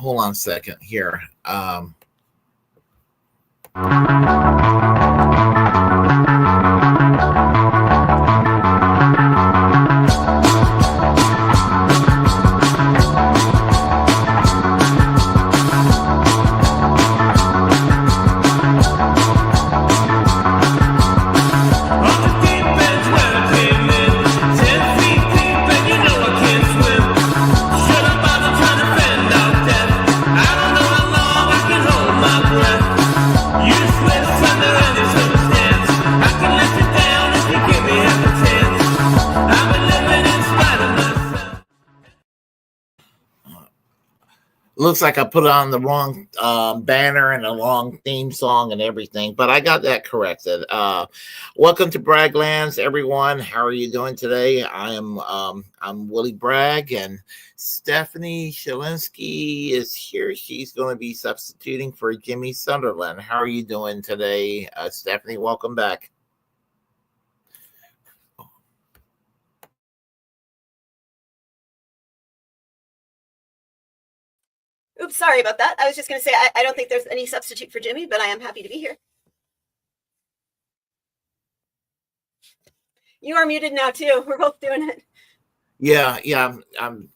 hold on a second here. Looks like I put on the wrong banner and the wrong theme song and everything, but I got that corrected. Welcome to Bragglands, everyone. How are you doing today? I'm Willy Bragg, and Stephanie Cholensky is here. She's going to be substituting for Jimi Sunderland. How are you doing today, Stephanie? Welcome back. Oops, sorry about that. I was just going to say, I don't think there's any substitute for Jimi, but I am happy to be here. You are muted now, too. We're both doing it. Yeah. I'm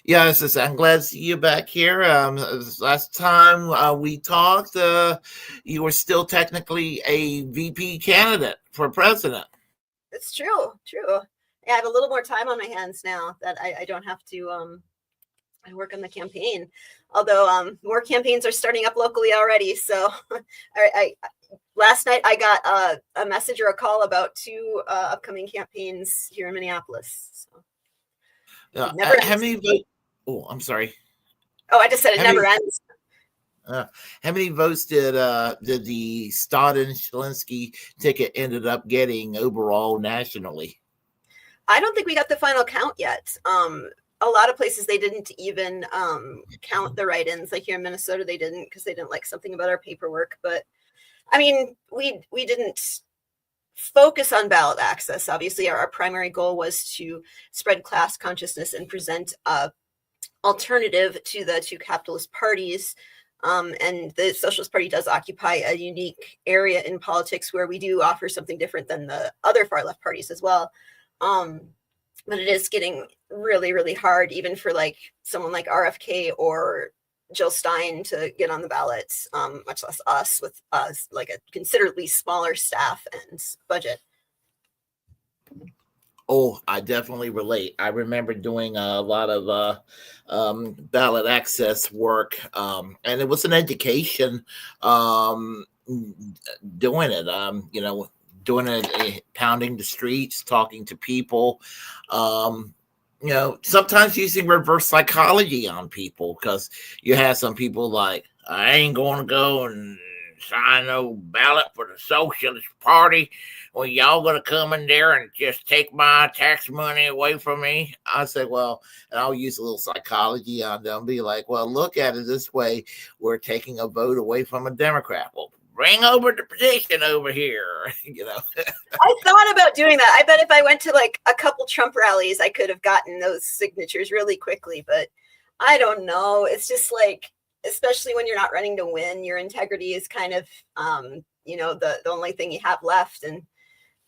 glad to see you back here. Last time we talked, you were still technically a VP candidate for president. It's true. Yeah, I have a little more time on my hands now that I don't have to I work on the campaign. Although more campaigns are starting up locally already. So last night I got a message or a call about 2 upcoming campaigns here in Minneapolis. So how many votes? Oh, I'm sorry. Oh, I just said it never ends. How many votes did the Stodden-Cholensky ticket ended up getting overall nationally? I don't think we got the final count yet. A lot of places they didn't even count the write-ins. Like here in Minnesota, they didn't because they didn't like something about our paperwork. But I mean, we didn't focus on ballot access. Obviously, our primary goal was to spread class consciousness and present a alternative to the 2 capitalist parties. And the Socialist Party does occupy a unique area in politics where we do offer something different than the other far left parties as well. But it is getting really, really hard, even for like someone like RFK or Jill Stein to get on the ballots, much less us with like a considerably smaller staff and budget. Oh, I definitely relate. I remember doing a lot of ballot access work, and it was an education doing it. Doing it, pounding the streets, talking to people, sometimes using reverse psychology on people, because you have some people like, I ain't going to go and sign no ballot for the Socialist Party. Well, y'all going to come in there and just take my tax money away from me? I said, well, and I'll use a little psychology on them, be like, well, look at it this way. We're taking a vote away from a Democrat. Well, bring over the petition over here, I thought about doing that. I bet if I went to like a couple Trump rallies, I could have gotten those signatures really quickly, but I don't know. It's just like, especially when you're not running to win, your integrity is kind of, the only thing you have left. And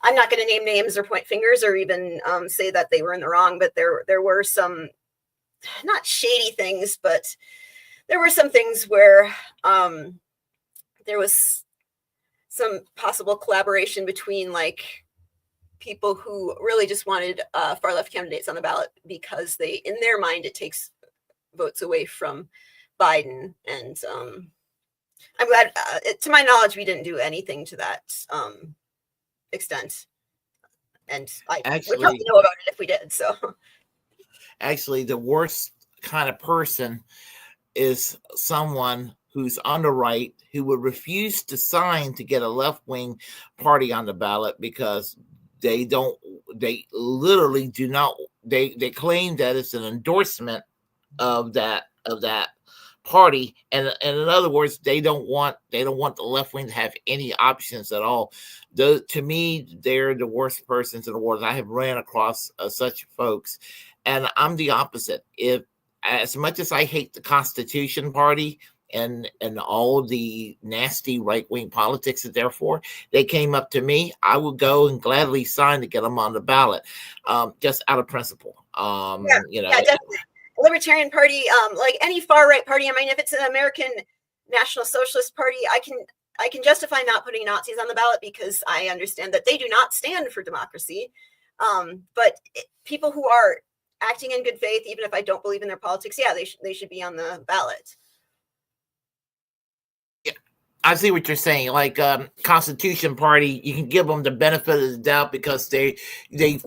I'm not going to name names or point fingers or even say that they were in the wrong, but there were some not shady things, but there were some things where there was some possible collaboration between like people who really just wanted far left candidates on the ballot because in their mind, it takes votes away from Biden. And I'm glad, to my knowledge, we didn't do anything to that extent. And I would probably know about it if we did. So actually, the worst kind of person is someone who's on the right who would refuse to sign to get a left-wing party on the ballot because they literally do not, they claim that it's an endorsement of that party, and in other words, they don't want the left wing to have any options at all. To me, they're the worst persons in the world. I have ran across such folks, and I'm the opposite. If as much as I hate the Constitution Party and all the nasty right-wing politics that they're for, they came up to me, I would go and gladly sign to get them on the ballot, just out of principle. Definitely. Libertarian Party, like any far right party. I mean, if it's an American National Socialist Party, I can justify not putting Nazis on the ballot because I understand that they do not stand for democracy. But people who are acting in good faith, even if I don't believe in their politics, they should be on the ballot. I see what you're saying. Like Constitution Party, you can give them the benefit of the doubt because they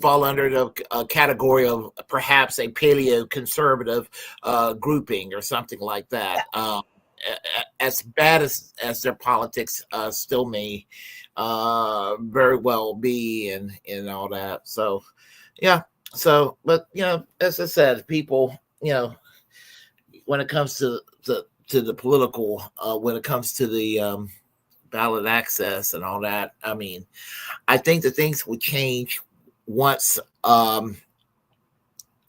fall under the category of perhaps a paleo conservative grouping or something like that. Yeah. As bad as their politics still may very well be and all that. So yeah. So, but as I said, people, when it comes to the political, when it comes to the ballot access and all that, I mean, I think that things will change once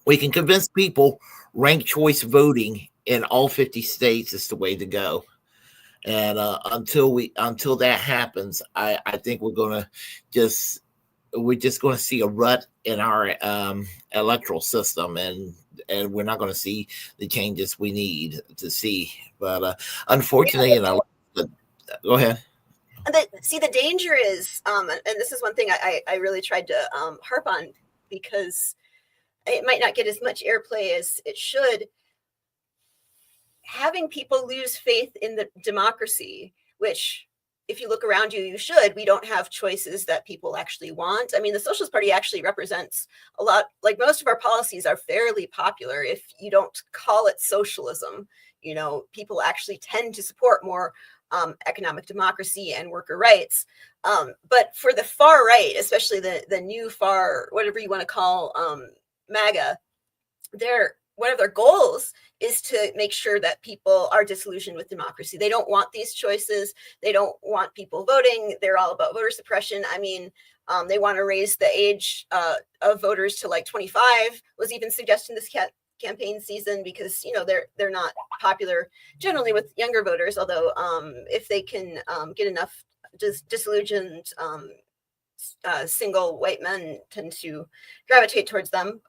we can convince people ranked choice voting in all 50 states is the way to go. And until that happens, I think we're just going to see a rut in our electoral system, and we're not going to see the changes we need to see. But unfortunately, go ahead. The danger is, and this is one thing I really tried to harp on because it might not get as much airplay as it should. Having people lose faith in the democracy, which if you look around you, you should. We don't have choices that people actually want. I mean, the Socialist Party actually represents a lot, like most of our policies are fairly popular. If you don't call it socialism, people actually tend to support more economic democracy and worker rights. But for the far right, especially the new far, whatever you want to call MAGA, one of their goals is to make sure that people are disillusioned with democracy. They don't want these choices. They don't want people voting. They're all about voter suppression. I mean, they want to raise the age of voters to like 25, was even suggested this campaign season because, they're not popular generally with younger voters. Although if they can get enough disillusioned single white men tend to gravitate towards them.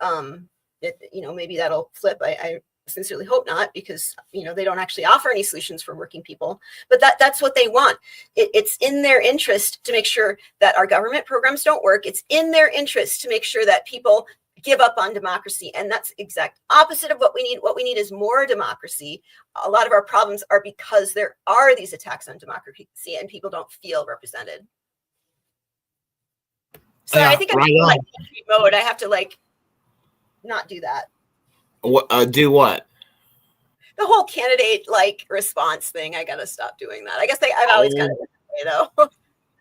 Maybe that'll flip. I sincerely hope not, because they don't actually offer any solutions for working people. But that's what they want. It's in their interest to make sure that our government programs don't work. It's in their interest to make sure that people give up on democracy, and that's exact opposite of what we need. What we need is more democracy. A lot of our problems are because there are these attacks on democracy, and people don't feel represented. So I think I'm in mode. I have to not do that. Do what? The whole candidate response thing. I gotta stop doing that. I guess I've always kind of though.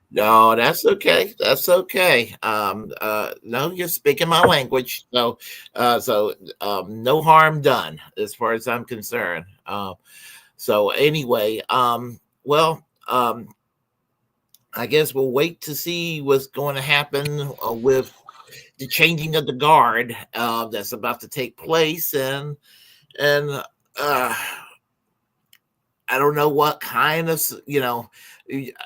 No, that's okay. That's okay. No, you're speaking my language. So no harm done as far as I'm concerned. So anyway, I guess we'll wait to see what's going to happen with the changing of the guard that's about to take place, and I don't know what kind of,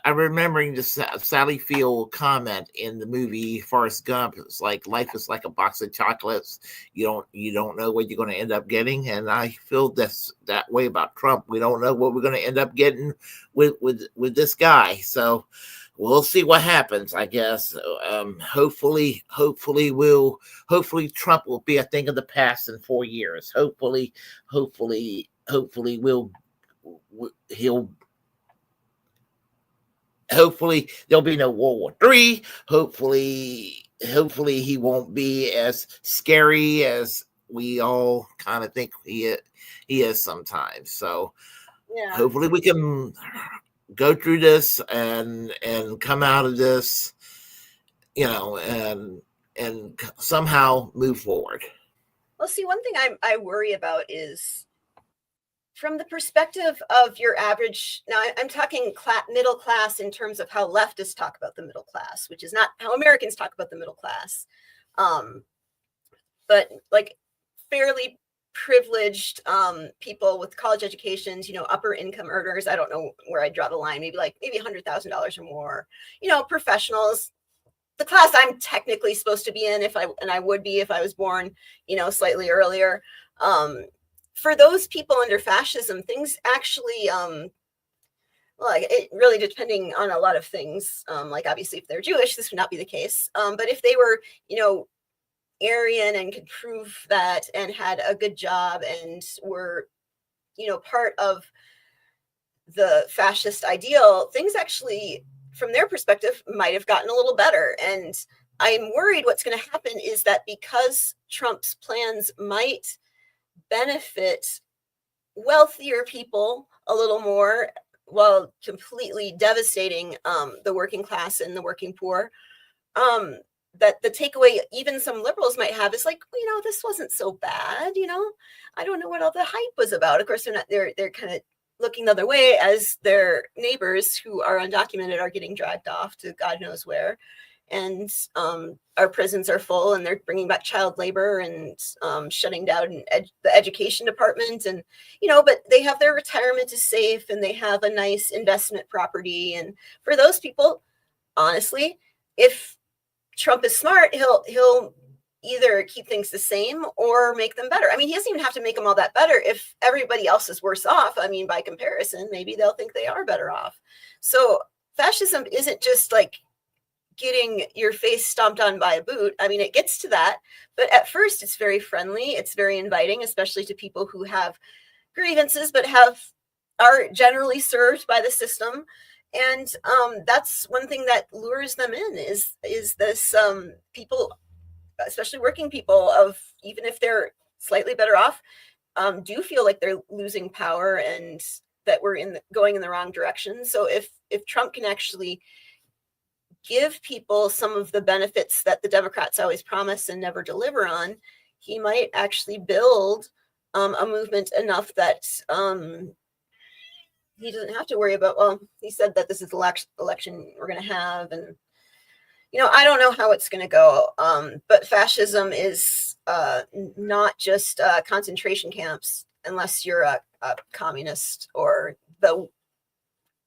I'm remembering the Sally Field comment in the movie Forrest Gump. It's like life is like a box of chocolates. You don't know what you're going to end up getting, and I feel that way about Trump. We don't know what we're going to end up getting with this guy. So we'll see what happens, I guess. Hopefully Trump will be a thing of the past in 4 years. Hopefully hopefully there'll be no World War III. Hopefully he won't be as scary as we all kind of think he is sometimes. So yeah. Hopefully we can go through this and come out of this, and somehow move forward. Well, see, one thing I worry about is from the perspective of your average, now I'm talking middle class in terms of how leftists talk about the middle class, which is not how Americans talk about the middle class. But fairly privileged people with college educations, upper income earners. I don't know where I draw the line, maybe $100,000 or more, professionals, the class I'm technically supposed to be in I would be if I was born, slightly earlier. For those people under fascism, things actually, it really depending on a lot of things. Like obviously if they're Jewish, this would not be the case. But if they were, Aryan and could prove that and had a good job and were, part of the fascist ideal, things actually, from their perspective, might have gotten a little better. And I'm worried what's going to happen is that because Trump's plans might benefit wealthier people a little more while completely devastating the working class and the working poor, that the takeaway even some liberals might have is this wasn't so bad. I don't know what all the hype was about. Of course, they're kind of looking the other way as their neighbors who are undocumented are getting dragged off to God knows where. And our prisons are full and they're bringing back child labor and shutting down the education department. And, but they have their retirement is safe and they have a nice investment property. And for those people, honestly, if Trump is smart, he'll either keep things the same or make them better. I mean, he doesn't even have to make them all that better if everybody else is worse off. I mean, by comparison, maybe they'll think they are better off. So fascism isn't just getting your face stomped on by a boot. I mean, it gets to that, but at first it's very friendly. It's very inviting, especially to people who have grievances, but are generally served by the system. And that's one thing that lures them in is this people, especially working people, of even if they're slightly better off, do feel like they're losing power and that we're going in the wrong direction. So if Trump can actually give people some of the benefits that the Democrats always promise and never deliver on, he might actually build a movement enough that he doesn't have to worry about, he said that this is the election we're going to have. And, I don't know how it's going to go. But fascism is not just concentration camps, unless you're a communist or the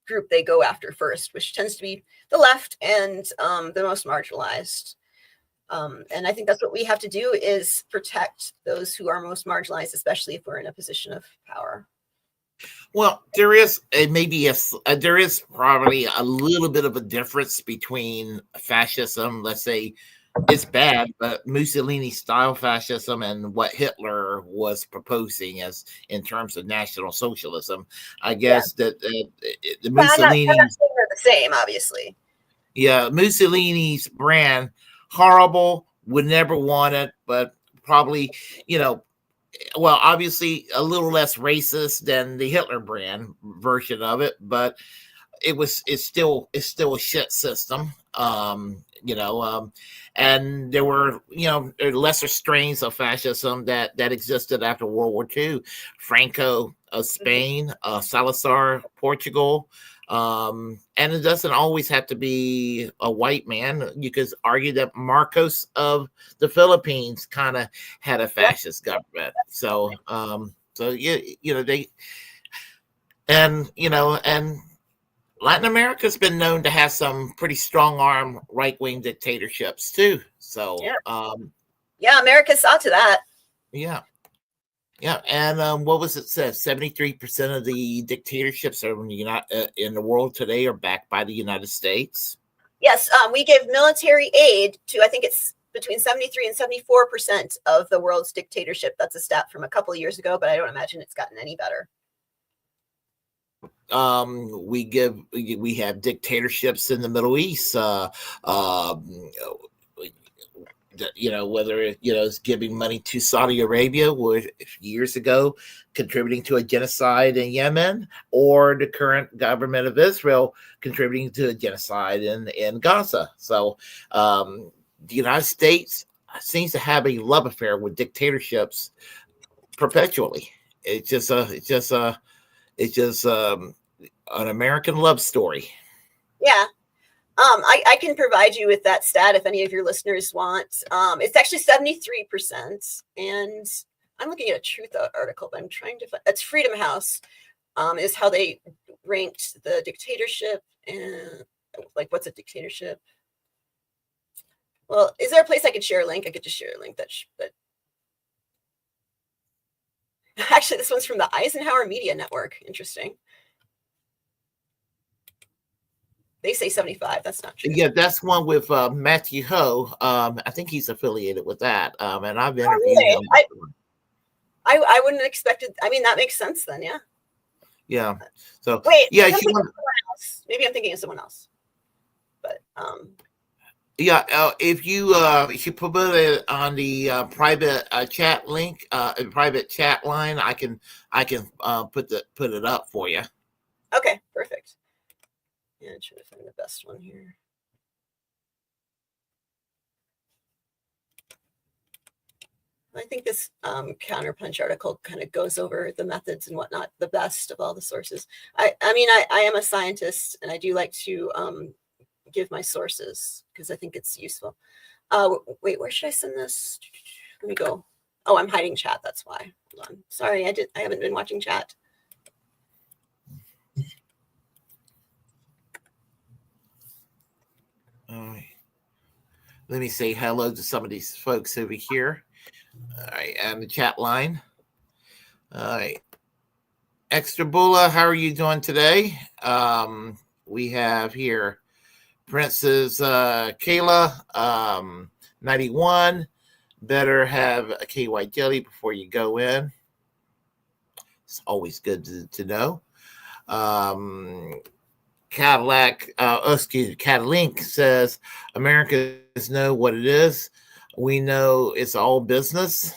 group they go after first, which tends to be the left and the most marginalized. And I think that's what we have to do is protect those who are most marginalized, especially if we're in a position of power. Well, there is there is probably a little bit of a difference between fascism, let's say it's bad, but Mussolini style fascism and what Hitler was proposing as in terms of National Socialism. I guess that the Mussolini, I'm not saying they're the same, obviously. Yeah, Mussolini's brand, horrible, would never want it, but probably, obviously a little less racist than the Hitler brand version of it, but it's still a shit system. And there were, lesser strains of fascism that existed after World War II. Franco of Spain, Salazar, Portugal. And it doesn't always have to be a white man. You could argue that Marcos of the Philippines kind of had a fascist government. So, and Latin America's been known to have some pretty strong arm right-wing dictatorships too. So, America saw to that. Yeah. And what was it said? 73% of the dictatorships in the world today are backed by the United States. Yes, we give military aid to, I think it's between 73 and 74% of the world's dictatorship. That's a stat from a couple of years ago, but I don't imagine it's gotten any better. We have dictatorships in the Middle East. Whether it's giving money to Saudi Arabia, which years ago contributing to a genocide in Yemen, or the current government of Israel contributing to a genocide in Gaza. So the United States seems to have a love affair with dictatorships perpetually. It's just an American love story. Yeah. I can provide you with that stat if any of your listeners want. It's actually 73%. And I'm looking at a Truth article, but I'm trying to find, it's Freedom House, is how they ranked the dictatorship, and like, what's a dictatorship? Well, is there a place I could share a link? I could just share a link but actually, this one's from the Eisenhower Media Network. Interesting. They say 75. That's not true. Yeah, that's one with Matthew Ho. I think he's affiliated with that. And I've interviewed really? him. I wouldn't have expected. I mean, that makes sense then. Yeah. Yeah. So wait. Yeah, maybe I'm thinking of someone else. But yeah, if you put it on the private chat link, private chat line, I can put it up for you. Okay, perfect. Yeah, I'm trying to find the best one here. I think this Counterpunch article kind of goes over the methods and whatnot, the best of all the sources. I mean, I am a scientist, and I do like to give my sources because I think it's useful. Wait, where should I send this? Let me go. Oh, I'm hiding chat. That's why. Hold on. Sorry, I haven't been watching chat. All right. Let me say hello to some of these folks over here. All right, and the chat line. All right. Extra Bula, how are you doing today? We have here Princess Kayla, 91. Better have a KY jelly before you go in. It's always good to know. Catalink says Americans know what it is. We know it's all business.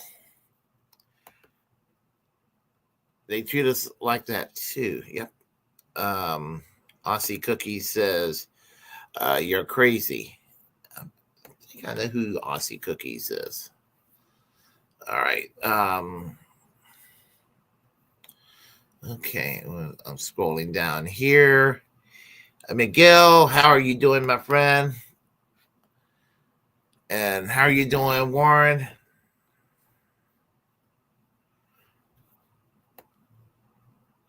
They treat us like that too. Yep. Aussie Cookie says, you're crazy. I think I know who Aussie Cookies is. All right. Okay. Well, I'm scrolling down here. Miguel, how are you doing, my friend? And how are you doing, Warren?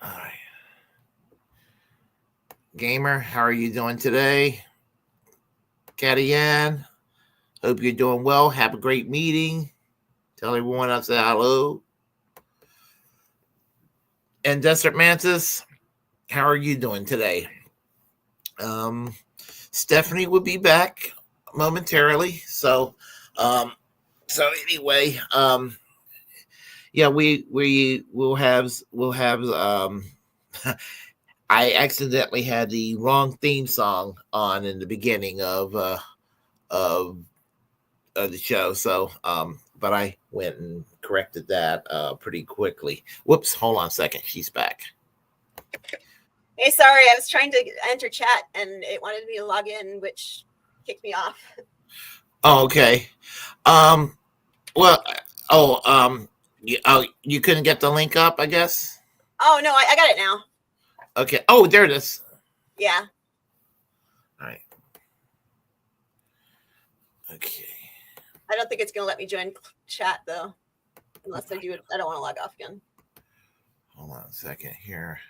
All right. Gamer, how are you doing today? Catty Ann, hope you're doing well. Have a great meeting. Tell everyone I said hello. And Desert Mantis, how are you doing today? Stephanie will be back momentarily. So anyway, yeah, we will have I accidentally had the wrong theme song on in the beginning of the show. So but I went and corrected that pretty quickly. Whoops, hold on a second. She's back. Hey, sorry, I was trying to enter chat and it wanted me to log in, which kicked me off. Oh, okay. You couldn't get the link up, I guess? Oh, no, I got it now. Okay. Oh, there it is. Yeah. All right. Okay. I don't think it's going to let me join chat, though, unless I do it. I don't want to log off again. Hold on a second here.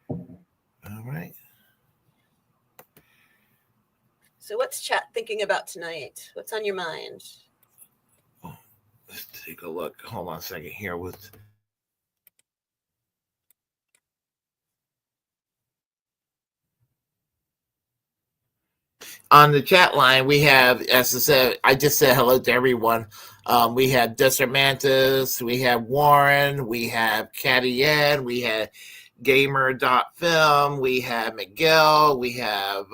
All right. So what's chat thinking about tonight? What's on your mind? Oh, let's take a look. Hold on a second here with... On the chat line, we have, as I said, I just said hello to everyone. We have Desert Mantis, we have Warren, we have Catty Ann, we have Gamer.film, we have Miguel, we have,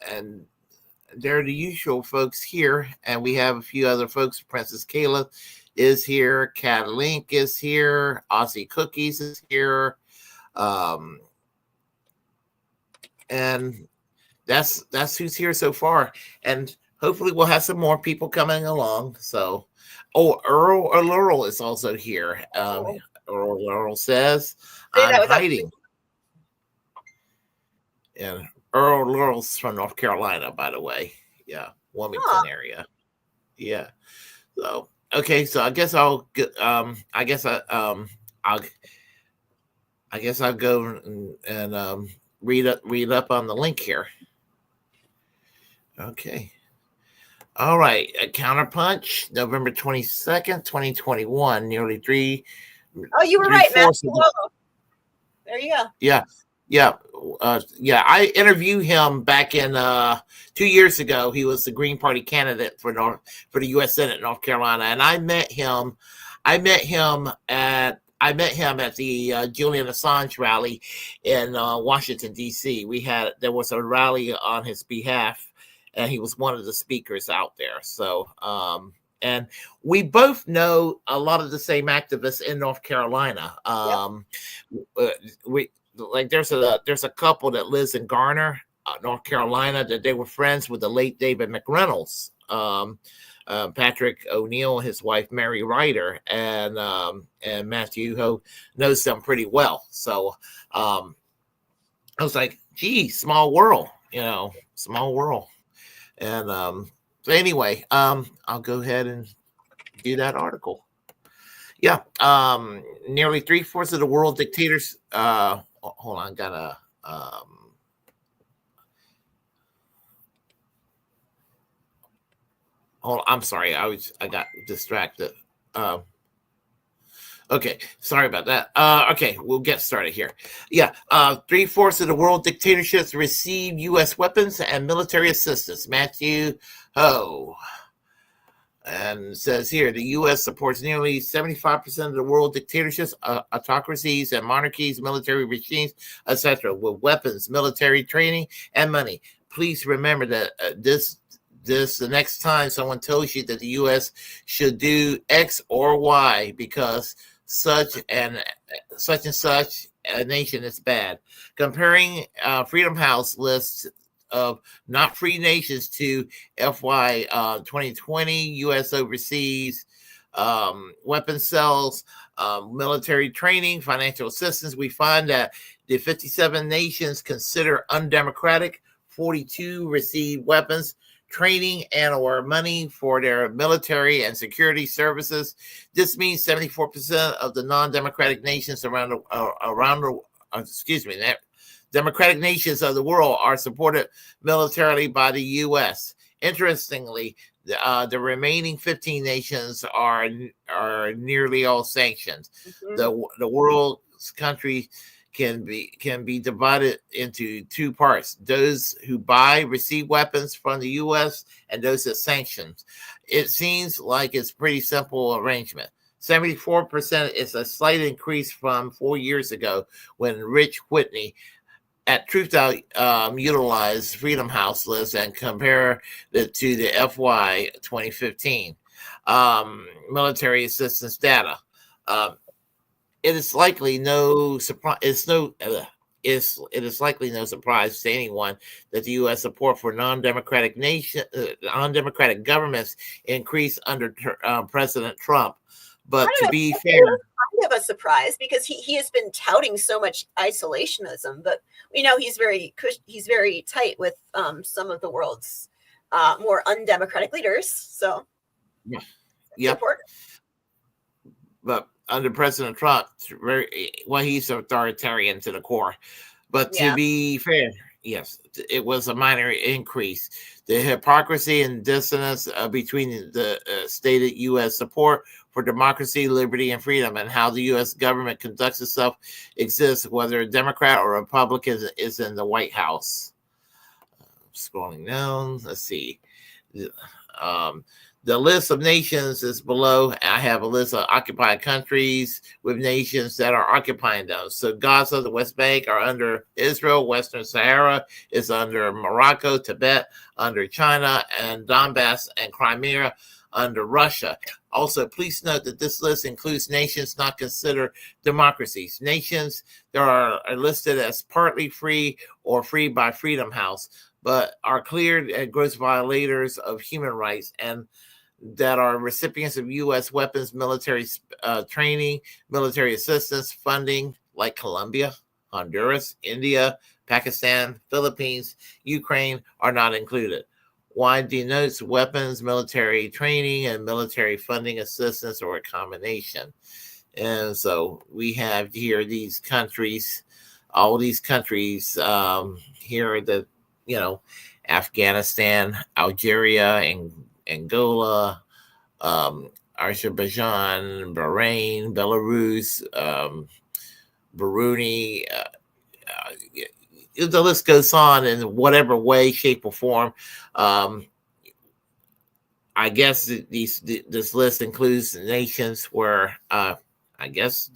and they're the usual folks here. And we have a few other folks. Princess Kayla is here. Catalink is here. Aussie Cookies is here. And that's who's here so far. And hopefully we'll have some more people coming along. So, Earl is also here. Earl says, I'm hiding. And Earl's from North Carolina, by the way. Yeah, Wilmington area. Yeah. So okay, so I guess I'll get. I'll. I guess I'll go and read up on the link here. Okay. All right. A Counterpunch, November 22nd, 2021. Nearly three. Oh, you were right, Matt. There you go. Yeah. Yeah. Yeah. I interviewed him back in 2 years ago. He was the Green Party candidate for the U.S. Senate, North Carolina, and I met him. I met him at the Julian Assange rally in Washington D.C. There was a rally on his behalf, and he was one of the speakers out there. So, and we both know a lot of the same activists in North Carolina. There's a couple that lives in Garner, North Carolina, that they were friends with the late David McReynolds. Patrick O'Neill, his wife Mary Ryder, and Matthew, who knows them pretty well. So I was like, gee, small world, small world. And so anyway, I'll go ahead and do that article. Yeah, nearly 3/4 of the world dictators. Hold on, gotta. Hold on, I'm sorry, I got distracted. Okay, sorry about that. Okay, we'll get started here. Yeah, 3/4 of the world dictatorships receive U.S. weapons and military assistance. Matthew Ho. And it says here, the U.S. supports nearly 75% of the world dictatorships, autocracies, and monarchies, military regimes, etc., with weapons, military training, and money. Please remember that the next time someone tells you that the U.S. should do X or Y because such and such a nation is bad. Comparing Freedom House lists of not free nations to FY 2020, U.S. overseas weapons sales, military training, financial assistance, we find that the 57 nations consider undemocratic, 42 receive weapons, training, and or money for their military and security services. This means 74% of the non-democratic nations democratic nations of the world are supported militarily by the U.S. Interestingly, the remaining 15 nations are nearly all sanctioned. Mm-hmm. The world's country can be divided into two parts: those who receive weapons from the U.S. and those that sanctions. It seems like it's pretty simple arrangement. 74% is a slight increase from 4 years ago when Rich Whitney at Truth utilized Freedom House list and compare it to the FY 2015 military assistance data. It is likely no surprise. It is likely no surprise to anyone that the U.S. support for non-democratic governments increased under President Trump. But to be fair, kind of a surprise because he has been touting so much isolationism, but we know he's very tight with some of the world's more undemocratic leaders. So yeah, important. But under President Trump, he's authoritarian to the core. But to be fair, yes, it was a minor increase. The hypocrisy and dissonance between the stated U.S. support for democracy, liberty, and freedom, and how the U.S. government conducts itself exists, whether a Democrat or Republican is in the White House. Scrolling down, let's see. The list of nations is below. I have a list of occupied countries with nations that are occupying them. So Gaza, the West Bank are under Israel. Western Sahara is under Morocco. Tibet under China, and Donbass and Crimea under Russia. Also, please note that this list includes nations not considered democracies. Nations that are listed as partly free or free by Freedom House, but are cleared as gross violators of human rights and that are recipients of U.S. weapons, military training, military assistance, funding, like Colombia, Honduras, India, Pakistan, Philippines, Ukraine, are not included. wide denotes weapons, military training, and military funding assistance, or a combination. And so we have here these countries, all these countries here that, Afghanistan, Algeria, and Angola, Azerbaijan, Bahrain, Belarus, Burundi. The list goes on in whatever way, shape, or form. I guess this list includes nations where I guess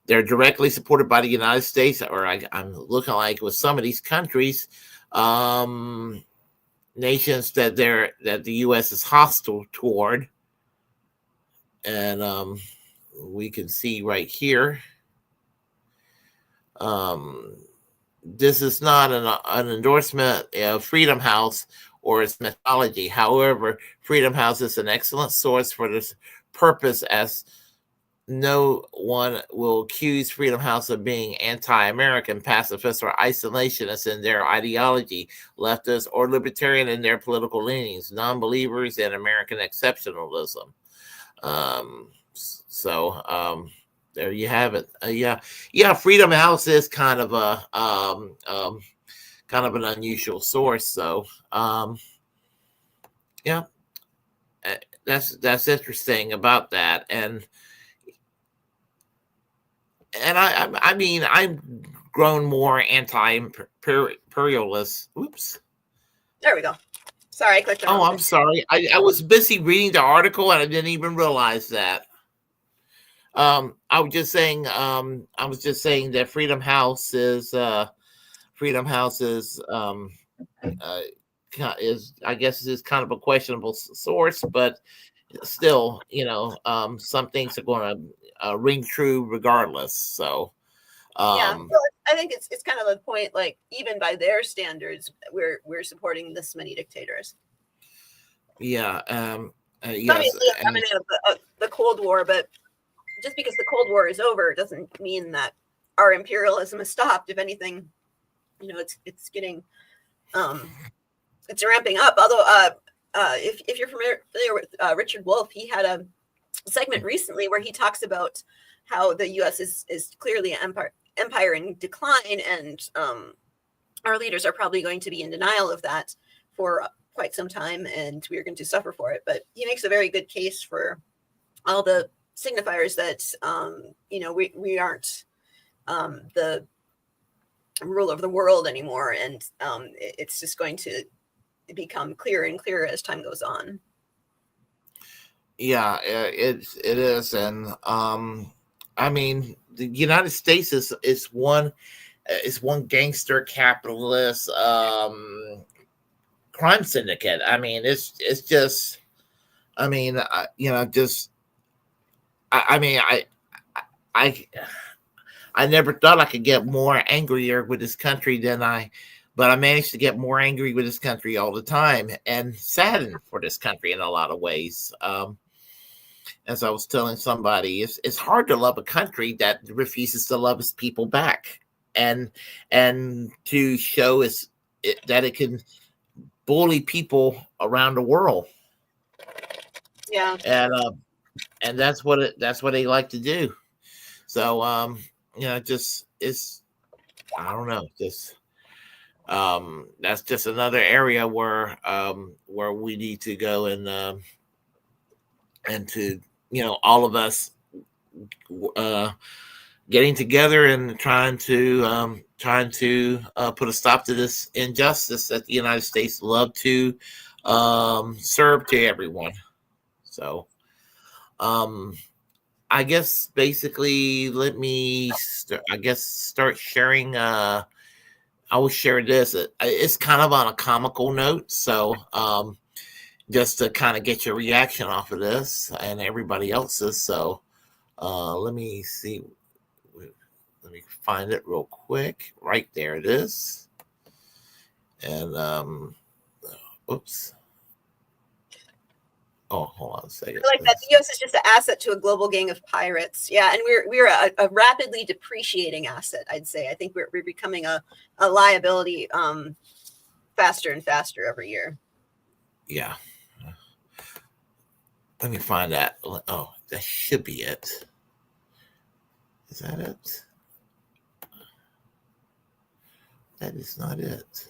they're directly supported by the United States, or I'm looking like with some of these countries, nations that the U.S. is hostile toward, and we can see right here. This is not an endorsement of Freedom House or its methodology. However, Freedom House is an excellent source for this purpose, as no one will accuse Freedom House of being anti-American, pacifist, or isolationist in their ideology, leftist or libertarian in their political leanings, non-believers, and American exceptionalism. There you have it. Freedom House is kind of a kind of an unusual source. So that's interesting about that. And I mean, I've grown more anti-imperialist. Oops. There we go. Sorry, I clicked on. Oh, I'm sorry. I was busy reading the article and I didn't even realize that. I was just saying that Freedom House is I guess is kind of a questionable source, but still, some things are going to ring true regardless. So, I think it's kind of a point. Like, even by their standards, we're supporting this many dictators. Yeah. Yes. Obviously, coming out of the Cold War, but just because the Cold War is over doesn't mean that our imperialism has stopped. If anything, it's getting it's ramping up. Although if you're familiar with Richard Wolff, he had a segment recently where he talks about how the U.S. is clearly an empire in decline, and our leaders are probably going to be in denial of that for quite some time, and we are going to suffer for it. But he makes a very good case for all the signifiers that we aren't the rule of the world anymore, and it's just going to become clearer and clearer as time goes on. Yeah, it is, and I mean, the United States is one gangster capitalist crime syndicate. I mean, it's just, I mean, I never thought I could get more angrier with this country but I managed to get more angry with this country all the time, and saddened for this country in a lot of ways. As I was telling somebody, it's hard to love a country that refuses to love its people back, and to show that it can bully people around the world. Yeah, and that's what they like to do. So just it's, I don't know, just that's just another area where we need to go and to all of us getting together and trying to put a stop to this injustice that the United States love to serve to everyone. So I guess basically let me start sharing. I will share this. It's kind of on a comical note, so just to kind of get your reaction off of this and everybody else's. So let me see. Let me find it real quick. Right there it is. And oops. Oh, hold on a second. I like that the U.S. is just an asset to a global gang of pirates. Yeah, and we're a rapidly depreciating asset, I'd say. I think we're becoming a liability faster and faster every year. Yeah. Let me find that. Oh, that should be it. Is that it? That is not it.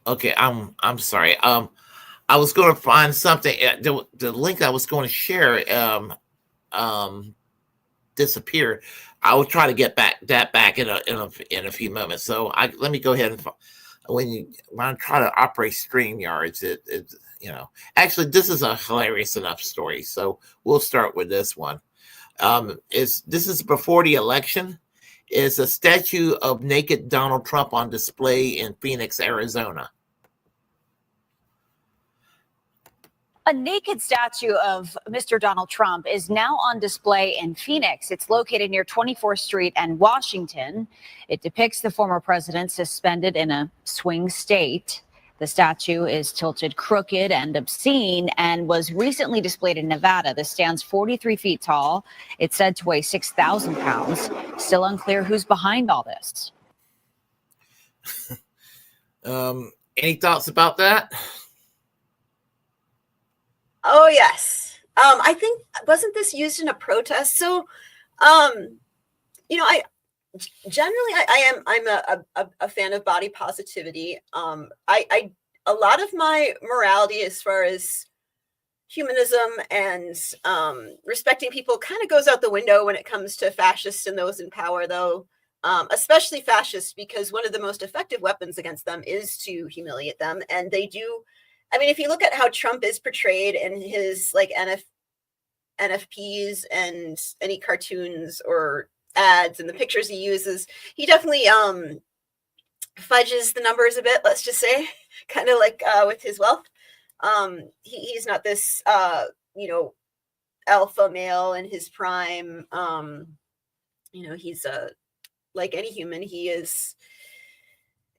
Okay, I'm sorry. I was going to find something. The link I was going to share disappeared. I will try to get that back in a few moments. So let me go ahead and when I try to operate StreamYards, it actually this is a hilarious enough story. So we'll start with this one. This is before the election. Is a statue of naked Donald Trump on display in Phoenix, Arizona. A naked statue of Mr. Donald Trump is now on display in Phoenix. It's located near 24th Street and Washington. It depicts the former president suspended in a swing state. The statue is tilted crooked and obscene and was recently displayed in Nevada. This stands 43 feet tall. It's said to weigh 6,000 pounds. Still unclear who's behind all this. Any thoughts about that? Oh, yes. I think, wasn't this used in a protest? So, I generally, I'm a fan of body positivity. A lot of my morality as far as humanism and respecting people kind of goes out the window when it comes to fascists and those in power, though, especially fascists, because one of the most effective weapons against them is to humiliate them. And they do. I mean, if you look at how Trump is portrayed in his like NFPs and any cartoons or ads and the pictures he uses, he definitely fudges the numbers a bit, let's just say, kind of like with his wealth. He's not this alpha male in his prime. He's like any human, he is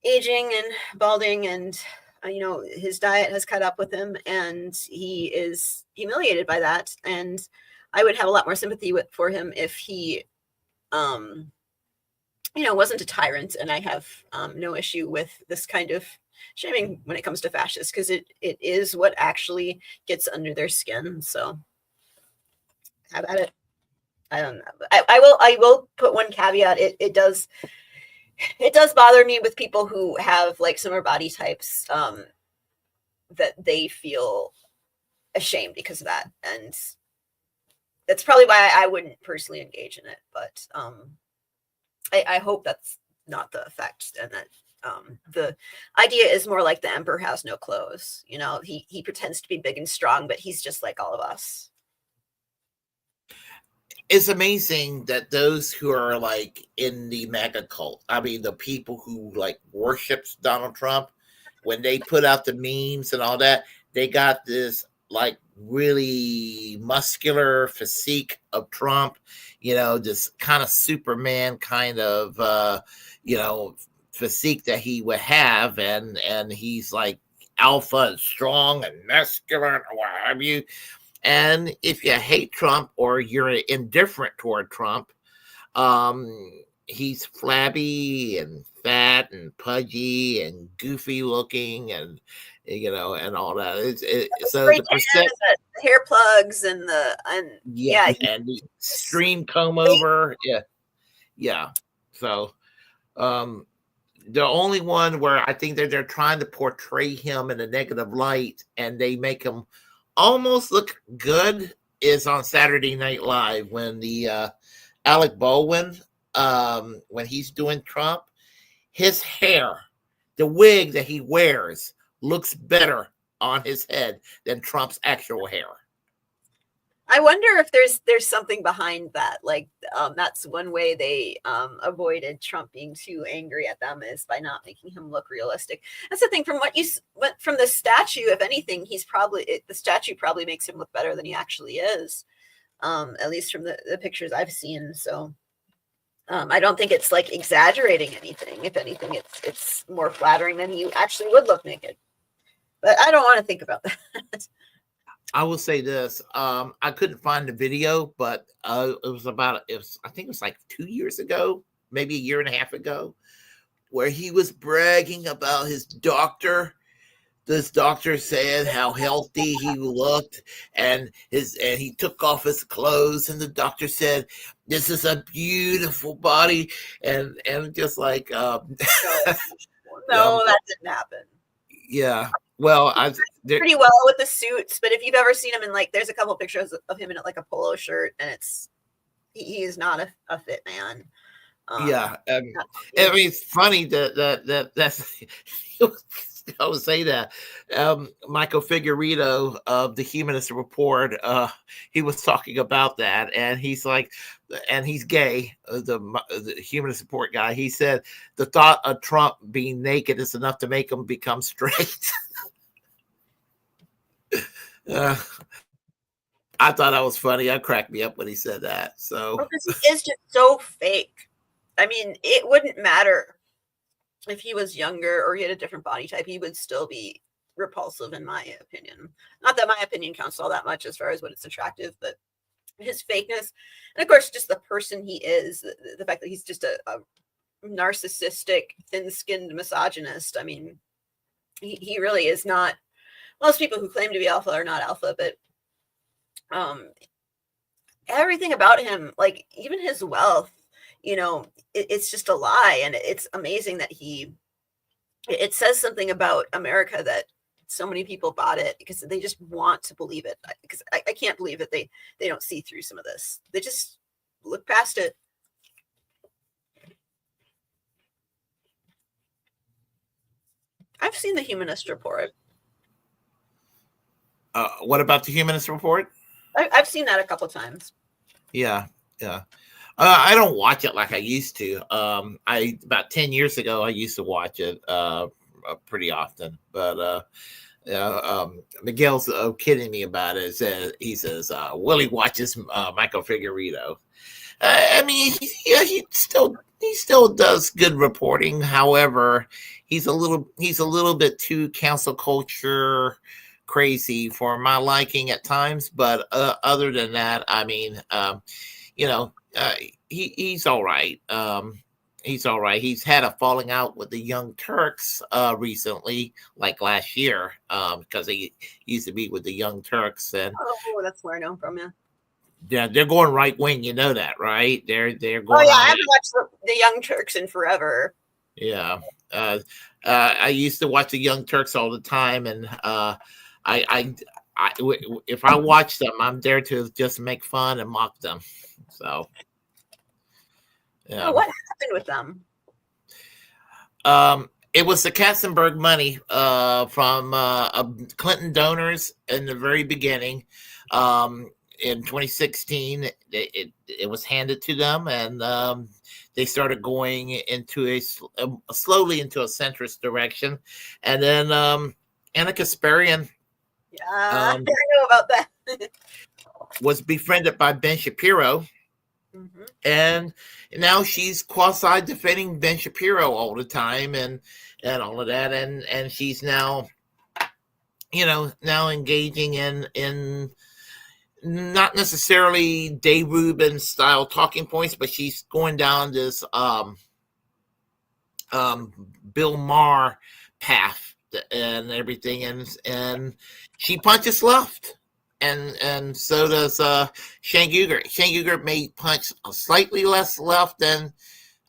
aging and balding, and his diet has caught up with him, and he is humiliated by that. And I would have a lot more sympathy for him if he wasn't a tyrant. And I have no issue with this kind of shaming when it comes to fascists, because it is what actually gets under their skin. So how about it? I don't know. I will put one caveat. It does bother me with people who have like similar body types, that they feel ashamed because of that. And that's probably why I wouldn't personally engage in it. But I hope that's not the effect, and that the idea is more like the emperor has no clothes. He pretends to be big and strong, but he's just like all of us. It's amazing that those who are like in the MAGA cult, I mean, the people who like worships Donald Trump, when they put out the memes and all that, they got this like really muscular physique of Trump, this kind of Superman kind of, physique that he would have. And he's like alpha and strong and muscular and what have you. And if you hate Trump or you're indifferent toward Trump, he's flabby and fat and pudgy and goofy looking, and and all that. So the hair plugs and and the extreme comb over, yeah. So the only one where I think that they're trying to portray him in a negative light and they make him almost look good is on Saturday Night Live, when the Alec Baldwin, when he's doing Trump, his hair, the wig that he wears, looks better on his head than Trump's actual hair. I wonder if there's something behind that. Like that's one way they avoided Trump being too angry at them, is by not making him look realistic. That's the thing. From from the statue, if anything, the statue probably makes him look better than he actually is. At least from the pictures I've seen. So I don't think it's like exaggerating anything. If anything, it's more flattering than he actually would look naked. But I don't want to think about that. I will say this. I couldn't find the video, but I think it was like 2 years ago, maybe a year and a half ago, where he was bragging about his doctor. This doctor said how healthy he looked, and he took off his clothes, and the doctor said, "This is a beautiful body," and just like no, that didn't happen. Yeah, well, pretty well with the suits, but if you've ever seen him in like, there's a couple pictures of him in like a polo shirt, and he is not a fit man. Yeah, I mean, it's funny that's I would say that Michael Figueredo of the Humanist Report, he was talking about that, and he's like, and he's gay, the Humanist Report guy. He said the thought of Trump being naked is enough to make him become straight. I thought that was funny. That cracked me up when he said that. So because he is just so fake. I mean, it wouldn't matter if he was younger or he had a different body type. He would still be repulsive, in my opinion. Not that my opinion counts all that much as far as what it's attractive, but his fakeness, and of course, just the person he is, the fact that he's just a narcissistic, thin-skinned misogynist. I mean, he really is not. Most people who claim to be alpha are not alpha, but everything about him, like even his wealth, you know, it's just a lie. And it's amazing that it says something about America that so many people bought it because they just want to believe it. Because I can't believe that they don't see through some of this. They just look past it. I've seen the Humanist Report. What about the Humanist Report? I've seen that a couple times. Yeah. I don't watch it like I used to. About 10 years ago, I used to watch it pretty often. But Miguel's kidding me about it. He says Willy watches Michael Figueredo. I mean, he still does good reporting. However, he's a little bit too cancel culture crazy for my liking at times. But other than that, I mean, he's all right. He's all right. He's had a falling out with the Young Turks recently, like last year, because he used to be with the Young Turks. And that's where I know him from. Yeah, they're going right wing. You know that, right? They're going. Oh yeah, I haven't watched the Young Turks in forever. Yeah, I used to watch the Young Turks all the time, and if I watch them, I'm there to just make fun and mock them. So, yeah. What happened with them? It was the Katzenberg money from Clinton donors in the very beginning. In 2016, it was handed to them, and they started going into slowly into a centrist direction. And then Anna Kasparian, I know about that, was befriended by Ben Shapiro. Mm-hmm. And now she's quasi defending Ben Shapiro all the time and all of that. And she's now, engaging in not necessarily Dave Rubin style talking points, but she's going down this Bill Maher path and everything. And she punches left. And so does Shane Gugert. Shane Gugert may punch slightly less left than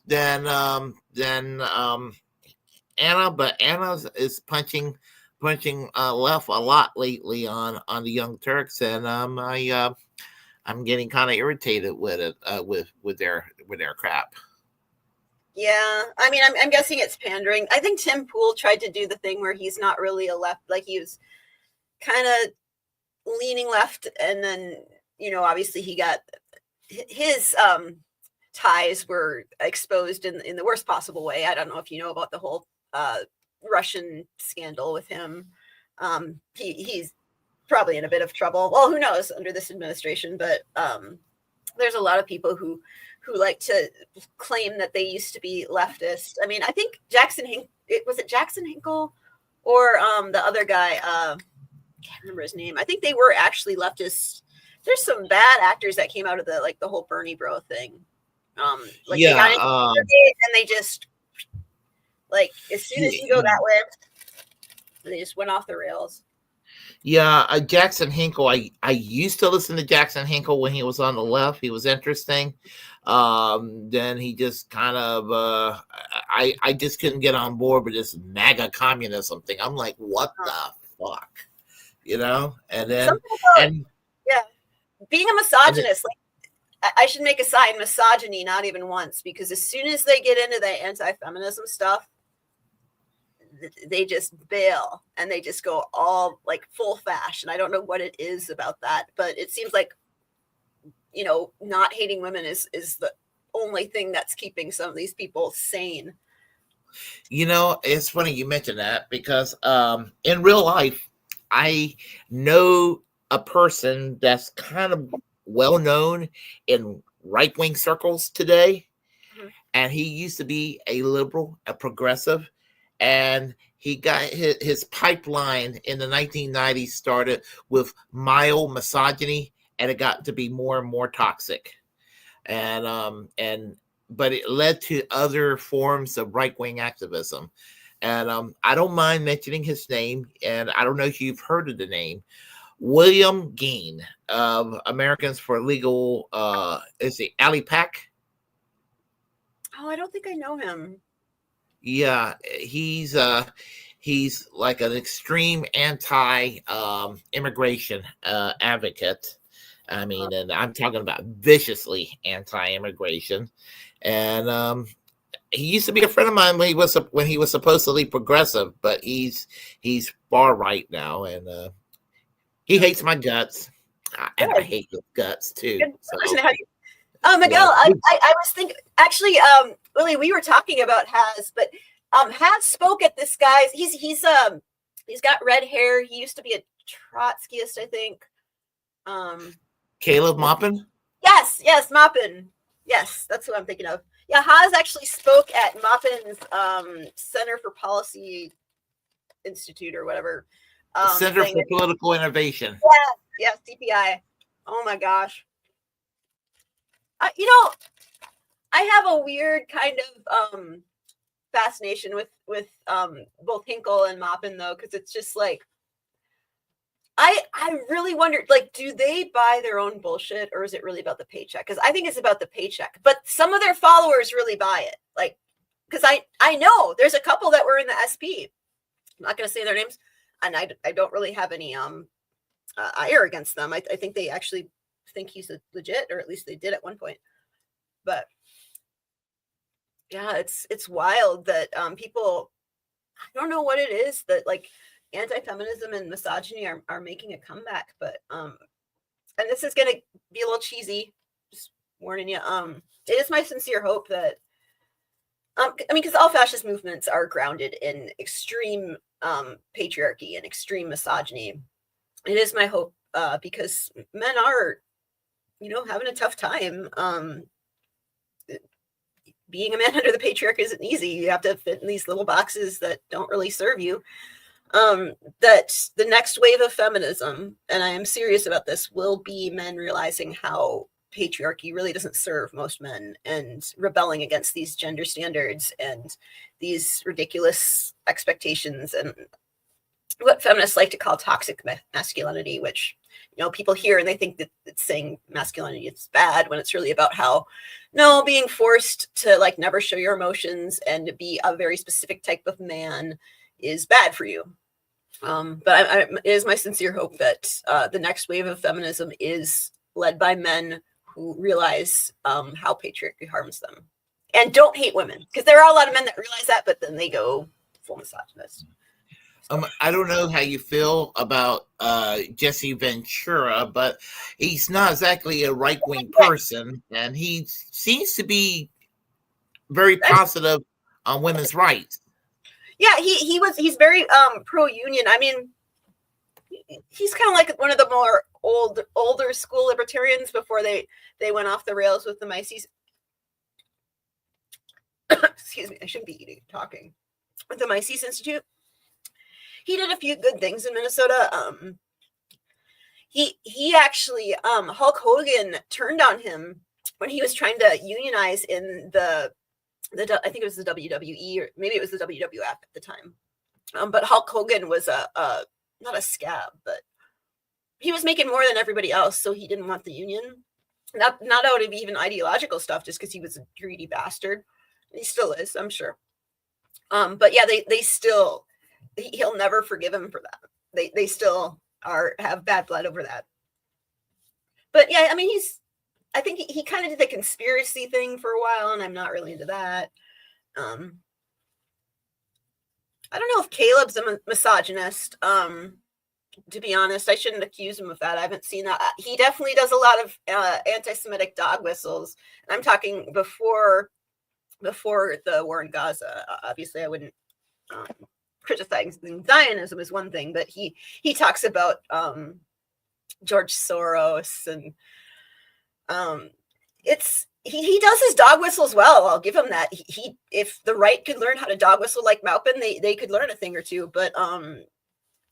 Anna, but Anna is punching left a lot lately on the Young Turks, and I'm getting kind of irritated with it with their crap. Yeah, I mean, I'm guessing it's pandering. I think Tim Pool tried to do the thing where he's not really a left, like he was kind of leaning left, and then obviously he got his ties were exposed in the worst possible way. I don't know if you know about the whole Russian scandal with him. He's probably in a bit of trouble. Well, who knows under this administration, but there's a lot of people who like to claim that they used to be leftist. I mean, I think Jackson Hinkle or the other guy, can't remember his name. I think they were actually leftists. There's some bad actors that came out of the whole Bernie bro thing. They got into and they just Like as soon as you go that way, they just went off the rails. Yeah, Jackson Hinkle. I used to listen to Jackson Hinkle when he was on the left. He was interesting. Then he just kind of I just couldn't get on board with this MAGA communism thing. I'm like, what the fuck, you know? And then yeah, being a misogynist, like I should make a sign, misogyny, not even once, because as soon as they get into the anti-feminism stuff, they just bail and they just go all like full fashion. I don't know what it is about that, but it seems like, you know, not hating women is the only thing that's keeping some of these people sane. You know, it's funny you mentioned that because in real life, I know a person that's kind of well known in right-wing circles today. Mm-hmm. And he used to be a liberal, a progressive. And he got his pipeline in the 1990s started with mild misogyny, and it got to be more and more toxic. But it led to other forms of right-wing activism. And I don't mind mentioning his name, and I don't know if you've heard of the name. William Geen of Americans for Legal, is it Ali Pack? Oh, I don't think I know him. Yeah, he's like an extreme anti immigration advocate. I mean, and I'm talking about viciously anti-immigration. And he used to be a friend of mine when he was supposedly progressive, but he's far right now, and he hates my guts, and I hate his guts too. So. Miguel, yeah. I was thinking actually, Willy, we were talking about Has, but Has spoke at this guy's. He's got red hair. He used to be a Trotskyist, I think. Caleb Maupin? Yes, Maupin. Yes, that's who I'm thinking of. Yeah, Has actually spoke at Maupin's Center for Policy Institute or whatever. Center for Political Innovation. Yeah, CPI. Oh my gosh. You know, I have a weird kind of fascination with both Hinkle and Maupin though, because it's just like I really wondered, like, do they buy their own bullshit or is it really about the paycheck? Because I think it's about the paycheck, but some of their followers really buy it. Like, because I know there's a couple that were in the SP. I'm not going to say their names, and I don't really have any ire against them. I think they actually think he's legit, or at least they did at one point. But yeah, it's wild that people, I don't know what it is that like anti-feminism and misogyny are making a comeback, but and this is gonna be a little cheesy, just warning you. It is my sincere hope that I mean, because all fascist movements are grounded in extreme patriarchy and extreme misogyny. It is my hope because men are, you know, having a tough time. Being a man under the patriarchy isn't easy. You have to fit in these little boxes that don't really serve you. That the next wave of feminism, and I am serious about this, will be men realizing how patriarchy really doesn't serve most men and rebelling against these gender standards and these ridiculous expectations and what feminists like to call toxic masculinity, which, you know, people hear and they think that it's saying masculinity is bad when it's really about how, no, being forced to like never show your emotions and to be a very specific type of man is bad for you. But it is my sincere hope that the next wave of feminism is led by men who realize how patriarchy harms them and don't hate women, because there are a lot of men that realize that, but then they go full misogynist. I don't know how you feel about Jesse Ventura, but he's not exactly a right-wing person, and he seems to be very positive on women's rights. Yeah, he's very pro-union. I mean, he's kind of like one of the more older school libertarians before they went off the rails with the Mises. Excuse me, I shouldn't be talking. With the Mises Institute. He did a few good things in Minnesota. He actually, Hulk Hogan turned on him when he was trying to unionize in the I think it was the WWE, or maybe it was the WWF at the time. But Hulk Hogan was not a scab, but he was making more than everybody else, so he didn't want the union. Not out of even ideological stuff, just because he was a greedy bastard. He still is, I'm sure. But yeah, they still, he'll never forgive him for that. They still have bad blood over that. But yeah, I mean, I think he kind of did the conspiracy thing for a while, and I'm not really into that. I don't know if Caleb's a misogynist. To be honest, I shouldn't accuse him of that. I haven't seen that. He definitely does a lot of anti-Semitic dog whistles. And I'm talking before the war in Gaza. Obviously, I wouldn't criticize Zionism is one thing, but he talks about George Soros, and he does his dog whistles well. I'll give him that. He if the right could learn how to dog whistle like Maupin, they could learn a thing or two. But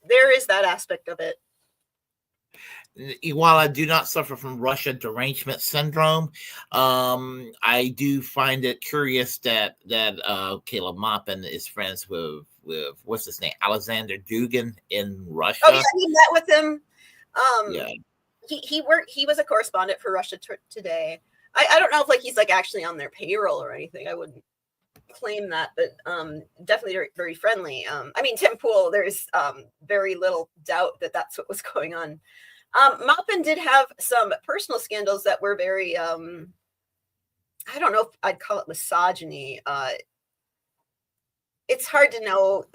there is that aspect of it. While I do not suffer from Russia derangement syndrome, I do find it curious that Caleb Maupin is friends with what's his name, Alexander Dugin in Russia. Oh yeah, he met with him. Yeah. He was a correspondent for Russia Today. I don't know if he's actually on their payroll or anything. I wouldn't claim that, but definitely very, very friendly. I mean, Tim Pool, there's very little doubt that that's what was going on. Maupin did have some personal scandals that were very, I don't know if I'd call it misogyny. It's hard to know,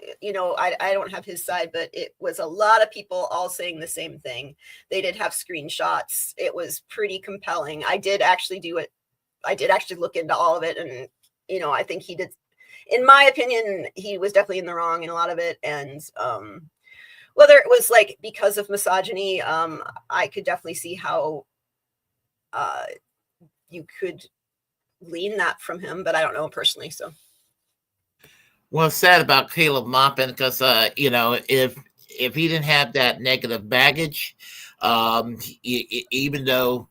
I don't have his side, but it was a lot of people all saying the same thing. They did have screenshots. It was pretty compelling. I did actually look into all of it. And, I think he did, in my opinion, he was definitely in the wrong in a lot of it. And whether it was because of misogyny, I could definitely see how you could lean that from him, but I don't know him personally, so. Well, it's sad about Caleb Maupin because, if he didn't have that negative baggage, even though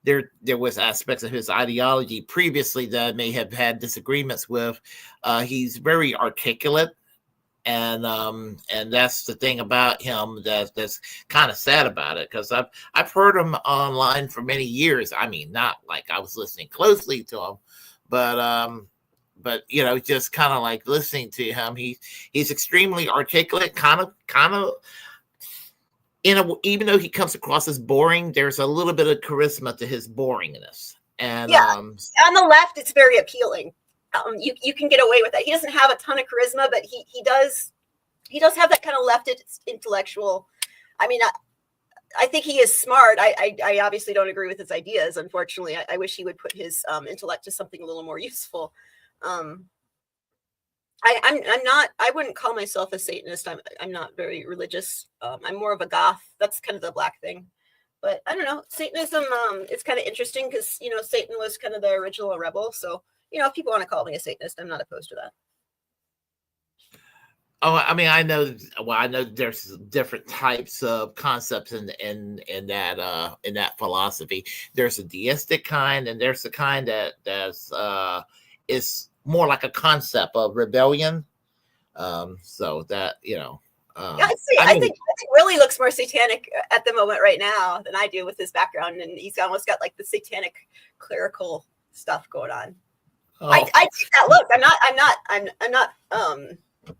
there was aspects of his ideology previously that I may have had disagreements with, he's very articulate. And that's the thing about him that's kind of sad about it, because I've heard him online for many years. I mean, not like I was listening closely to him, but just kind of listening to him. He's extremely articulate, kind of even though he comes across as boring, there's a little bit of charisma to his boringness. And yeah, on the left, it's very appealing. You can get away with that. He doesn't have a ton of charisma, but he does have that kind of leftist intellectual. I mean, I think he is smart. I obviously don't agree with his ideas. Unfortunately, I wish he would put his intellect to something a little more useful. I'm not. I wouldn't call myself a Satanist. I'm not very religious. I'm more of a goth. That's kind of the black thing. But I don't know. Satanism. It's kind of interesting because Satan was kind of the original rebel. So if people want to call me a Satanist, I'm not opposed to that. Oh, I mean, I know there's different types of concepts in that philosophy. There's a deistic kind, and there's the kind that's is more like a concept of rebellion. So that I think Willy looks more satanic at the moment right now than I do with his background, and he's almost got the satanic clerical stuff going on. Oh. I take that look. I'm not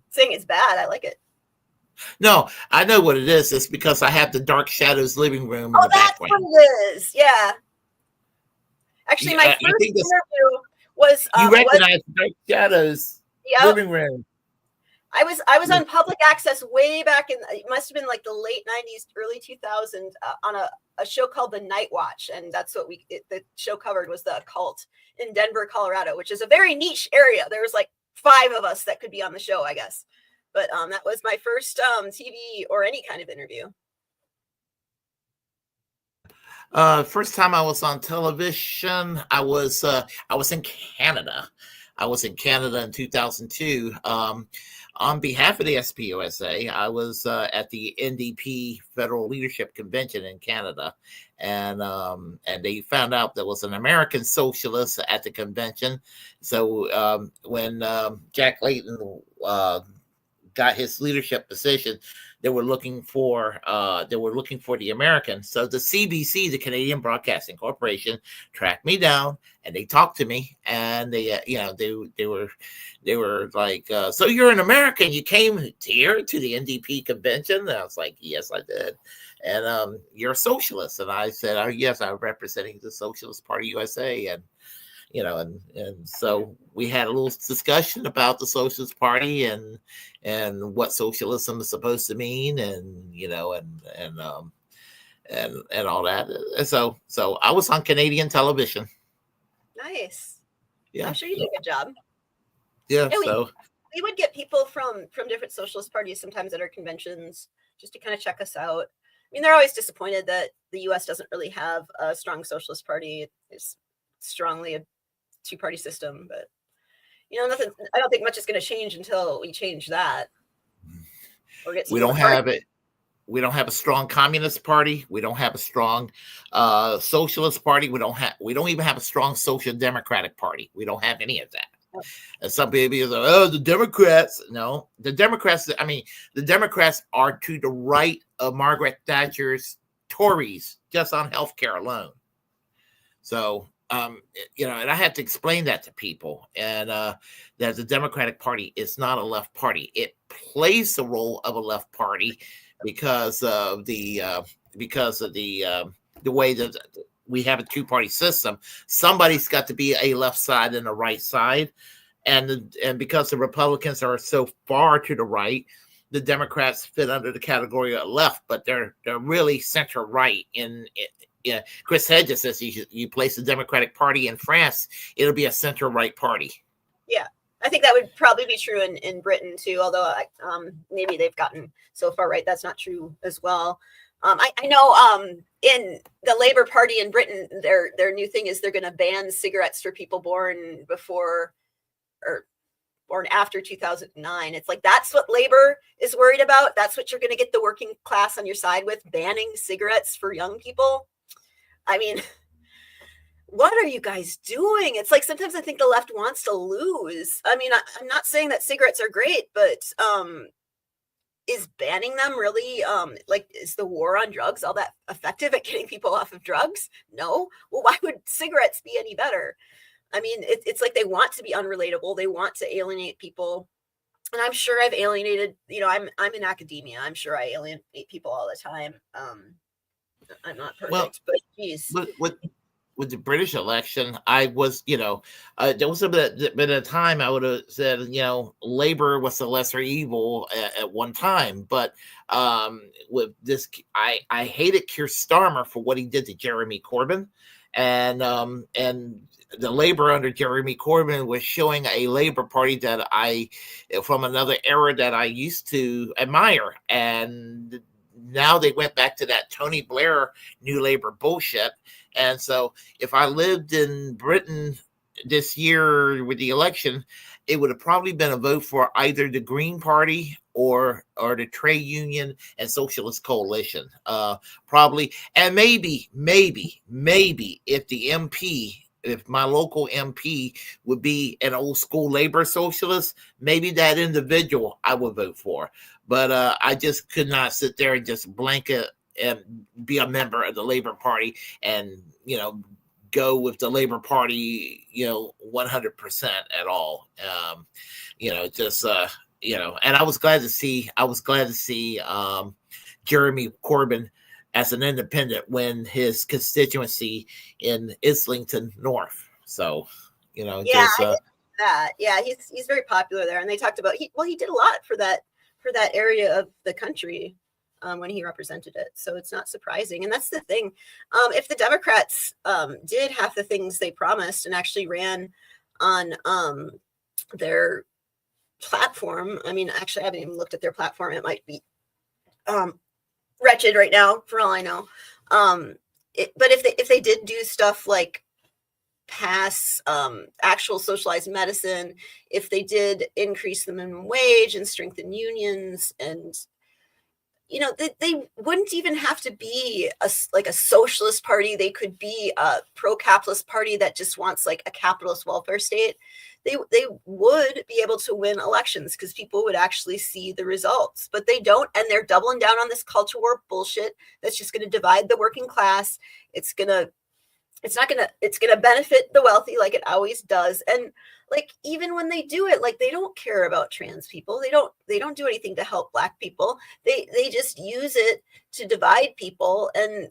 saying it's bad. I like it. No, I know what it is. It's because I have the Dark Shadows living room. Oh, that's what it is. Yeah. Actually, my first interview was. You recognize Dark Shadows living room. I was on public access way back in. It must have been the late '90s, early 2000s, on a show called The Night Watch, and that's what the show covered was the occult in Denver, Colorado, which is a very niche area. There was 5 of us that could be on the show, I guess. But that was my first TV or any kind of interview. First time I was on television, I was in Canada. I was in Canada in 2002. on behalf of the SPUSA, I was at the NDP Federal Leadership Convention in Canada, and they found out there was an American socialist at the convention. So when Jack Layton got his leadership position, they were looking for the American. So the CBC, the Canadian Broadcasting Corporation, tracked me down and they talked to me, and they were like, so you're an American, you came here to the NDP convention? And I was like, yes, I did. And you're a socialist? And I said, oh, yes, I'm representing the Socialist Party USA. And and so we had a little discussion about the Socialist Party and what socialism is supposed to mean, and all that. And so I was on Canadian television. Nice. Yeah, I'm sure you did a good job. Yeah. So we would get people from different socialist parties sometimes at our conventions just to kind of check us out. I mean, they're always disappointed that the U.S. doesn't really have a strong socialist party. It's strongly a two-party system, but nothing. I don't think much is going to change until we change that. Or get we don't have it. We don't have a strong communist party. We don't have a strong socialist party. We don't even have a strong social democratic party. We don't have any of that. Oh. And some people are like, oh, the Democrats. No, the Democrats. I mean, the Democrats are to the right of Margaret Thatcher's Tories, just on healthcare alone. So, and I have to explain that to people, and that the Democratic Party is not a left party. It plays the role of a left party because of the way that we have a two-party system. Somebody's got to be a left side and a right side, and because the Republicans are so far to the right, the Democrats fit under the category of left, but they're really center right. Yeah, Chris Hedges says you place the Democratic Party in France, it'll be a center right party. Yeah, I think that would probably be true in Britain too, although maybe they've gotten so far right that's not true as well. I know in the Labour Party in Britain, their new thing is they're going to ban cigarettes for people born before or born after 2009. It's like, that's what Labour is worried about. That's what you're going to get the working class on your side with, banning cigarettes for young people. I mean, what are you guys doing? It's like, sometimes I think the left wants to lose. I mean, I'm not saying that cigarettes are great, but is banning them really, is the war on drugs all that effective at getting people off of drugs? No. Well, why would cigarettes be any better? I mean, it's like they want to be unrelatable. They want to alienate people. And I'm sure I've alienated, I'm in academia. I'm sure I alienate people all the time. I'm not perfect, but geez. With the British election, I was, there was a bit of time I would have said, Labour was the lesser evil at one time. But with this, I hated Keir Starmer for what he did to Jeremy Corbyn. And the Labour under Jeremy Corbyn was showing a Labour Party that from another era that I used to admire. And now they went back to that Tony Blair New Labour bullshit. And so if I lived in Britain this year with the election, it would have probably been a vote for either the Green Party or the Trade Union and Socialist Coalition. Probably. And maybe if my local MP would be an old school Labor socialist, maybe that individual I would vote for. But I just could not sit there and just blanket and be a member of the Labor Party and, go with the Labor Party, 100% at all. And I was glad to see Jeremy Corbyn as an independent win his constituency in Islington North. So, I did that. Yeah, he's very popular there. And they talked about he did a lot for that area of the country when he represented it. So it's not surprising. And that's the thing. If the Democrats did half the things they promised and actually ran on their platform, I mean, actually, I haven't even looked at their platform. It might be wretched right now, for all I know. But if they did do stuff like pass actual socialized medicine, if they did increase the minimum wage and strengthen unions, and they wouldn't even have to be a socialist party. They could be a pro-capitalist party that just wants like a capitalist welfare state. They would be able to win elections because people would actually see the results, but they don't, and they're doubling down on this culture war bullshit that's just going to divide the working class. It's going to benefit the wealthy like it always does. And like, even when they do it, like, they don't care about trans people. They don't do anything to help Black people. They just use it to divide people. And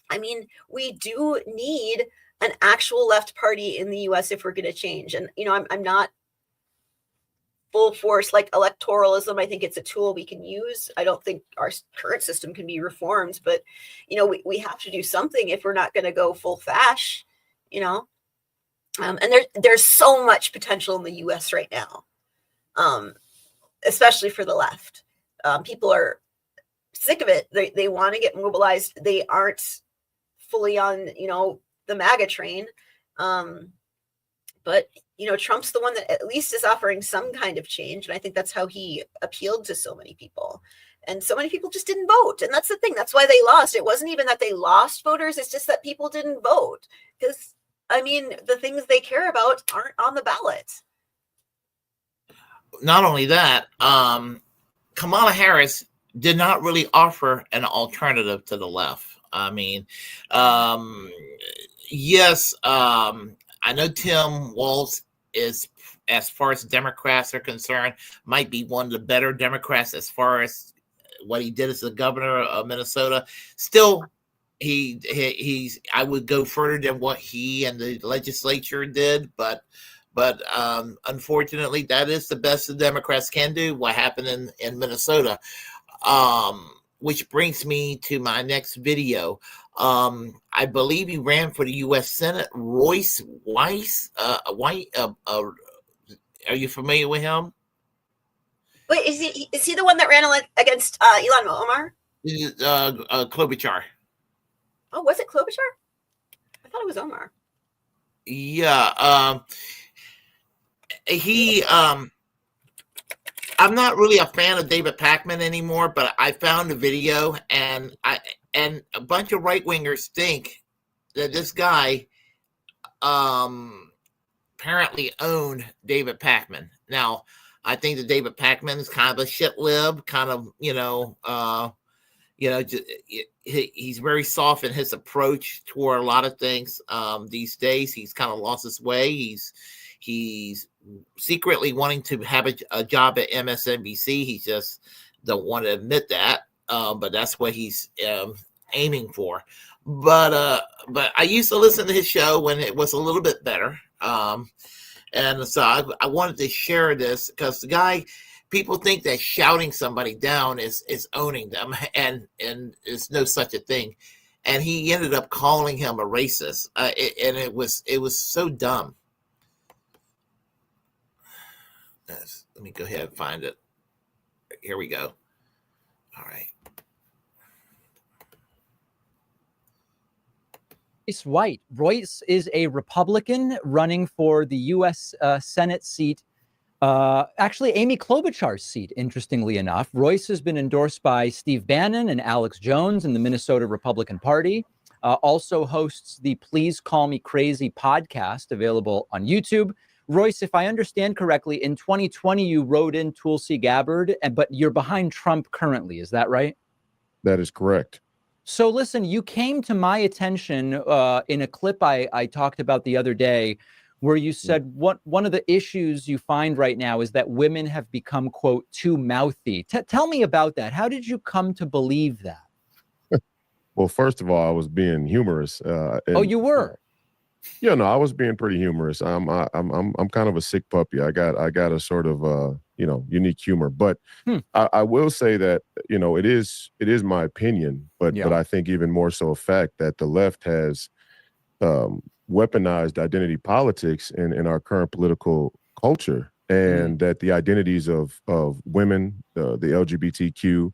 I mean, we do need an actual left party in the US if we're going to change. And, I'm not full force like electoralism. I think it's a tool we can use. I don't think our current system can be reformed, but we have to do something if we're not going to go full fash, and there's so much potential in the US right now, especially for the left. People are sick of it. They want to get mobilized. They aren't fully on the MAGA train, but Trump's the one that at least is offering some kind of change. And I think that's how he appealed to so many people. And so many people just didn't vote. And that's the thing. That's why they lost. It wasn't even that they lost voters. It's just that people didn't vote. Because, I mean, the things they care about aren't on the ballot. Not only that, Kamala Harris did not really offer an alternative to the left. I mean, yes, I know Tim Walz is, as far as Democrats are concerned, might be one of the better Democrats as far as what he did as the governor of Minnesota. Still, he's I would go further than what he and the legislature did, but unfortunately, that is the best the Democrats can do. What happened in Minnesota, which brings me to my next video. I believe he ran for the U.S. Senate. Royce Weiss, are you familiar with him? Wait, is he the one that ran against Ilhan Omar? Klobuchar. Oh, was it Klobuchar? I thought it was Omar. Yeah. I'm not really a fan of David Pakman anymore, but I found a video, and a bunch of right wingers think that this guy apparently owned David Pakman. Now, I think that David Pakman is kind of a shit lib, kind of, he's very soft in his approach toward a lot of things these days. He's kind of lost his way. He's secretly wanting to have a job at MSNBC. He just don't want to admit that, but that's what he's aiming for. But I used to listen to his show when it was a little bit better. And so I wanted to share this because the guy, people think that shouting somebody down is owning them, and it's no such a thing. And he ended up calling him a racist, and it was so dumb. Let me go ahead and find it. Here we go. All right. Royce White. Royce is a Republican running for the U.S. Senate seat. Actually, Amy Klobuchar's seat, interestingly enough. Royce has been endorsed by Steve Bannon and Alex Jones in the Minnesota Republican Party. Also hosts the Please Call Me Crazy podcast, available on YouTube. Royce, if I understand correctly, in 2020, you wrote in Tulsi Gabbard, but you're behind Trump currently. Is that right? That is correct. So listen, you came to my attention in a clip I talked about the other day, where you said one of the issues you find right now is that women have become, quote, too mouthy. Tell me about that. How did you come to believe that? Well, first of all, I was being humorous. Oh, you were? Yeah, no, I was being pretty humorous. I'm kind of a sick puppy. I got a sort of unique humor, but I will say that it is my opinion, but I think even more so a fact that the left has weaponized identity politics in our current political culture, and that the identities of women, the LGBTQ,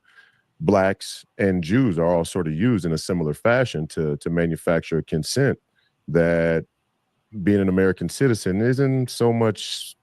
Blacks, and Jews are all sort of used in a similar fashion to manufacture consent that being an American citizen isn't so much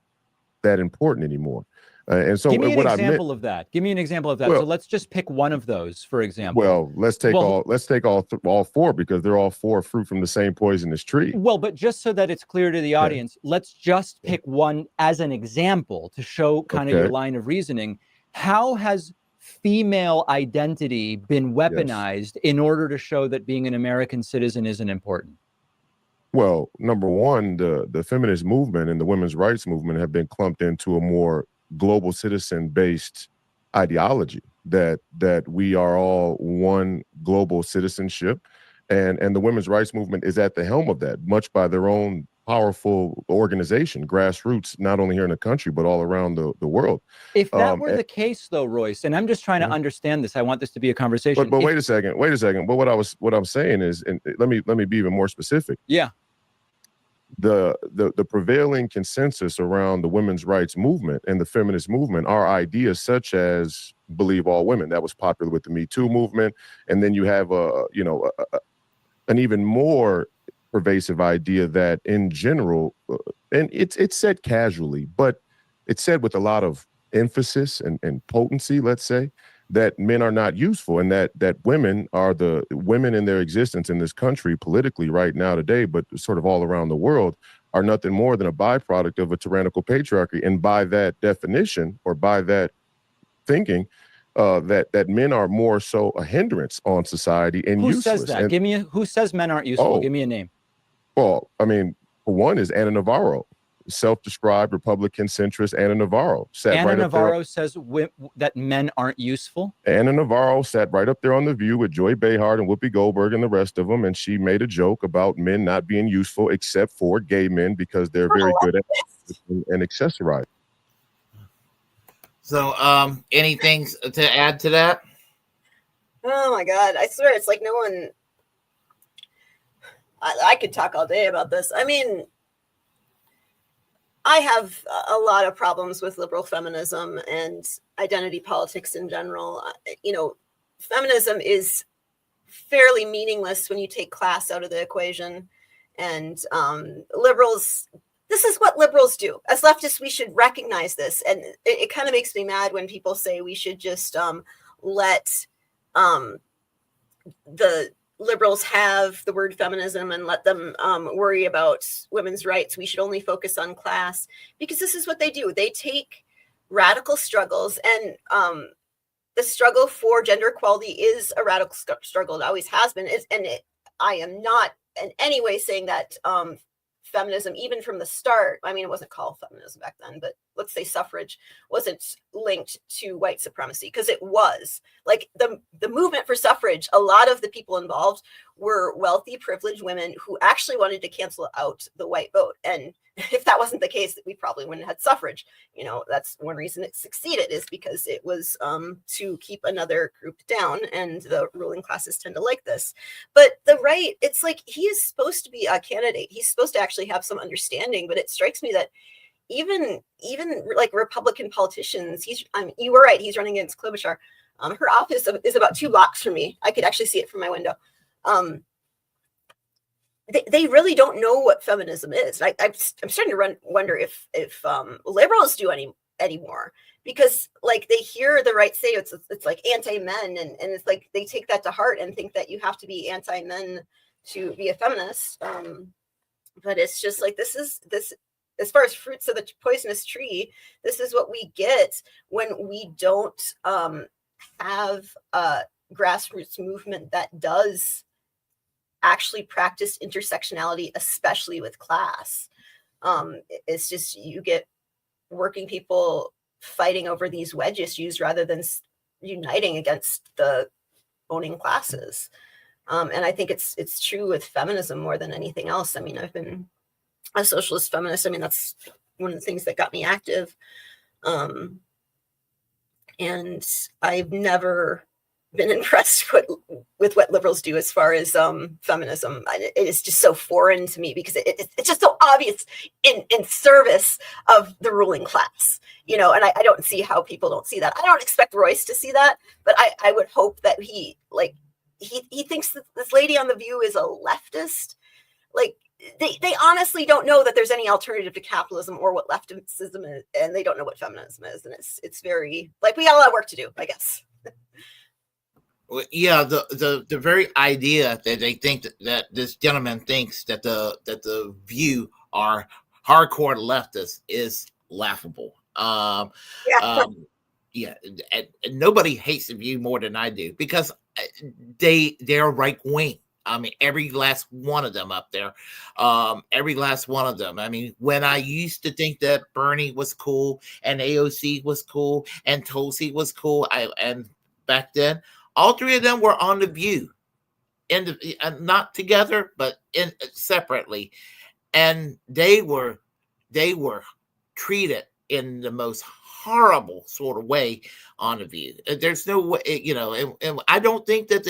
that important anymore. And so give me an what example of that. Give me an example of that. Well, so let's just pick one of those, for example. Well, let's take all four, because they're all four fruit from the same poisonous tree. Well, but just so that it's clear to the audience, let's just pick one as an example to show kind of your line of reasoning. How has female identity been weaponized in order to show that being an American citizen isn't important? Well, number one, the feminist movement and the women's rights movement have been clumped into a more global citizen-based ideology that we are all one global citizenship, and the women's rights movement is at the helm of that, much by their own powerful organization, grassroots, not only here in the country but all around the world. If that were the case, though, Royce, and I'm just trying to understand this, I want this to be a conversation. But wait a second. But what I'm saying is, and let me be even more specific. Yeah. The prevailing consensus around the women's rights movement and the feminist movement are ideas such as believe all women. That was popular with the Me Too movement, and then you have an even more pervasive idea that in general, and it's said casually, but it's said with a lot of emphasis and potency, let's say, that men are not useful, and that women are the women in their existence in this country politically right now today, but sort of all around the world, are nothing more than a byproduct of a tyrannical patriarchy. And by that definition, or by that thinking, that men are more so a hindrance on society and who useless. Says that? Who says men aren't useful? Give me a name. Well, I mean, for one is Ana Navarro. Self-described Republican centrist Ana Navarro says that men aren't useful. Ana Navarro sat right up there on The View with Joy Behar and Whoopi Goldberg and the rest of them, and she made a joke about men not being useful except for gay men because they're very good at and accessorize. So, anything to add to that? Oh my God! I swear, it's like no one. I could talk all day about this. I mean, I have a lot of problems with liberal feminism and identity politics in general. Feminism is fairly meaningless when you take class out of the equation. And liberals, this is what liberals do. As leftists, we should recognize this. And it kind of makes me mad when people say we should just let the liberals have the word feminism and let them worry about women's rights. We should only focus on class, because this is what they do. They take radical struggles, and the struggle for gender equality is a radical struggle. It always has been. I am not in any way saying that feminism, even from the start, I mean, it wasn't called feminism back then, but let's say suffrage wasn't linked to white supremacy, because it was. Like the movement for suffrage, a lot of the people involved were wealthy, privileged women who actually wanted to cancel out the white vote. And if that wasn't the case, we probably wouldn't have had suffrage. That's one reason it succeeded, is because it was to keep another group down, and the ruling classes tend to like this. But the right, it's like he is supposed to be a candidate. He's supposed to actually have some understanding, but it strikes me that even like Republican politicians, you were right, he's running against Klobuchar. Her office is about 2 blocks from me. I could actually see it from my window. They really don't know what feminism is. I'm starting to wonder if liberals do anymore, because like they hear the right say it's like anti-men, and it's like they take that to heart and think that you have to be anti-men to be a feminist. But it's just like this as far as fruits of the poisonous tree, this is what we get when we don't have a grassroots movement that does actually practice intersectionality, especially with class. It's just, you get working people fighting over these wedge issues rather than uniting against the owning classes. And I think it's true with feminism more than anything else. I mean, I've been a socialist feminist. I mean, that's one of the things that got me active. And I've never been impressed with what liberals do as far as feminism. It is just so foreign to me, because it's just so obvious in service of the ruling class, and I don't see how people don't see that. I don't expect Royce to see that, but I would hope that he thinks that this lady on The View is a leftist. Like, they honestly don't know that there's any alternative to capitalism or what leftism is, and they don't know what feminism is, and it's very like we got a lot of work to do, I guess. Well, yeah, the very idea that they think that this gentleman thinks that the View are hardcore leftists is laughable. Yeah, and nobody hates the View more than I do, because they're right wing. I mean, every last one of them up there, every last one of them. I mean, when I used to think that Bernie was cool and AOC was cool and Tulsi was cool, and back then, all three of them were on the View, not together, but separately, and they were treated in the most horrible sort of way on the View. There's no way, and I don't think that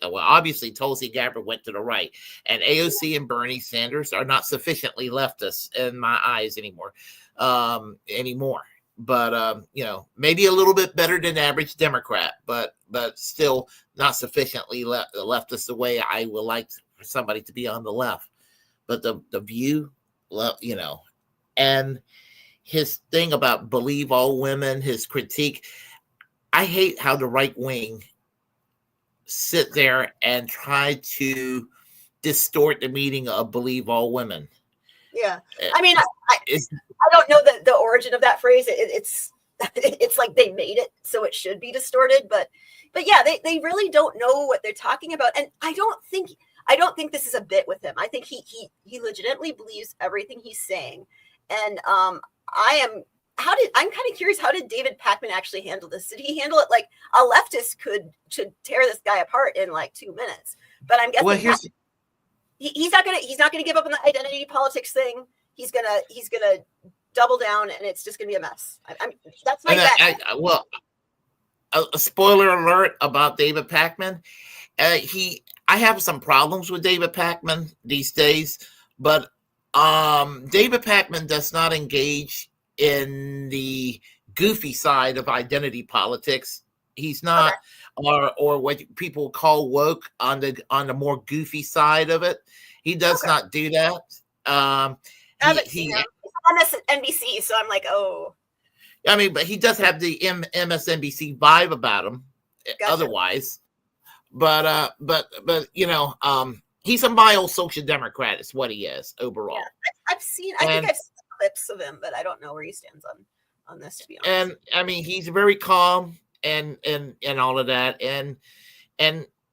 well, obviously Tulsi Gabbard went to the right, and AOC and Bernie Sanders are not sufficiently leftist in my eyes anymore. But maybe a little bit better than average Democrat, but still not sufficiently leftist the way I would like for somebody to be on the left. But the View, and his thing about believe all women, his critique, I hate how the right wing sit there and try to distort the meaning of believe all women. Yeah, I mean, I don't know the origin of that phrase. It's like they made it so it should be distorted, but yeah, they really don't know what they're talking about, and I don't think this is a bit with him. I think he legitimately believes everything he's saying, and I'm kind of curious, how did David Pakman actually handle this? Did he handle it like a leftist should tear this guy apart in like 2 minutes? But I'm guessing he's not gonna give up on the identity politics thing. He's gonna double down, and it's just gonna be a mess. That's my bet. A spoiler alert about David Pakman. I have some problems with David Pakman these days, but David Pakman does not engage in the goofy side of identity politics. He's not, or what people call woke on the more goofy side of it. He does not do that. He's on NBC, so I'm like, oh. I mean, but he does have the MSNBC vibe about him. Gotcha. Otherwise, but he's a mild social democrat. Is what he is overall. Yeah, I think I've seen clips of him, but I don't know where he stands on this, to be honest. And I mean, he's very calm and all of that, and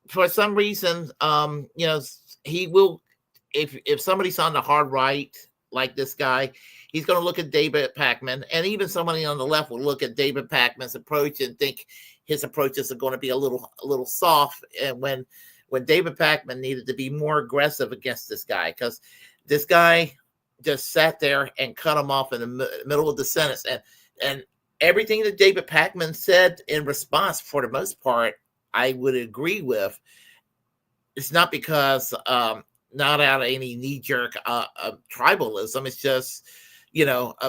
for some reason, he will, if somebody's on the hard right like this guy, he's going to look at David Pakman, and even somebody on the left will look at David Pakman's approach and think his approaches are going to be a little soft. And when David Pakman needed to be more aggressive against this guy, because this guy just sat there and cut him off in the middle of the sentence, and everything that David Pakman said in response, for the most part, I would agree with. It's not because not out of any knee-jerk tribalism. It's just,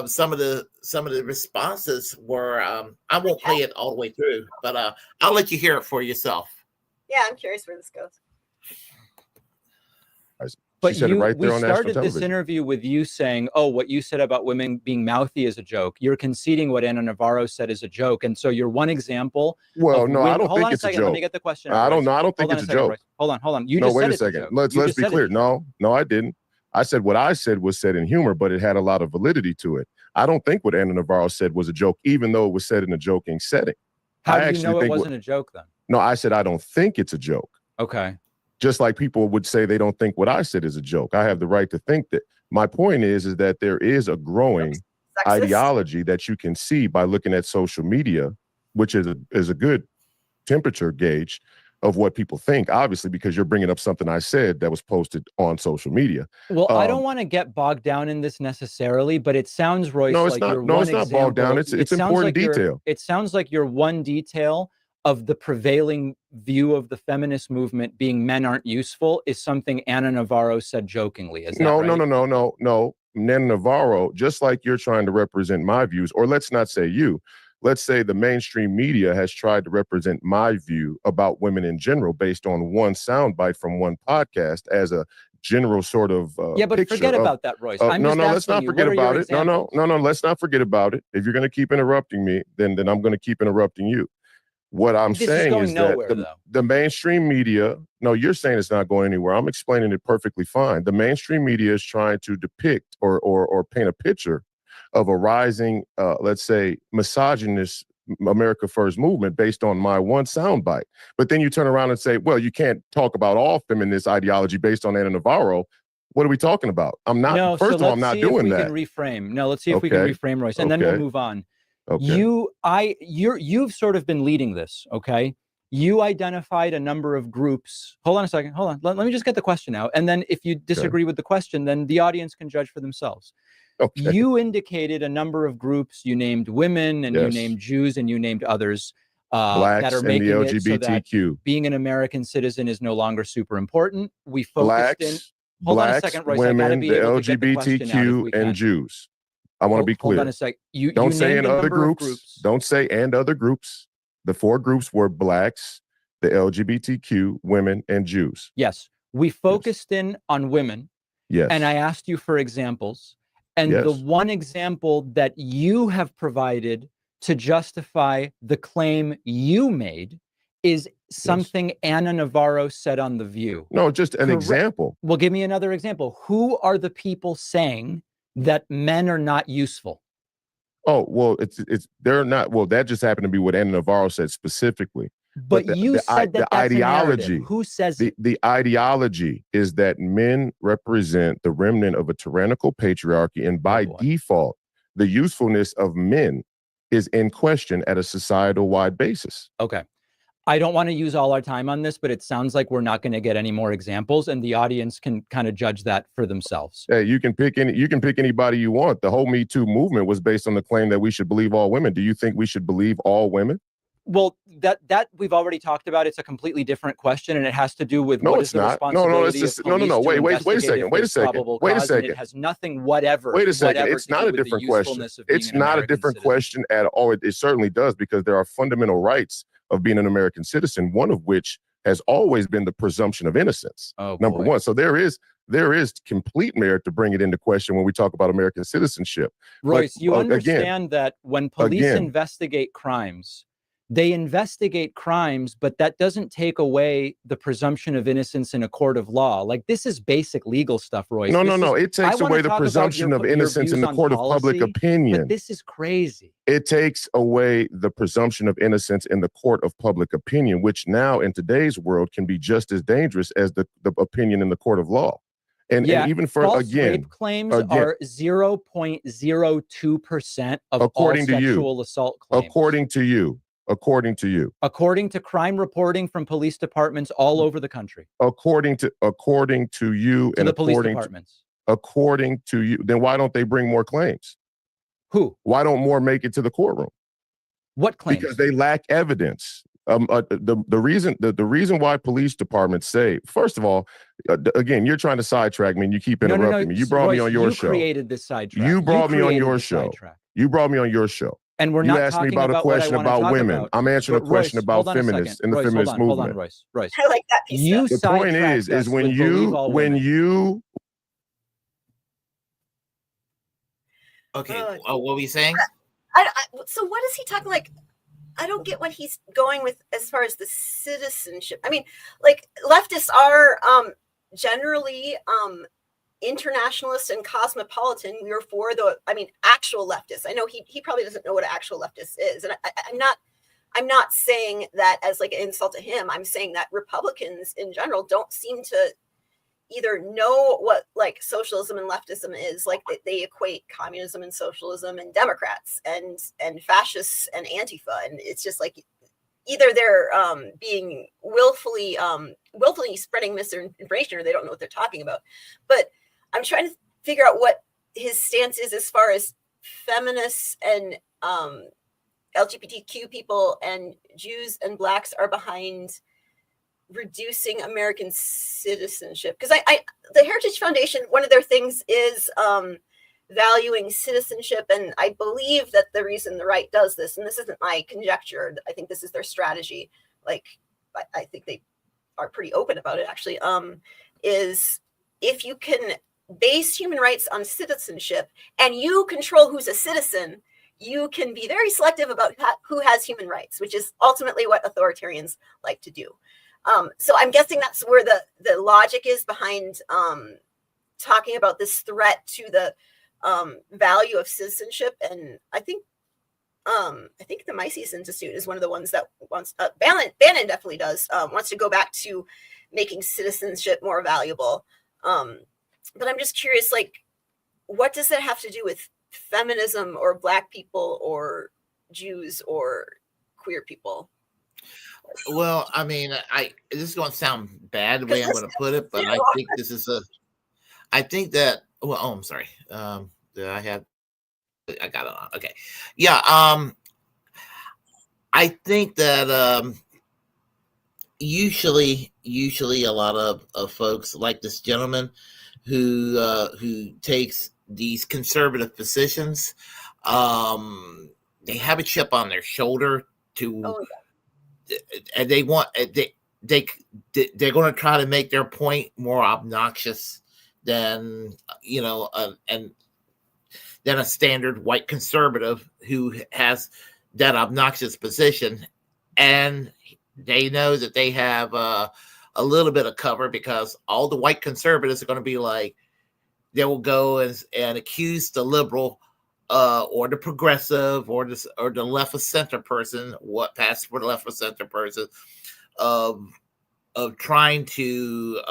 some of the responses were, I won't play it all the way through, but I'll let you hear it for yourself. Yeah, I'm curious where this goes. But we started this interview with you saying, oh, what you said about women being mouthy is a joke. You're conceding what Ana Navarro said is a joke. And so you're one example. Well, no, I don't think it's a joke. Let me get the question. I don't think it's a joke. Hold on. You no, just wait said a second. Let's be clear. No, I didn't. I said what I said was said in humor, but it had a lot of validity to it. I don't think what Ana Navarro said was a joke, even though it was said in a joking setting. How do you know it wasn't a joke then? No, I said I don't think it's a joke. Okay. Just like people would say they don't think what I said is a joke. I have the right to think that. My point is that there is a growing ideology that you can see by looking at social media, which is a good temperature gauge of what people think, obviously, because you're bringing up something I said that was posted on social media. Well, I don't want to get bogged down in this necessarily, but it sounds, Royce, no, it's not. No, it's not bogged down. It's important detail. It sounds like you're one detail of the prevailing view of the feminist movement being men aren't useful is something Ana Navarro said jokingly. Is that right? No. Ana Navarro, just like you're trying to represent my views, or let's not say you, let's say the mainstream media has tried to represent my view about women in general based on one soundbite from one podcast as a general sort of yeah, but picture forget of, about that, Royce. no, asking let's not you, forget what are your about it. examples? No, let's not forget about it. If you're going to keep interrupting me, then I'm going to keep interrupting you. What I'm This saying going is nowhere, that though. the mainstream media, no, you're saying it's not going anywhere. I'm explaining it perfectly fine. The mainstream media is trying to depict or paint a picture of a rising, let's say, misogynist America First movement based on my one soundbite. But then you turn around and say, well, you can't talk about all feminist ideology based on Ana Navarro. What are we talking about? I'm not. No, First of all, I'm not doing that. Can reframe. No, let's see if we can reframe, Royce, and then we'll move on. Okay. You've sort of been leading this. Okay. You identified a number of groups. Hold on a second. Hold on. Let me just get the question out. And then if you disagree with the question, then the audience can judge for themselves. Okay. You indicated a number of groups. You named women and you named Jews and you named others Blacks that are and making the it so that LGBTQ. being an American citizen is no longer super important. We focused in. Hold on a second, Royce. women, I gotta be the able to get the question out if we LGBTQ, can. and Jews. I want to be clear. Hold on a sec. You don't say named in a other number of groups. Don't say and other groups. The 4 groups were blacks, the LGBTQ, women, and Jews. Yes. We focused in on women. Yes. And I asked you for examples. And the one example that you have provided to justify the claim you made is something Ana Navarro said on The View. No, just an example. Well, give me another example. Who are the people saying that men are not useful? Oh, well, they're not. Well, that just happened to be what Ana Navarro said specifically. But you said that that's ideology. Who says the ideology is that men represent the remnant of a tyrannical patriarchy, and by default, the usefulness of men is in question at a societal-wide basis. Okay. I don't want to use all our time on this, but it sounds like we're not going to get any more examples, and the audience can kind of judge that for themselves. Hey, you can pick anybody you want. The whole Me Too movement was based on the claim that we should believe all women. Do you think we should believe all women? Well, that we've already talked about. It's a completely different question, and it has to do with what is the responsibility of police no. Wait a second. It has nothing whatever. Wait a second. It's not a different question. It's not a different question at all. It certainly does, because there are fundamental rights of being an American citizen, one of which has always been the presumption of innocence. Number one. So there is complete merit to bring it into question when we talk about American citizenship. Royce, you understand that when police investigate crimes, they investigate crimes, but that doesn't take away the presumption of innocence in a court of law. Like, this is basic legal stuff, Royce. No. It takes away the presumption of innocence in the court of public opinion. But this is crazy. It takes away the presumption of innocence in the court of public opinion, which now in today's world can be just as dangerous as the opinion in the court of law. And even for false rape claims are 0.02% of all sexual assault claims. According to you. According to crime reporting from police departments all over the country. According to you and the police departments. According to you, then why don't they bring more claims? Who? Why don't more make it to the courtroom? What claims? Because they lack evidence. The reason why police departments say, first of all, again, you're trying to sidetrack me and you keep interrupting me. You brought me on your show. You created this sidetrack. You brought me on your show. You brought me on your show. And we're not asked me about a question about women. I'm answering a question about feminists and the feminist movement. Hold on, Royce. I like that piece. The point is when you. Okay, what were we saying? So what is he talking like? I don't get what he's going with as far as the citizenship. I mean, like, leftists are generally internationalist and cosmopolitan. We are for actual leftists. I know he probably doesn't know what an actual leftist is, and I'm not saying that as like an insult to him. I'm saying that Republicans in general don't seem to either know what like socialism and leftism is. Like they equate communism and socialism and Democrats and fascists and Antifa, and it's just like either they're being willfully spreading misinformation, or they don't know what they're talking about. But I'm trying to figure out what his stance is as far as feminists and LGBTQ people and Jews and blacks are behind reducing American citizenship. Because the Heritage Foundation, one of their things is valuing citizenship, and I believe that the reason the right does this, and this isn't my conjecture, I think this is their strategy, like I think they are pretty open about it actually, is if you can base human rights on citizenship and you control who's a citizen, you can be very selective about who has human rights, which is ultimately what authoritarians like to do. So I'm guessing that's where the logic is behind talking about this threat to the value of citizenship. And I think the Mises Institute is one of the ones that wants, Bannon definitely does, wants to go back to making citizenship more valuable. But I'm just curious, like, what does that have to do with feminism or Black people or Jews or queer people? Well, I mean, this is going to sound bad the way I'm going to put it, but I think this is I think that, well, I'm sorry. I got it on. Okay. Yeah. I think that usually a lot of folks like this gentleman who takes these conservative positions, they have a chip on their shoulder and they want they're going to try to make their point more obnoxious than than a standard white conservative who has that obnoxious position, and they know that they have a little bit of cover because all the white conservatives are going to be like, they will go and accuse the liberal or the progressive or the left of center person, what passes for the left of center person, of trying to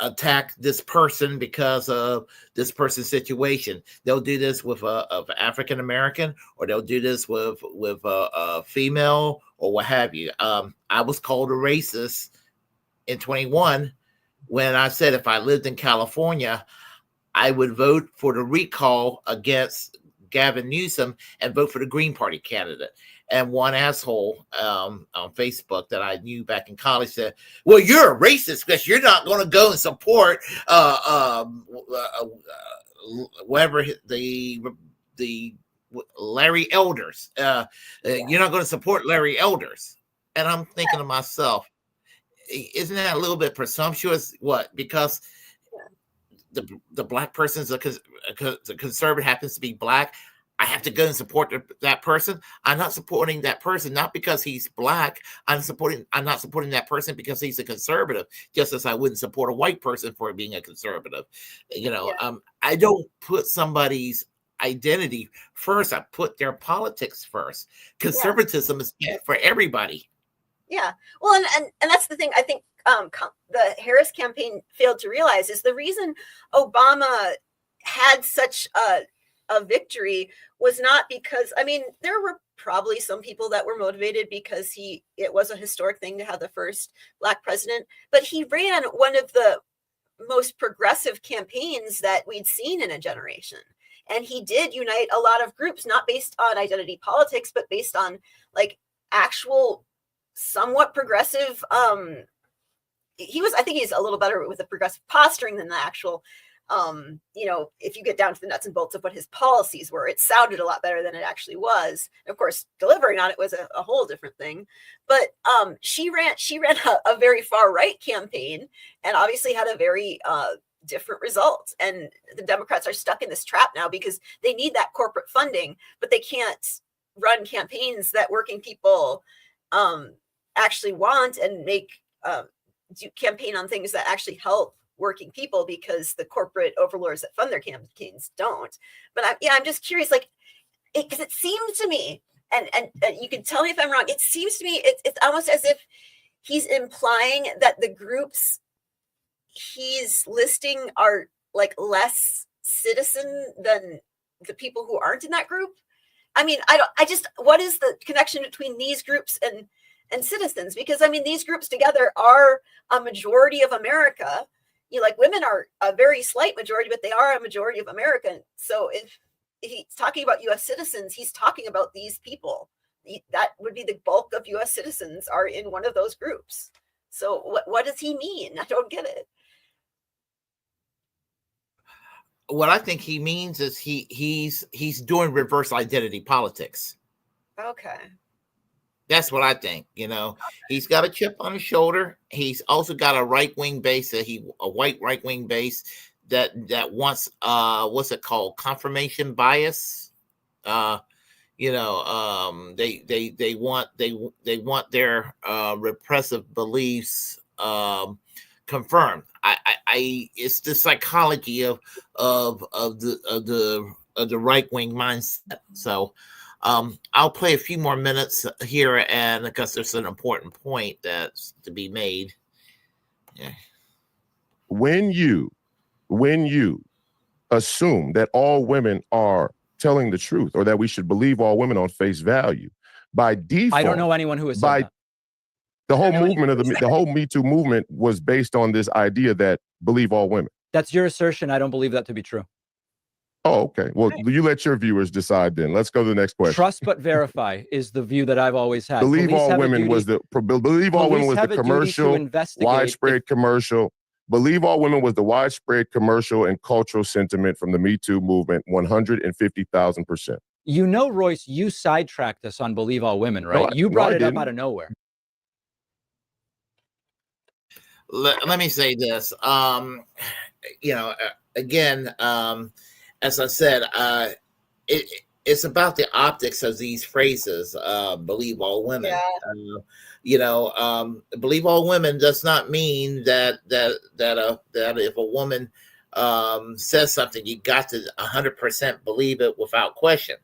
attack this person because of this person's situation. They'll do this with a African American, or they'll do this with a female, or what have you. I was called a racist in 21 when I said if I lived in California, I would vote for the recall against Gavin Newsom and vote for the Green Party candidate. And one asshole on Facebook that I knew back in college said, well, you're a racist because you're not going to go and support whatever the Larry Elders. You're not going to support Larry Elders. And I'm thinking to myself, isn't that a little bit presumptuous? What? Because the Black person's a conservative, happens to be Black, I have to go and support that person. I'm not supporting that person not because he's Black. I'm not supporting that person because he's a conservative, just as I wouldn't support a white person for being a conservative. I don't put somebody's identity first. I put their politics first. Conservatism is bad for everybody. Yeah. Well, and that's the thing I think the Harris campaign failed to realize is the reason Obama had such a victory was not because, I mean, there were probably some people that were motivated because it was a historic thing to have the first Black president, but he ran one of the most progressive campaigns that we'd seen in a generation. And he did unite a lot of groups, not based on identity politics, but based on like actual somewhat progressive. I think he's a little better with the progressive posturing than the actual, if you get down to the nuts and bolts of what his policies were, it sounded a lot better than it actually was. And of course, delivering on it was a whole different thing. But she ran a very far right campaign and obviously had a very different result. And the Democrats are stuck in this trap now because they need that corporate funding, but they can't run campaigns that working people actually want and make campaign on things that actually help working people because the corporate overlords that fund their campaigns don't. But I'm just curious, like, because it seems to me, and you can tell me if I'm wrong, it seems to me it's almost as if he's implying that the groups he's listing are like less citizen than the people who aren't in that group. I mean, what is the connection between these groups and citizens? Because I mean, these groups together are a majority of America. Like women are a very slight majority, but they are a majority of America. So if he's talking about U.S. citizens, he's talking about these people. That would be the bulk of U.S. citizens are in one of those groups. So what does he mean? I don't get it. What I think he means is he's doing reverse identity politics. Okay. That's what I think. He's got a chip on his shoulder. He's also got a right wing base a white right wing base that wants what's it called, confirmation bias. They want their repressive beliefs confirmed. I it's the psychology of the right wing mindset. So I'll play a few more minutes here, and because there's an important point that's to be made. Yeah. When you assume that all women are telling the truth, or that we should believe all women on face value, by default, I don't know anyone who has said that. The whole movement of the whole Me Too movement was based on this idea that believe all women. That's your assertion. I don't believe that to be true. Oh, okay. Well, you let your viewers decide then. Let's go to the next question. Trust but verify is the view that I've always had. Believe all women was the commercial, widespread commercial. Believe all women was the widespread commercial and cultural sentiment from the Me Too movement, 150,000%. Royce, you sidetracked us on believe all women, right? You brought it up out of nowhere. Let me say this. Again, as I said, it's about the optics of these phrases. Believe all women. Yeah. Believe all women does not mean that if a woman says something, you got to 100% believe it without question.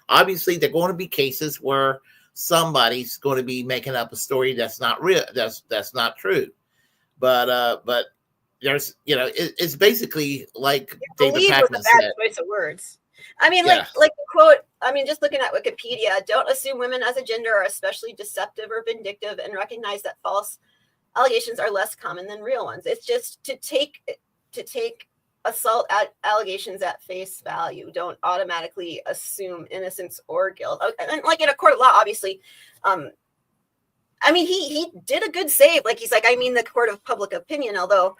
Obviously, there are going to be cases where somebody's going to be making up a story that's not real. That's not true. But there's, it's basically like David Pakman said. Choice of words. I mean, like the quote. I mean, just looking at Wikipedia, don't assume women as a gender are especially deceptive or vindictive, and recognize that false allegations are less common than real ones. It's just to take assault allegations at face value. Don't automatically assume innocence or guilt. And like in a court of law, obviously. I mean, he did a good save. Like, he's like, I mean, the court of public opinion, although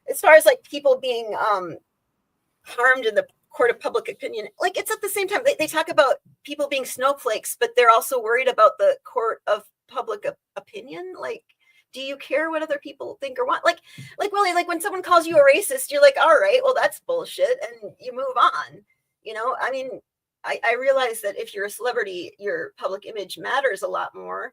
as far as like people being harmed in the court of public opinion, like, it's at the same time, they talk about people being snowflakes, but they're also worried about the court of public opinion. Like, do you care what other people think or want? Like Willy, like when someone calls you a racist, you're like, all right, well, that's bullshit. And you move on. I mean, I realize that if you're a celebrity, your public image matters a lot more.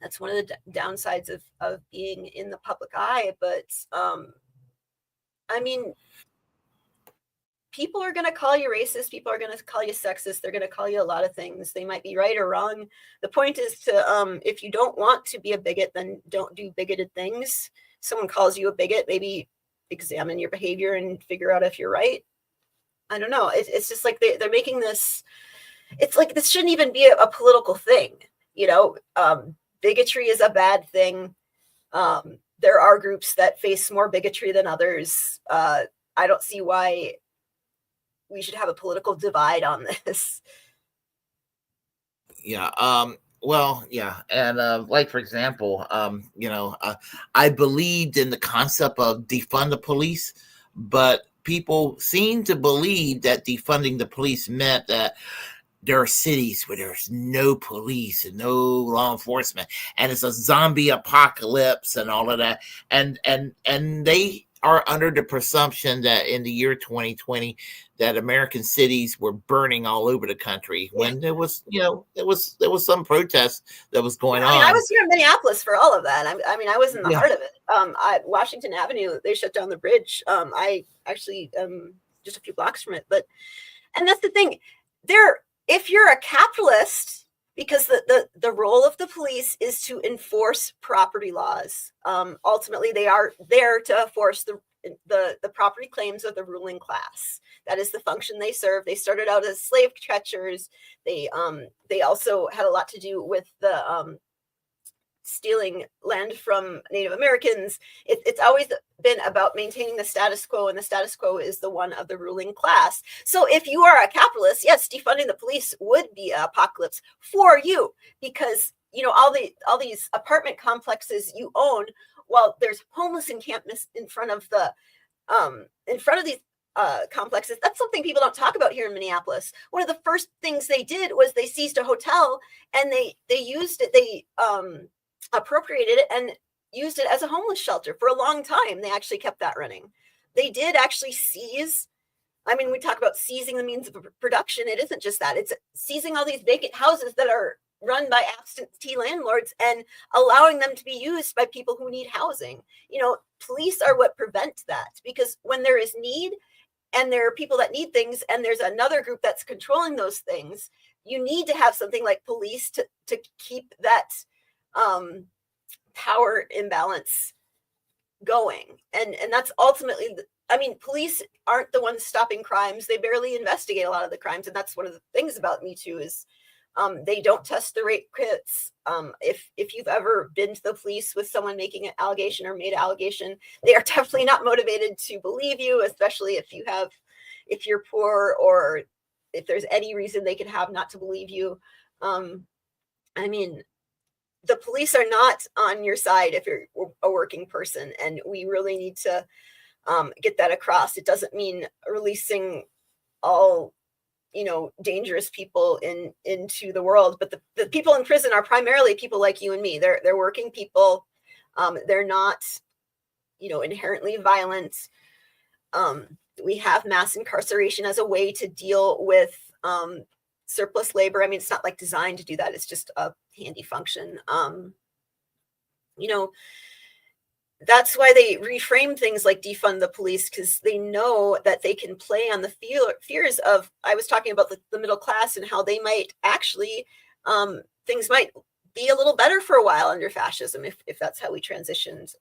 That's one of the downsides of being in the public eye. But I mean, people are going to call you racist. People are going to call you sexist. They're going to call you a lot of things. They might be right or wrong. The point is to, if you don't want to be a bigot, then don't do bigoted things. Someone calls you a bigot, maybe examine your behavior and figure out if you're right. I don't know. It's just like they're making this. It's like this shouldn't even be a political thing. Bigotry is a bad thing. There are groups that face more bigotry than others. I don't see why we should have a political divide on this. Yeah. Well, yeah. And like, for example, I believed in the concept of defund the police, but people seem to believe that defunding the police meant that there are cities where there's no police and no law enforcement, and it's a zombie apocalypse and all of that. And they are under the presumption that in the year 2020, that American cities were burning all over the country when there was some protest that was going on. I was here in Minneapolis for all of that. I mean, I was in the heart of it. Washington Avenue, they shut down the bridge. I actually just a few blocks from it, and that's the thing. If you're a capitalist, because the role of the police is to enforce property laws. Ultimately, they are there to enforce the property claims of the ruling class. That is the function they serve. They started out as slave catchers. They also had a lot to do with the stealing land from Native Americans. It's always been about maintaining the status quo, and the status quo is the one of the ruling class. So if you are a capitalist, yes, defunding the police would be an apocalypse for you, because all these apartment complexes you own, while there's homeless encampments in front of these complexes. That's something people don't talk about here in Minneapolis. One of the first things they did was they seized a hotel, and they used it. They appropriated it and used it as a homeless shelter for a long time. They actually kept that running. They did actually seize. I mean, we talk about seizing the means of production. It isn't just that. It's seizing all these vacant houses that are run by absentee landlords and allowing them to be used by people who need housing. You know, police are what prevent that, because when there is need and there are people that need things and there's another group that's controlling those things, you need to have something like police to keep that power imbalance going. And that's ultimately, I mean, police aren't the ones stopping crimes. They barely investigate a lot of the crimes. And that's one of the things about Me Too is they don't test the rape kits. If you've ever been to the police with someone making an allegation or made an allegation, they are definitely not motivated to believe you, especially if you're poor or if there's any reason they could have not to believe you. I mean, the police are not on your side if you're a working person, and we really need to get that across. It doesn't mean releasing all, you know, dangerous people into the world, but the people in prison are primarily people like you and me. They're working people. They're not, you know, inherently violent. We have mass incarceration as a way to deal with surplus labor. I mean, it's not like designed to do that. It's just a handy function. You know, that's why they reframe things like defund the police, because they know that they can play on the fears of, I was talking about the middle class and how they might actually, things might be a little better for a while under fascism if that's how we transitioned.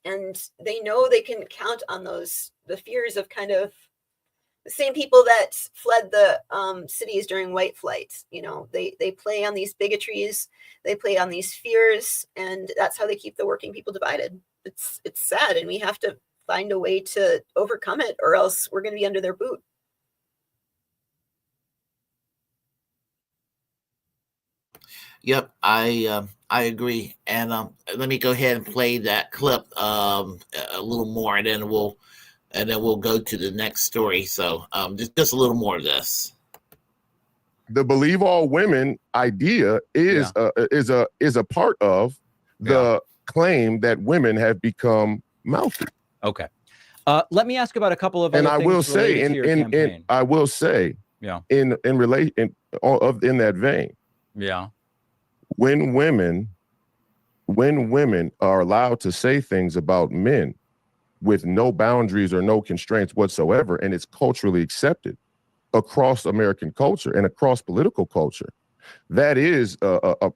And they know they can count on the fears of kind of the same people that fled the cities during white flight. You know, they play on these bigotries, they play on these fears, and that's how they keep the working people divided. It's sad, and we have to find a way to overcome it, or else we're going to be under their boot. Yep, I agree. And let me go ahead and play that clip a little more, and then we'll go to the next story. So just a little more of this. The believe all women idea is a part of the claim that women have become mouthy. Okay. Let me ask about a couple of other things. And I will say, in that vein, yeah, when women are allowed to say things about men with no boundaries or no constraints whatsoever, and it's culturally accepted across American culture and across political culture, that is,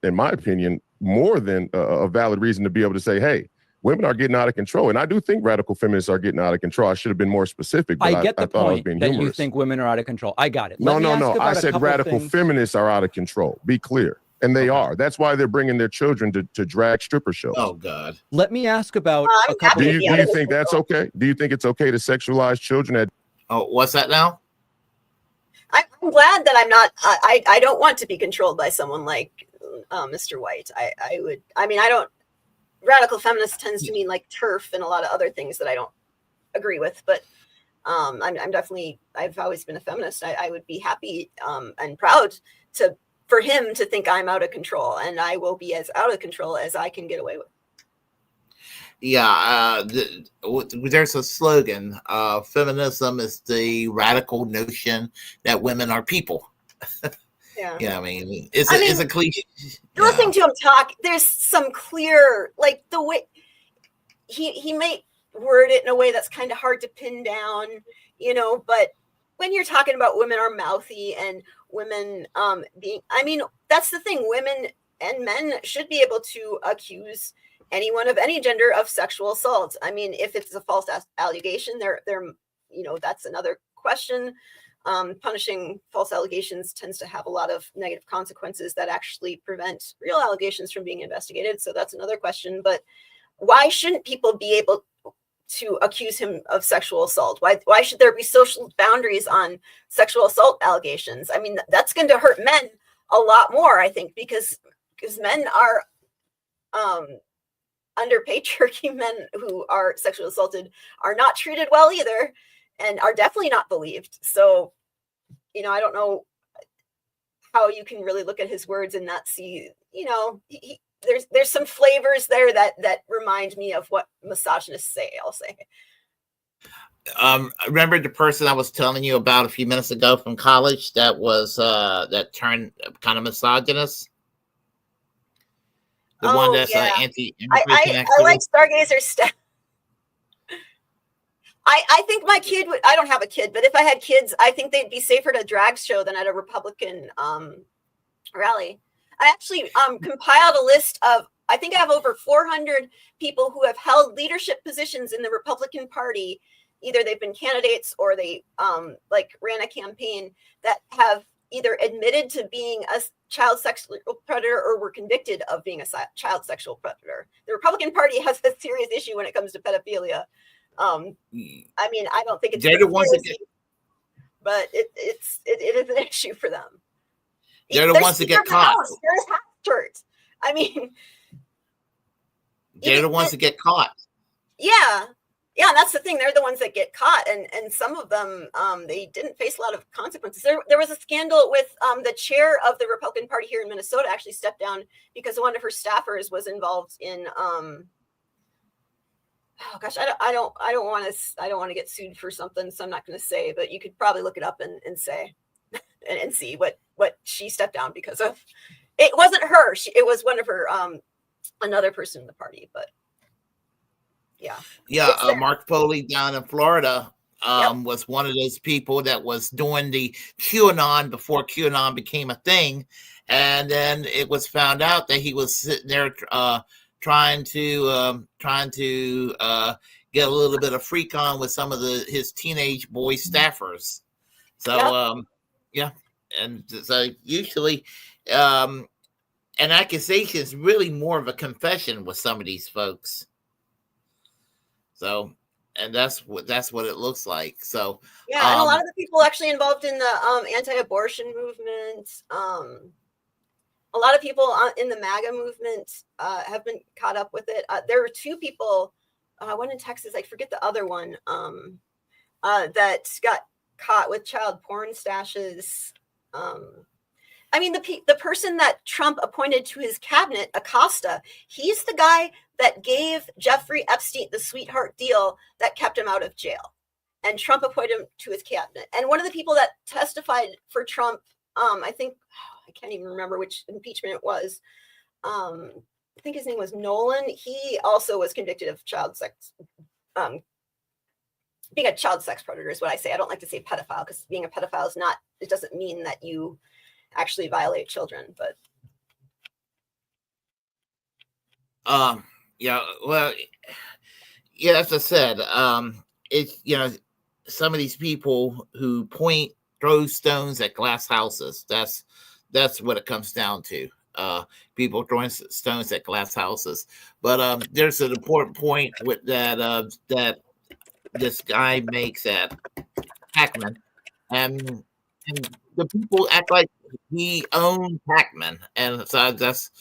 in my opinion, more than a valid reason to be able to say, hey, women are getting out of control. And I do think radical feminists are getting out of control. I should have been more specific, but I get the thought I was point being that humorous. You think women are out of control. I got it. No. I said radical feminists are out of control. Be clear. And they are. That's why they're bringing their children to drag stripper shows. Oh, God. Let me ask about a couple. Do you think that's okay? Do you think it's okay to sexualize children? Oh, what's that now? I'm glad that I'm not. I don't want to be controlled by someone like Mr. White. Radical feminist tends to mean like TERF and a lot of other things that I don't agree with. But I'm definitely. I've always been a feminist. I would be happy and proud for him to think I'm out of control, and I will be as out of control as I can get away with. Yeah, there's a slogan. Feminism is the radical notion that women are people. Yeah. Yeah, I mean, it's a cliche. Listening to him talk, there's some clear, like the way he might word it in a way that's kind of hard to pin down, you know, but when you're talking about women are mouthy and women that's the thing. Women and men should be able to accuse anyone of any gender of sexual assault. I mean, if it's a false allegation, they're that's another question. Punishing false allegations tends to have a lot of negative consequences that actually prevent real allegations from being investigated. So that's another question. But why shouldn't people be able to accuse him of sexual assault? Why should there be social boundaries on sexual assault allegations? I mean, that's going to hurt men a lot more, I think, because men are under patriarchy. Men who are sexually assaulted are not treated well either. and are definitely not believed. So, you know, I don't know how you can really look at his words and not see, you know, there's some flavors there that remind me of what misogynists say, I'll say. Remember the person I was telling you about a few minutes ago from college that was that turned kind of misogynist? The one that's anti-immigration I like Stargazer stuff. I think my kid would, I don't have a kid, but if I had kids, I think they'd be safer at a drag show than at a Republican rally. I actually compiled a list of, I think I have over 400 people who have held leadership positions in the Republican Party. Either they've been candidates or they like ran a campaign that have either admitted to being a child sexual predator or were convicted of being a child sexual predator. The Republican Party has a serious issue when it comes to pedophilia. I mean, I don't think it's the ones that get, but it is an issue for them. They're the ones that get caught. There's shirts. I mean, they're the ones that get caught. Yeah. Yeah, and that's the thing. They're the ones that get caught, and some of them they didn't face a lot of consequences. There was a scandal with the chair of the Republican Party here in Minnesota actually stepped down because one of her staffers was involved in oh gosh, I don't want to get sued for something, so I'm not going to say, but you could probably look it up and say and see what she stepped down because of. It wasn't her. It was one of her another person in the party, but. Yeah. Mark Foley down in Florida was one of those people that was doing the QAnon before QAnon became a thing, and then it was found out that he was sitting there trying to get a little bit of freak on with some of his teenage boy staffers. So and so usually an accusation is really more of a confession with some of these folks. So, and that's what it looks like. So, yeah, and a lot of the people actually involved in the anti-abortion movement, a lot of people in the MAGA movement have been caught up with it. There were two people, one in Texas, I forget the other one, that got caught with child porn stashes. I mean, the person that Trump appointed to his cabinet, Acosta, he's the guy that gave Jeffrey Epstein the sweetheart deal that kept him out of jail. And Trump appointed him to his cabinet. And one of the people that testified for Trump, I think, I can't even remember which impeachment it was. I think his name was Nolan. He also was convicted of child sex, being a child sex predator is what I say. I don't like to say pedophile because being a pedophile is not, it doesn't mean that you actually violate children, but as I said, it's, you know, some of these people who throw stones at glass houses, that's what it comes down to. People throwing stones at glass houses. But there's an important point with that that this guy makes at Hackman, and the people act like he owned Hackman, and so that's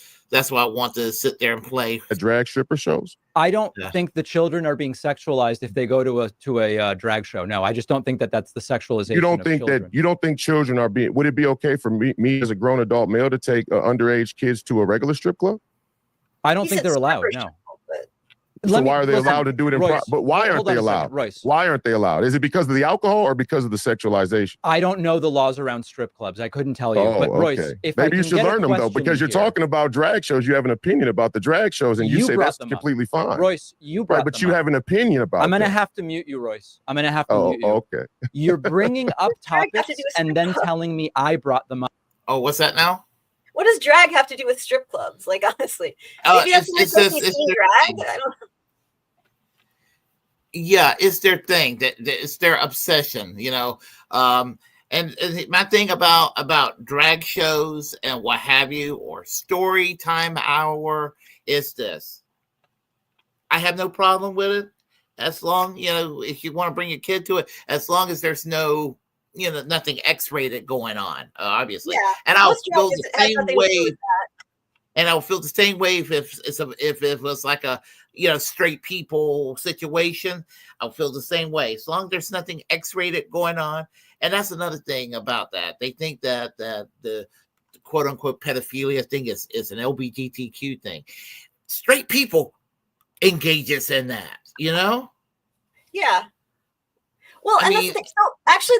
why I want to sit there and play drag stripper shows. I don't think the children are being sexualized if they go to a drag show. No, I just don't think that's the sexualization. You don't think children. You don't think children are being? Would it be okay for me as a grown adult male to take underage kids to a regular strip club? I don't think they're allowed. No. So why are they allowed to do it in but why aren't they allowed? Royce. Why aren't they allowed? Is it because of the alcohol or because of the sexualization? I don't know the laws around strip clubs. I couldn't tell you. But Royce, if maybe you should learn them though, because you're talking about drag shows. You have an opinion about the drag shows, and you say that's completely fine. Royce, you brought but you have an opinion about. I'm gonna have to mute you, Royce. I'm gonna have to mute you. Okay. You're bringing up topics and then telling me I brought them up. Oh, what's that now? What does drag have to do with strip clubs? Like, honestly, maybe that's drag. I don't know. Yeah, it's their thing. That it's their obsession, you know. And my thing about drag shows and what have you, or story time hour, is this: I have no problem with it, as long, you know, if you want to bring your kid to it, as long as there's no, you know, nothing X-rated going on, obviously. Yeah, and I'll feel the same way. And I'll feel the same way if it was like a straight people situation, I'll feel the same way. As long as there's nothing X-rated going on. And that's another thing about that. They think that the quote unquote pedophilia thing is an LGBTQ thing. Straight people engages in that, Yeah. Well, and that's the thing. So actually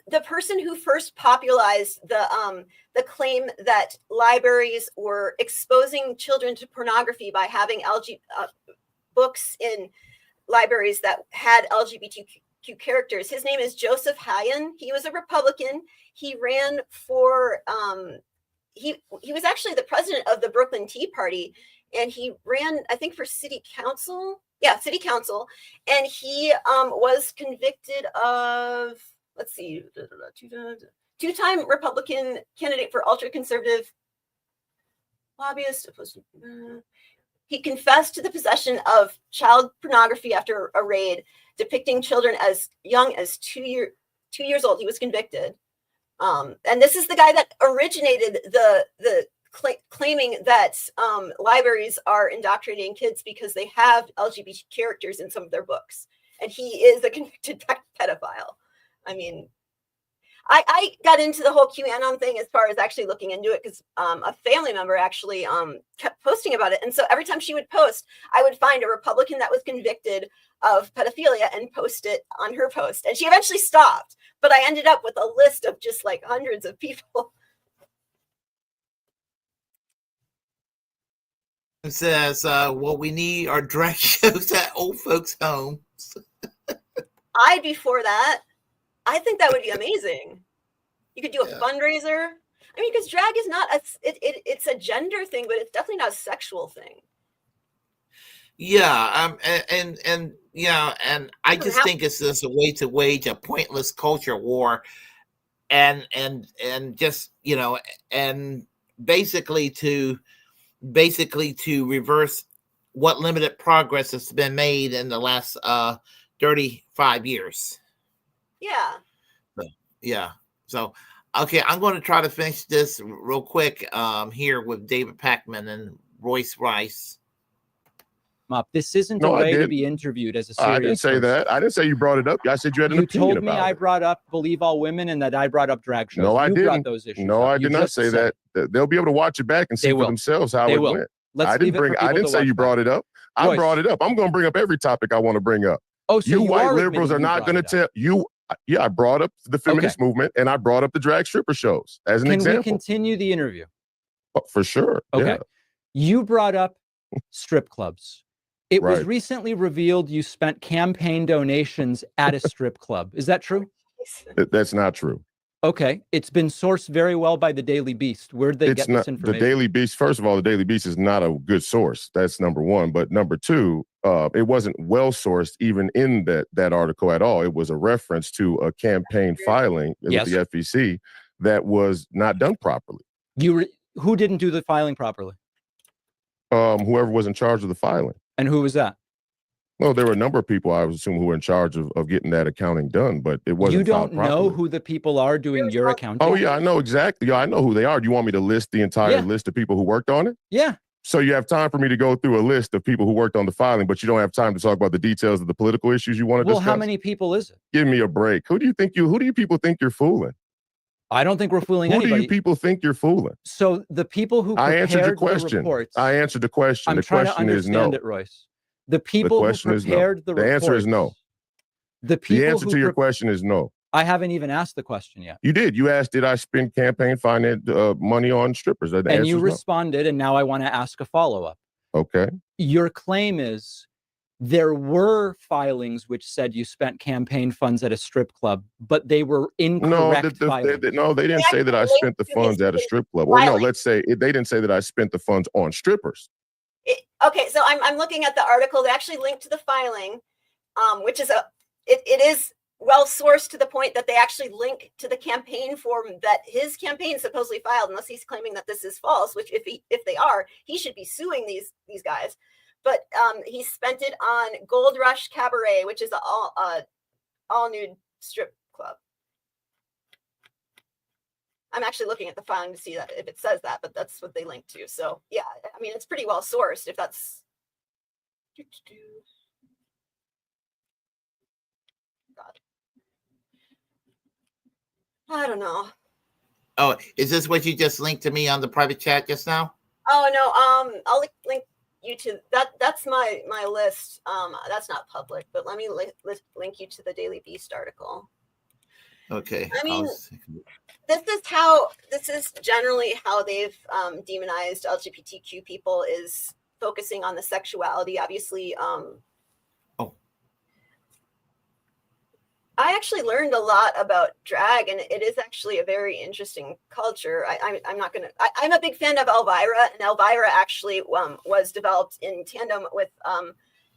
the person who first popularized the claim that libraries were exposing children to pornography by having books in libraries that had LGBTQ characters, his name is Joseph Hayen. He was a Republican. He ran for he was actually the president of the Brooklyn Tea Party, and he ran, I think, for city council. Yeah, city council. And he was convicted of, let's see, two-time Republican candidate for ultra-conservative lobbyist. He confessed to the possession of child pornography after a raid depicting children as young as 2 years old. He was convicted. And this is the guy that originated the claiming that libraries are indoctrinating kids because they have LGBT characters in some of their books. And he is a convicted pedophile. I mean, I got into the whole QAnon thing as far as actually looking into it because a family member actually kept posting about it. And so every time she would post, I would find a Republican that was convicted of pedophilia and post it on her post. And she eventually stopped. But I ended up with a list of just like hundreds of people. It says, what we need are drag shows at old folks' homes. I'd be for that. I think that would be amazing. You could do a fundraiser. I mean, because drag is not it's a gender thing, but it's definitely not a sexual thing. Yeah, and I just think it's just a way to wage a pointless culture war, and just and basically to reverse what limited progress has been made in the last 35 years. So okay, I'm going to try to finish this real quick here with David Pacman and Royce Rice. Mop, this isn't a way to be interviewed as a serious I didn't say person. that. I didn't say you brought it up. I said you had an opinion about it. You told me I brought up Believe All Women and that I brought up drag shows. No, I didn't. Brought those issues no, up. I did not say that. They'll be able to watch it back and see for themselves how it went. I didn't say you brought it up. I brought it up. I'm going to bring up every topic I want to bring up. Oh, so you white liberals are not going to tell you. Yeah, I brought up the feminist movement and I brought up the drag stripper shows as an example. Can we continue the interview? Oh, for sure. Okay. Yeah. You brought up strip clubs. It was recently revealed you spent campaign donations at a strip club. Is that true? That's not true. Okay. It's been sourced very well by the Daily Beast. Where'd they get this information? The Daily Beast, first of all, the Daily Beast is not a good source. That's number one. But number two, it wasn't well sourced even in that article at all. It was a reference to a campaign filing with the FEC that was not done properly. Who didn't do the filing properly? Whoever was in charge of the filing. And who was that? Well, there were a number of people, I would assume, who were in charge of getting that accounting done, but it wasn't. You don't know who the people are doing your accounting? Oh, yeah, I know exactly. Yeah, I know who they are. Do you want me to list the entire list of people who worked on it? Yeah. So you have time for me to go through a list of people who worked on the filing, but you don't have time to talk about the details of the political issues you want to discuss? Well, how many people is it? Give me a break. Who do you people think you're fooling? I don't think we're fooling anybody. Who do you people think you're fooling? So the people who prepared I answered your question. Reports, I answered the question. The question is no. It, Royce. The people who prepared the reports. The answer is no. The answer to your question is no. I haven't even asked the question yet. You did. You asked, did I spend campaign finance money on strippers? And you responded, and now I want to ask a follow-up. Okay. Your claim is there were filings which said you spent campaign funds at a strip club, but they were incorrect filings. No, they didn't say that I spent the funds at a strip club. Or no, let's say they didn't say that I spent the funds on strippers. Okay, so I'm looking at the article. They actually linked to the filing, which is it is well sourced to the point that they actually link to the campaign form that his campaign supposedly filed, unless he's claiming that this is false, which if they are, he should be suing these guys. But he spent it on Gold Rush Cabaret, which is an all nude strip club. I'm actually looking at the filing to see that if it says that, but that's what they linked to. So yeah, I mean, it's pretty well sourced if that's God. I don't know. Oh, is this what you just linked to me on the private chat just now? Oh no, I'll link you to that. That's my list. That's not public, but let me link you to the Daily Beast article. Okay. I mean, this is generally how they've demonized LGBTQ people, is focusing on the sexuality. Obviously, I actually learned a lot about drag, and it is actually a very interesting culture. I'm not gonna. I'm a big fan of Elvira, and Elvira actually was developed in tandem with.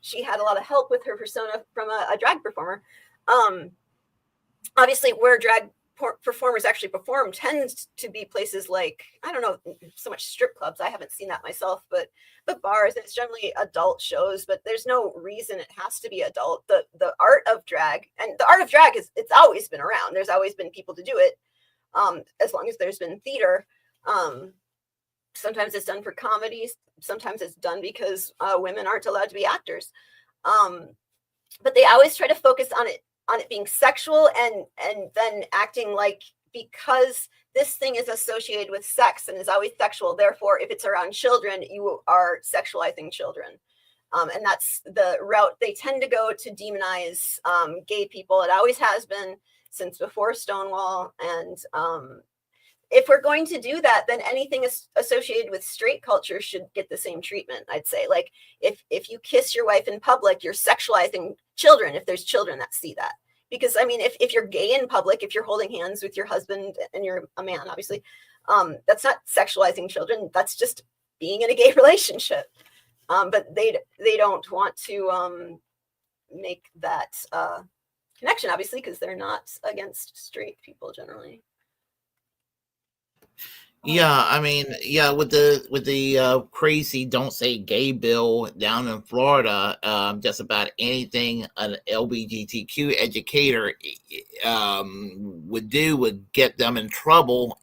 She had a lot of help with her persona from a drag performer. Obviously, where drag performers actually perform tends to be places like, I don't know so much strip clubs. I haven't seen that myself, but bars. It's generally adult shows, but there's no reason it has to be adult. The art of drag, and the art of drag it's always been around. There's always been people to do it, as long as there's been theater. Sometimes it's done for comedies. Sometimes it's done because women aren't allowed to be actors. But they always try to focus on it being sexual, and then acting like, because this thing is associated with sex and is always sexual, therefore if it's around children, you are sexualizing children. And that's the route they tend to go to demonize gay people. It always has been since before Stonewall. And if we're going to do that, then anything associated with straight culture should get the same treatment, I'd say. Like, if you kiss your wife in public, you're sexualizing children, if there's children that see that. Because, I mean, if you're gay in public, if you're holding hands with your husband and you're a man, obviously, that's not sexualizing children. That's just being in a gay relationship. But they don't want to make that connection, obviously, because they're not against straight people generally. Yeah, I mean, yeah, with the crazy "Don't Say Gay" bill down in Florida, just about anything an LGBTQ educator would do would get them in trouble.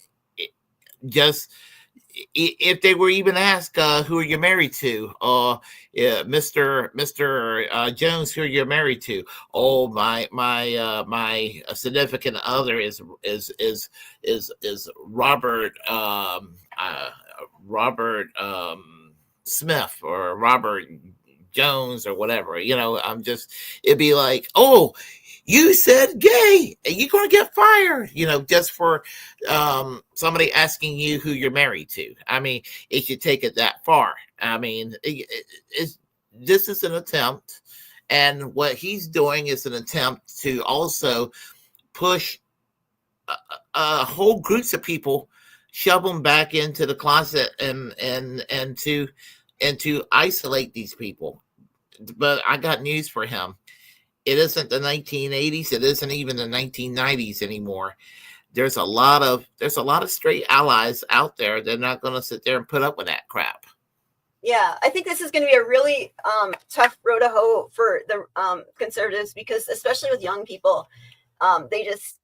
Just if they were even asked, who are you married to? Mr. Jones, who are you married to? Oh, my significant other is Robert Smith, or Robert Jones, or whatever. It'd be like, oh, you said gay, and you're going to get fired, just for somebody asking you who you're married to. I mean, it should take it that far. I mean, this is an attempt, and what he's doing is an attempt to also push whole groups of people, shove them back into the closet, and to isolate these people. But I got news for him. It isn't the 1980s. It isn't even the 1990s anymore. There's a lot of straight allies out there. They're not going to sit there and put up with that crap. Yeah, I think this is going to be a really tough road to hoe for the conservatives, because especially with young people, they just,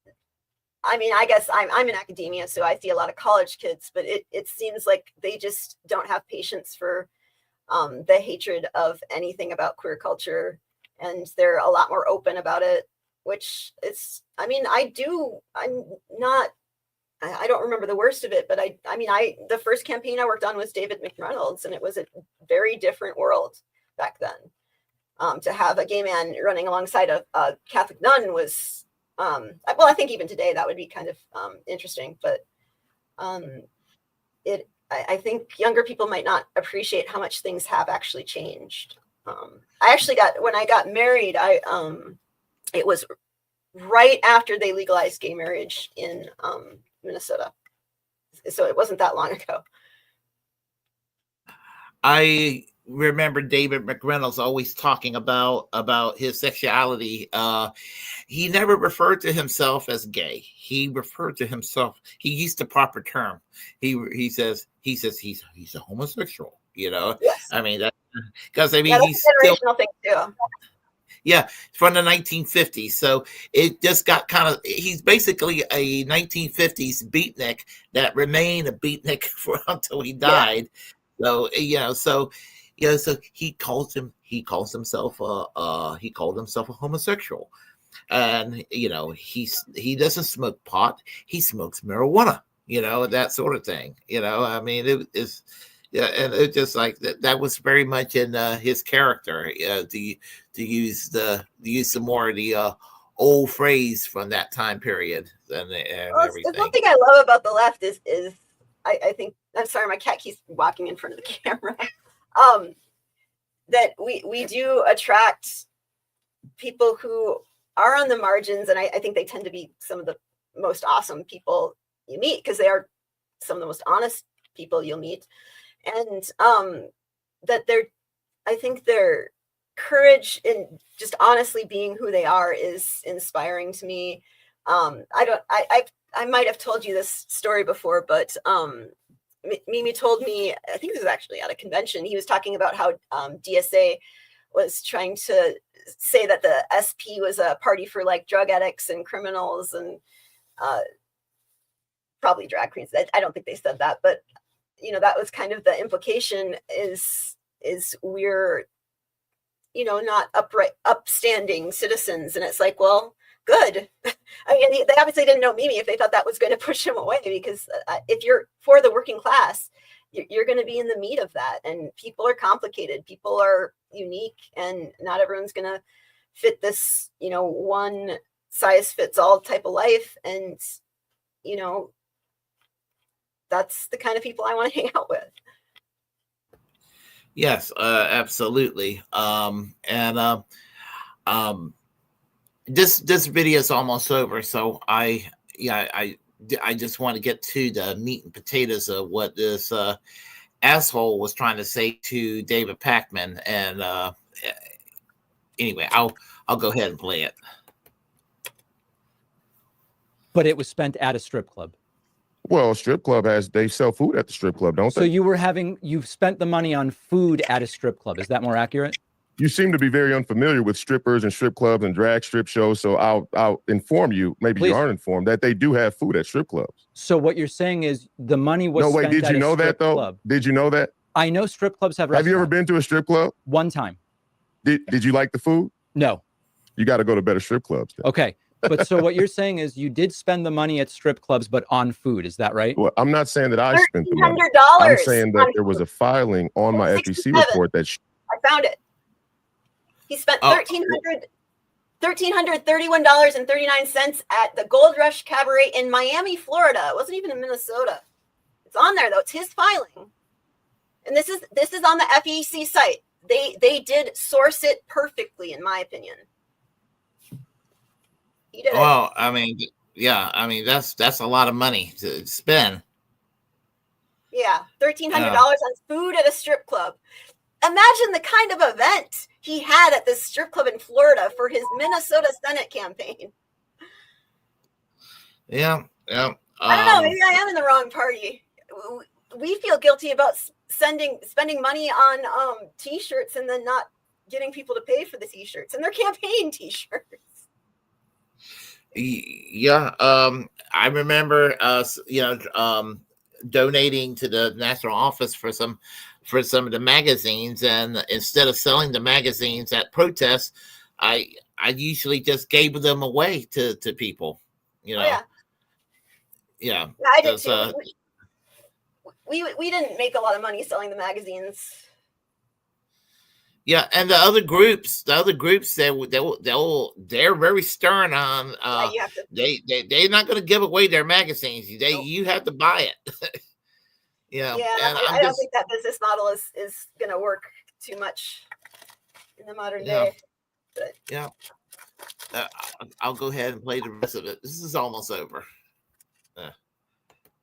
I mean, I guess I'm in academia, so I see a lot of college kids, but it seems like they just don't have patience for the hatred of anything about queer culture. And they're a lot more open about it, which is, I mean, I don't remember the worst of it, but the first campaign I worked on was David McReynolds, and it was a very different world back then. To have a gay man running alongside a Catholic nun was, well, I think even today that would be kind of interesting, but I think younger people might not appreciate how much things have actually changed. When I got married, it was right after they legalized gay marriage in Minnesota. So it wasn't that long ago. I remember David McReynolds always talking about his sexuality. He never referred to himself as gay. He referred to himself, he used the proper term. He says he's a homosexual, Yes. I mean, that, because I mean, that's he's a generational still, thing too. Yeah, from the 1950s. So it just got kind of, he's basically a 1950s beatnik that remained a beatnik until he died. Yeah. So, Yeah, so he called himself a homosexual, and he doesn't smoke pot, he smokes marijuana, that sort of thing. I mean, it is. Yeah, and it just like that was very much in his character, to use some more of the old phrase from that time period and everything. One thing I love about the left is I think, I'm sorry, my cat keeps walking in front of the camera. That we do attract people who are on the margins, and I think they tend to be some of the most awesome people you meet, because they are some of the most honest people you'll meet. And that I think their courage in just honestly being who they are is inspiring to me. I might have told you this story before, but Mimi told me, I think this was actually at a convention, he was talking about how DSA was trying to say that the SP was a party for like drug addicts and criminals and probably drag queens. I don't think they said that, but that was kind of the implication is we're, not upstanding citizens. And it's like, well, good. I mean, they obviously didn't know Mimi if they thought that was going to push him away, because if you're for the working class, you're going to be in the meat of that. And people are complicated. People are unique, and not everyone's going to fit this, one size fits all type of life. And, that's the kind of people I want to hang out with. Yes, absolutely. This video is almost over, so I just want to get to the meat and potatoes of what this asshole was trying to say to David Pakman. And anyway, I'll go ahead and play it. But it was spent at a strip club. Well, strip club they sell food at the strip club, don't they? So you've spent the money on food at a strip club. Is that more accurate? You seem to be very unfamiliar with strippers and strip clubs and drag strip shows. So I'll inform you, maybe Please. You aren't informed, that they do have food at strip clubs. So what you're saying is the money was No, wait, spent did you know that though? Club. Did you know that? I know strip clubs have restaurants. Have you ever been to a strip club? One time. Did you like the food? No. You got to go to better strip clubs then. Okay. But so what you're saying is you did spend the money at strip clubs, but on food. Is that right? Well, I'm not saying that I spent the money. $1,300. I'm saying that there was a filing on my FEC report that I found it. He spent $1,331.39 at the Gold Rush Cabaret in Miami, Florida. It wasn't even in Minnesota. It's on there though. It's his filing, and this is on the FEC site. They did source it perfectly, in my opinion. He did well, I mean, yeah, I mean that's a lot of money to spend. Yeah, $1,300 on food at a strip club. Imagine the kind of event he had at this strip club in Florida for his Minnesota Senate campaign. Yeah. I don't know. Maybe I am in the wrong party. We feel guilty about spending money on T-shirts and then not getting people to pay for the T-shirts, and they're campaign T-shirts. Yeah. I remember donating to the national office for some of the magazines, and instead of selling the magazines at protests, I usually just gave them away to people. Yeah, I did too. We didn't make a lot of money selling the magazines. Yeah, and the other groups, they're very stern on. They're not going to give away their magazines. You have to buy it. Yeah, and I don't think that business model is going to work too much in the modern day. But. Yeah, I'll go ahead and play the rest of it. This is almost over.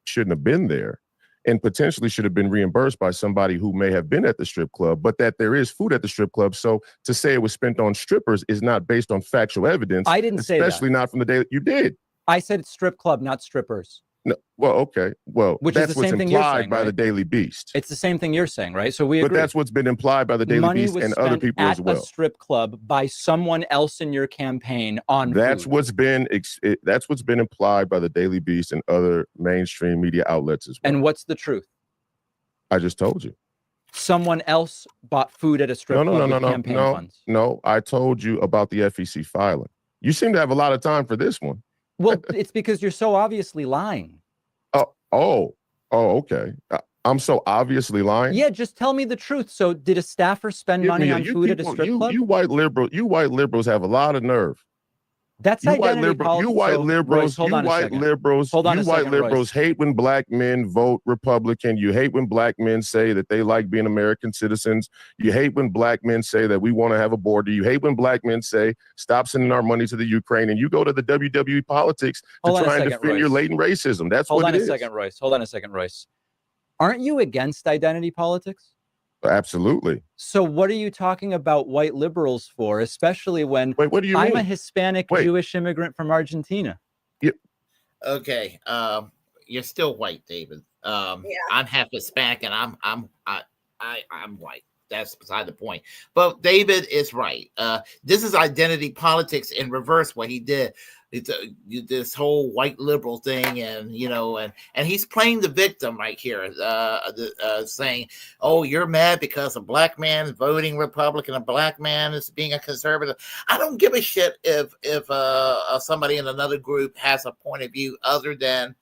Shouldn't have been there, and potentially should have been reimbursed by somebody who may have been at the strip club, but that there is food at the strip club. So to say it was spent on strippers is not based on factual evidence. I didn't say that. Especially not from the day you did. I said strip club, not strippers. No, well, okay. Well, that's what's implied by the Daily Beast. It's the same thing you're saying, right? So we agree. But that's what's been implied by the Daily Beast and other people as well. At a strip club by someone else in your campaign on that's food. what's been implied by the Daily Beast and other mainstream media outlets as well. And what's the truth? I just told you. someone else bought food at a strip club with campaign funds. No, I told you about the FEC filing. You seem to have a lot of time for this one. Well, it's because you're so obviously lying. Okay. I'm so obviously lying. Yeah, just tell me the truth. So, did a staffer spend money on food at a strip club? You white liberals have a lot of nerve. That's identity politics. You white liberals hate when black men vote Republican. You hate when black men say that they like being American citizens. You hate when black men say that we want to have a border. You hate when black men say stop sending our money to the Ukraine. And you go to the WWE politics to try and defend your latent racism. That's what it is. Hold on a second, Royce. Aren't you against identity politics? Absolutely. So what are you talking about white liberals for, especially when what do you I'm mean? A Hispanic Jewish immigrant from Argentina? Okay. You're still white, David. I'm half Hispanic and I'm white. That's beside the point. But David is right. This is identity politics in reverse. What he did, it's this whole white liberal thing, and and he's playing the victim right here, saying, "Oh, you're mad because a black man is voting Republican, a black man is being a conservative." I don't give a shit if somebody in another group has a point of view other than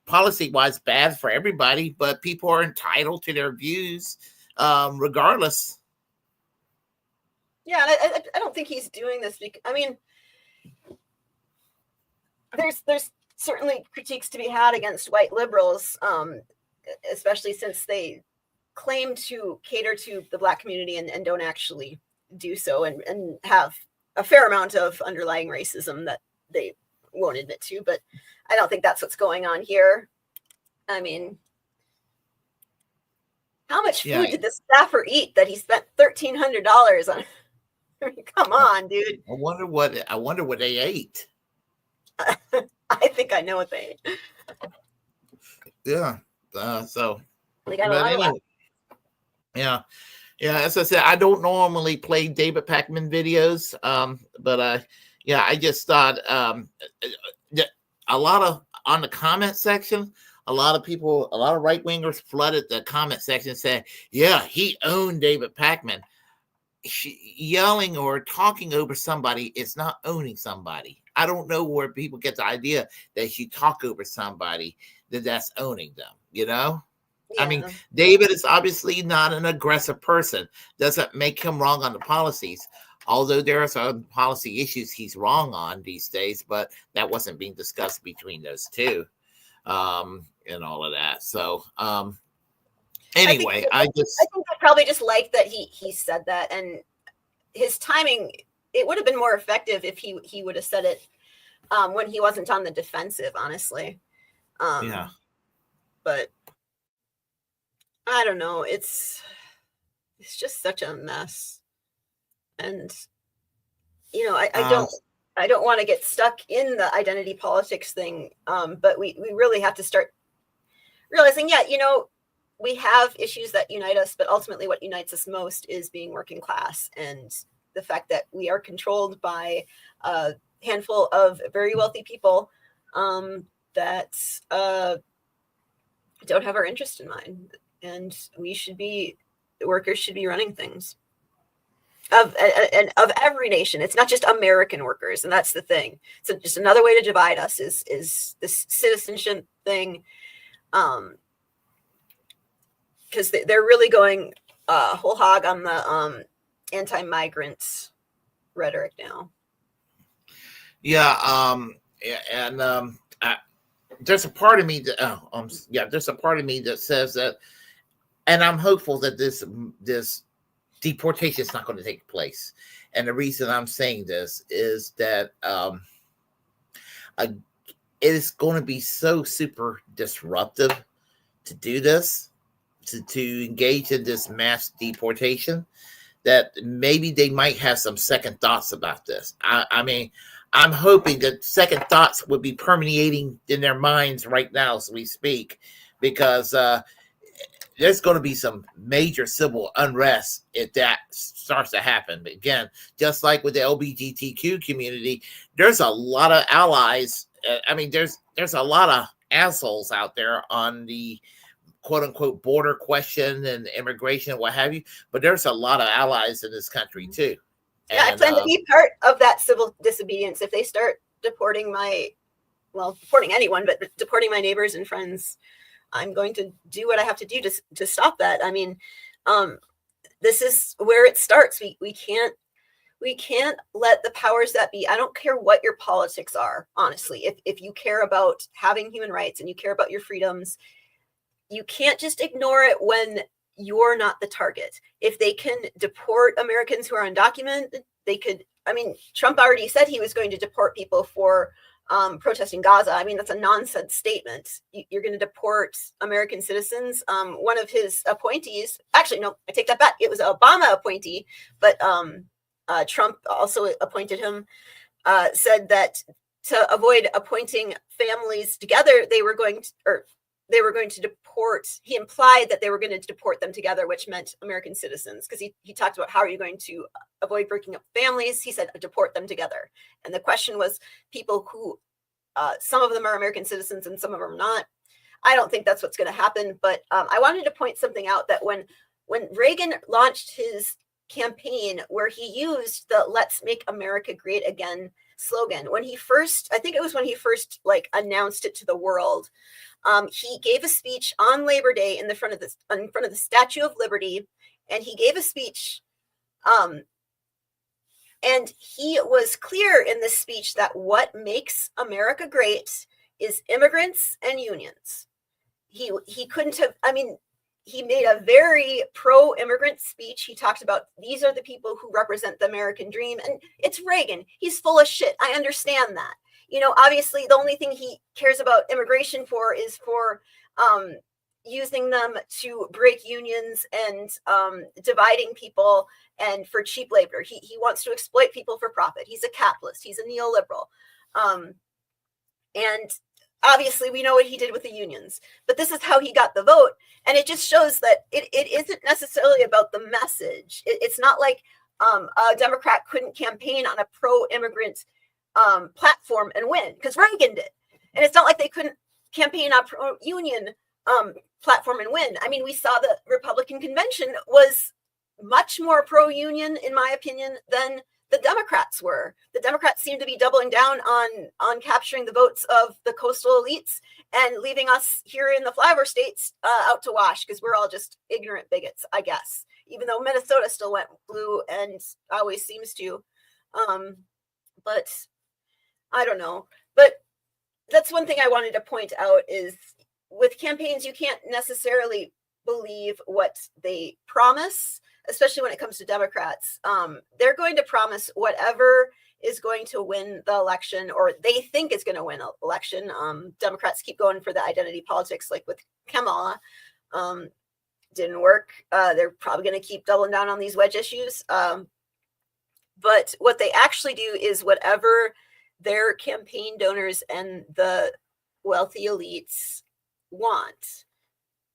policy-wise bad for everybody, but people are entitled to their views. Regardless. Yeah, I don't think he's doing this because, I mean, there's certainly critiques to be had against white liberals, especially since they claim to cater to the black community and don't actually do so, and have a fair amount of underlying racism that they won't admit to. But I don't think that's what's going on here. I mean, how much food did the staffer eat that he spent $1,300 on? I mean, come on, dude. I wonder what they ate. I think I know what they ate. Yeah. So. They got a lot of yeah. As I said, I don't normally play David Pakman videos, but I just thought a lot of on the comment section. A lot of right wingers flooded the comment section saying, "Yeah, he owned David Pakman." Yelling or talking over somebody is not owning somebody. I don't know where people get the idea that if you talk over somebody, that's owning them. Yeah. I mean, David is obviously not an aggressive person. Doesn't make him wrong on the policies. Although there are some policy issues he's wrong on these days, but that wasn't being discussed between those two. And all of that. So anyway, I think I probably just like that he said that, and his timing, it would have been more effective if he would have said it when he wasn't on the defensive, honestly. But I don't know, it's just such a mess. And I don't want to get stuck in the identity politics thing, but we really have to start realizing, we have issues that unite us, but ultimately what unites us most is being working class, and the fact that we are controlled by a handful of very wealthy people that don't have our interest in mind, and workers should be running things. Of every nation. It's not just American workers, and that's the thing. So just another way to divide us is this citizenship thing, because they're really going whole hog on the anti-migrant rhetoric now. There's a part of me that says that, and I'm hopeful that this deportation is not going to take place. And the reason I'm saying this is that it is going to be so super disruptive to do this, to engage in this mass deportation, that maybe they might have some second thoughts about this. I mean, I'm hoping that second thoughts would be permeating in their minds right now as we speak, because there's going to be some major civil unrest if that starts to happen. But again, just like with the LGBTQ community, there's a lot of allies. I mean, there's a lot of assholes out there on the quote unquote border question and immigration and what have you. But there's a lot of allies in this country too. Yeah, I plan to be part of that civil disobedience if they start deporting deporting anyone, but deporting my neighbors and friends. I'm going to do what I have to do to stop that. I mean, this is where it starts. We can't let the powers that be, I don't care what your politics are, honestly. If you care about having human rights and you care about your freedoms, you can't just ignore it when you're not the target. If they can deport Americans who are undocumented, they could. I mean, Trump already said he was going to deport people for protesting Gaza. I mean, that's a nonsense statement. You're going to deport American citizens. One of his appointees, actually, no, I take that back. It was an Obama appointee, but Trump also appointed him, said that to avoid appointing families together, they were going to deport. He implied that they were going to deport them together, which meant American citizens, because he talked about how are you going to avoid breaking up families. He said deport them together. And the question was people who, some of them are American citizens and some of them are not. I don't think that's what's going to happen. But I wanted to point something out that when Reagan launched his campaign where he used the "Let's Make America Great Again" slogan, when he first announced it to the world, he gave a speech on Labor Day in front of the Statue of Liberty, and he gave a speech, and he was clear in this speech that what makes America great is immigrants and unions. He couldn't have. I mean, he made a very pro-immigrant speech. He talked about these are the people who represent the American dream, and it's Reagan. He's full of shit. I understand that. You know, obviously, the only thing he cares about immigration for is for using them to break unions and dividing people and for cheap labor. He wants to exploit people for profit. He's a capitalist. He's a neoliberal. And obviously, we know what he did with the unions. But this is how he got the vote. And it just shows that it isn't necessarily about the message. It's not like a Democrat couldn't campaign on a pro-immigrant platform and win, because Reagan did. And it's not like they couldn't campaign on pro-union platform and win. I mean, we saw the Republican convention was much more pro-union, in my opinion, than the Democrats were. The Democrats seem to be doubling down on capturing the votes of the coastal elites and leaving us here in the flyover states out to wash, because we're all just ignorant bigots, I guess, even though Minnesota still went blue and always seems to. But I don't know. But that's one thing I wanted to point out is with campaigns, you can't necessarily believe what they promise, especially when it comes to Democrats. They're going to promise whatever is going to win the election, or they think is going to win an election. Democrats keep going for the identity politics, like with Kamala. Didn't work. They're probably going to keep doubling down on these wedge issues. But what they actually do is whatever their campaign donors and the wealthy elites want.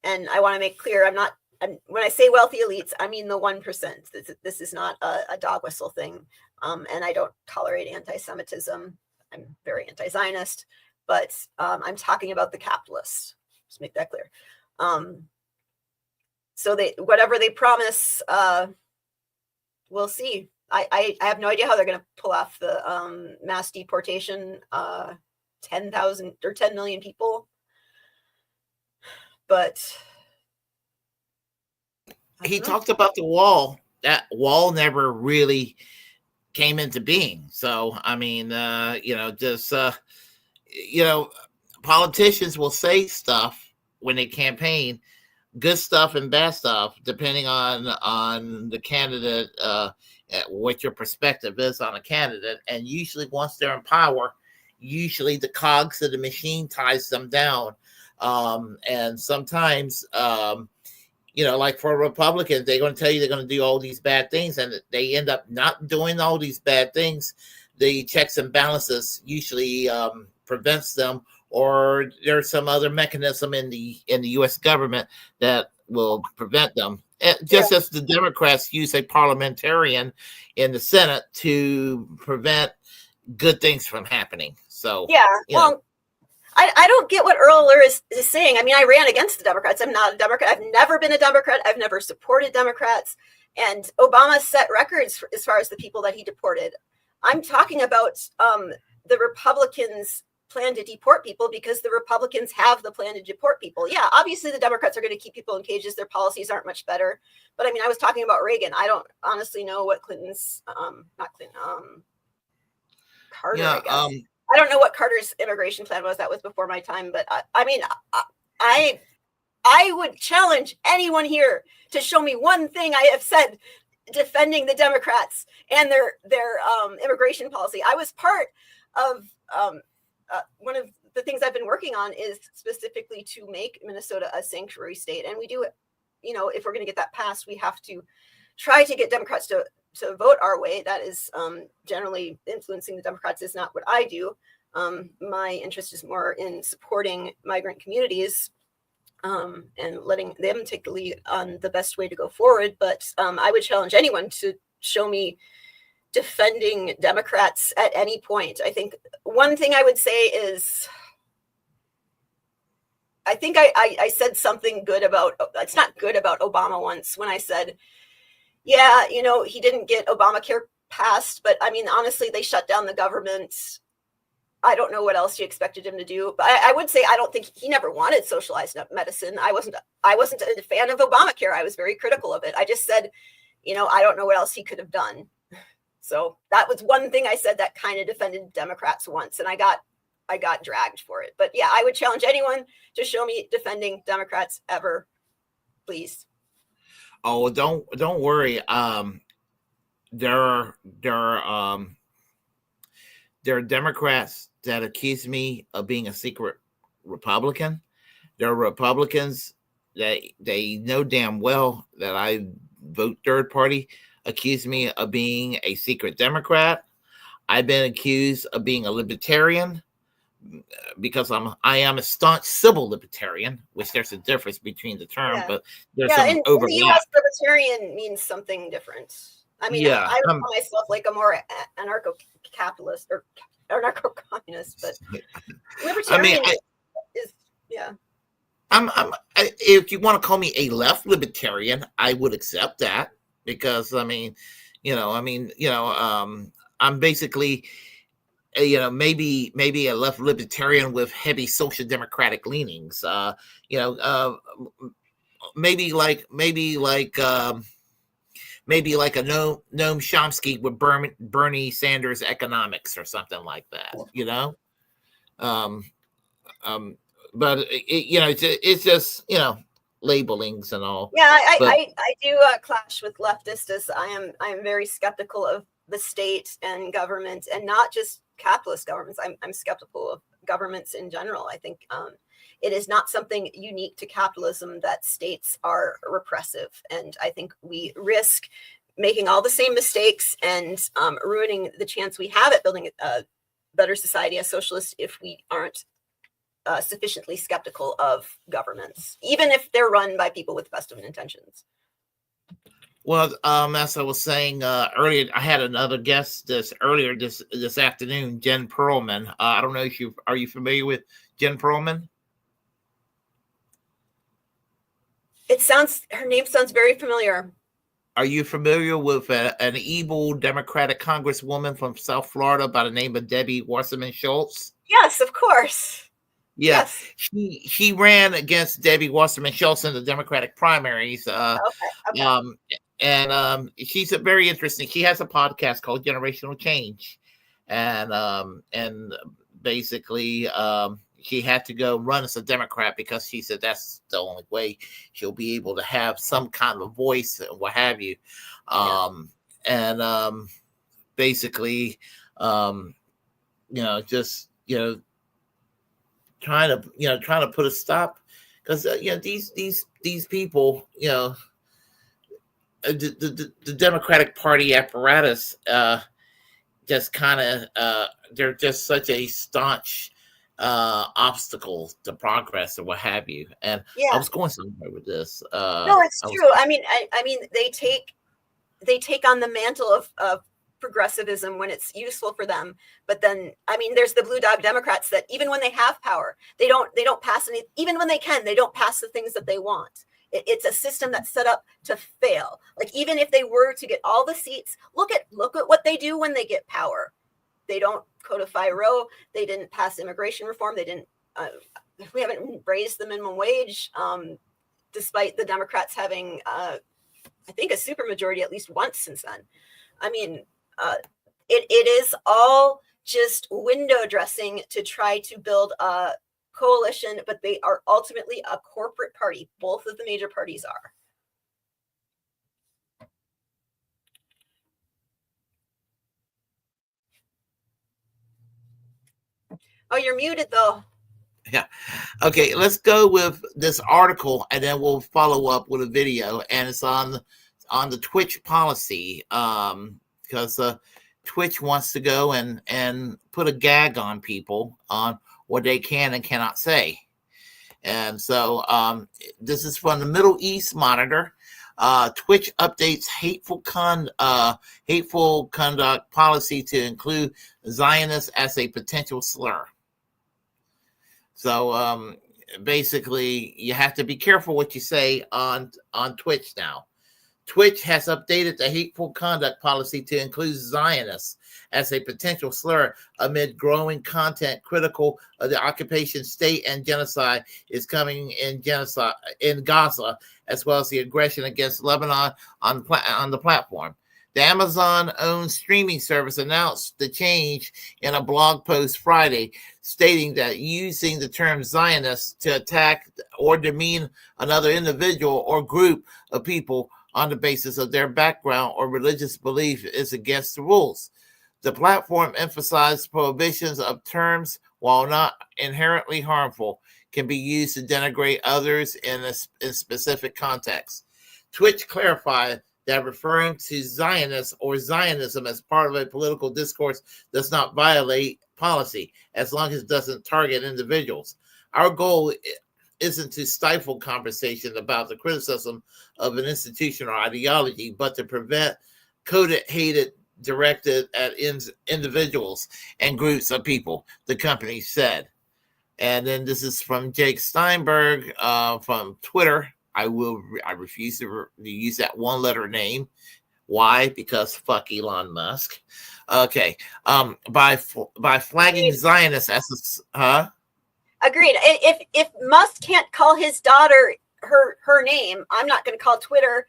And I want to make clear, when I say wealthy elites, I mean the 1%. This is not a dog whistle thing. And I don't tolerate anti-Semitism. I'm very anti-Zionist, but I'm talking about the capitalists. Just make that clear. So whatever they promise, we'll see. I have no idea how they're going to pull off the mass deportation, 10,000 or 10 million people. But he talked about the wall. That wall never really came into being. So, I mean, politicians will say stuff when they campaign, good stuff and bad stuff, depending on the candidate, what your perspective is on a candidate. And usually once they're in power, usually the cogs of the machine ties them down. And sometimes, like for Republicans, they're going to tell you they're going to do all these bad things, and they end up not doing all these bad things. The checks and balances usually prevents them, or there's some other mechanism in the U.S. government that will prevent them. Just as the Democrats use a parliamentarian in the Senate to prevent good things from happening. So yeah, well, I don't get what Earl Lur is saying. I mean, I ran against the Democrats. I'm not a Democrat. I've never been a Democrat. I've never supported Democrats. And Obama set records as far as the people that he deported. I'm talking about the Republicans' plan to deport people because the Republicans have the plan to deport people. Yeah, obviously the Democrats are going to keep people in cages. Their policies aren't much better. But I mean, I was talking about Reagan. I don't honestly know what Clinton's, not Clinton, Carter, Yeah, I guess. I don't know what Carter's immigration plan was. That was before my time. But I mean, I would challenge anyone here to show me one thing I have said defending the Democrats and their immigration policy. I was part of one of the things I've been working on is specifically to make Minnesota a sanctuary state. And we do it, you know, if we're going to get that passed, we have to try to get Democrats to vote our way. That is generally influencing the Democrats is not what I do. My interest is more in supporting migrant communities and letting them take the lead on the best way to go forward. But I would challenge anyone to show me defending Democrats at any point. I think one thing I would say is, I think I said something good about, it's not good about Obama once when I said, yeah, you know, he didn't get Obamacare passed, but I mean, honestly, they shut down the government. I don't know what else you expected him to do, but I would say I don't think he never wanted socialized medicine. I wasn't a fan of Obamacare. I was very critical of it. I just said, you know, I don't know what else he could have done. So that was one thing I said that kind of defended Democrats once, and I got dragged for it. But yeah, I would challenge anyone to show me defending Democrats ever, please. Oh, don't worry. There are Democrats that accuse me of being a secret Republican. There are Republicans that they know damn well that I vote third party, accuse me of being a secret Democrat. I've been accused of being a libertarian because I am a staunch civil libertarian, which there's a difference between the term, but there's some overlap. The US libertarian means something different. I mean, I would call myself like a more anarcho-capitalist or anarcho-communist, but libertarian is. If you want to call me a left libertarian, I would accept that because I'm basically, maybe a left libertarian with heavy social democratic leanings. Maybe like a Noam Chomsky with Bernie Sanders economics or something like that, but it's just, labelings and all. Yeah, I do clash with leftists. I am very skeptical of the state and government, and not just capitalist governments. I'm skeptical of governments in general. I think it is not something unique to capitalism that states are repressive. And I think we risk making all the same mistakes and ruining the chance we have at building a better society as socialists if we aren't sufficiently skeptical of governments, even if they're run by people with the best of intentions. Well, as I was saying earlier, I had another guest this afternoon, Jen Perlman. I don't know if are you familiar with Jen Perlman? Her name sounds very familiar. Are you familiar with an evil Democratic Congresswoman from South Florida by the name of Debbie Wasserman Schultz? Yes, of course. Yeah, yes. She ran against Debbie Wasserman Schultz in the Democratic primaries. Okay. And she's a very interesting. She has a podcast called Generational Change, and basically she had to go run as a Democrat because she said that's the only way she'll be able to have some kind of voice and what have you. Basically, trying to put a stop because these people, the Democratic Party apparatus just kind of they're just such a staunch obstacle to progress or what have you. And I was going somewhere with this. No, it's true. I mean, they take on the mantle of progressivism when it's useful for them. But then, I mean, there's the blue dog Democrats that even when they have power, they don't pass any, even when they can, they don't pass the things that they want. It's a system that's set up to fail. Like, even if they were to get all the seats, look at what they do when they get power. They don't codify Roe. They didn't pass immigration reform. They didn't, we haven't raised the minimum wage, despite the Democrats having, I think, a supermajority at least once since then. I mean, it is all just window dressing to try to build a coalition, but they are ultimately a corporate party. Both of the major parties are. Oh, you're muted though. Yeah. Okay, let's go with this article and then we'll follow up with a video. And it's on the Twitch policy, because Twitch wants to go and put a gag on people on what they can and cannot say. And so this is from the Middle East Monitor. Twitch updates hateful conduct policy to include Zionists as a potential slur. So basically, you have to be careful what you say on Twitch now. Twitch has updated the hateful conduct policy to include Zionists as a potential slur amid growing content critical of the occupation state and genocide is coming in Gaza, as well as the aggression against Lebanon on the platform. The Amazon-owned streaming service announced the change in a blog post Friday, stating that using the term Zionist to attack or demean another individual or group of people on the basis of their background or religious belief is against the rules. The platform emphasized prohibitions of terms, while not inherently harmful, can be used to denigrate others in specific contexts. Twitch clarified that referring to Zionists or Zionism as part of a political discourse does not violate policy, as long as it doesn't target individuals. Our goal isn't to stifle conversation about the criticism of an institution or ideology, but to prevent coded hate directed at individuals and groups of people, the company said. And then this is from Jake Steinberg from Twitter. I refuse to use that one-letter name. Why? Because fuck Elon Musk. Okay. By flagging Zionists as Agreed. If Musk can't call his daughter her name, I'm not going to call Twitter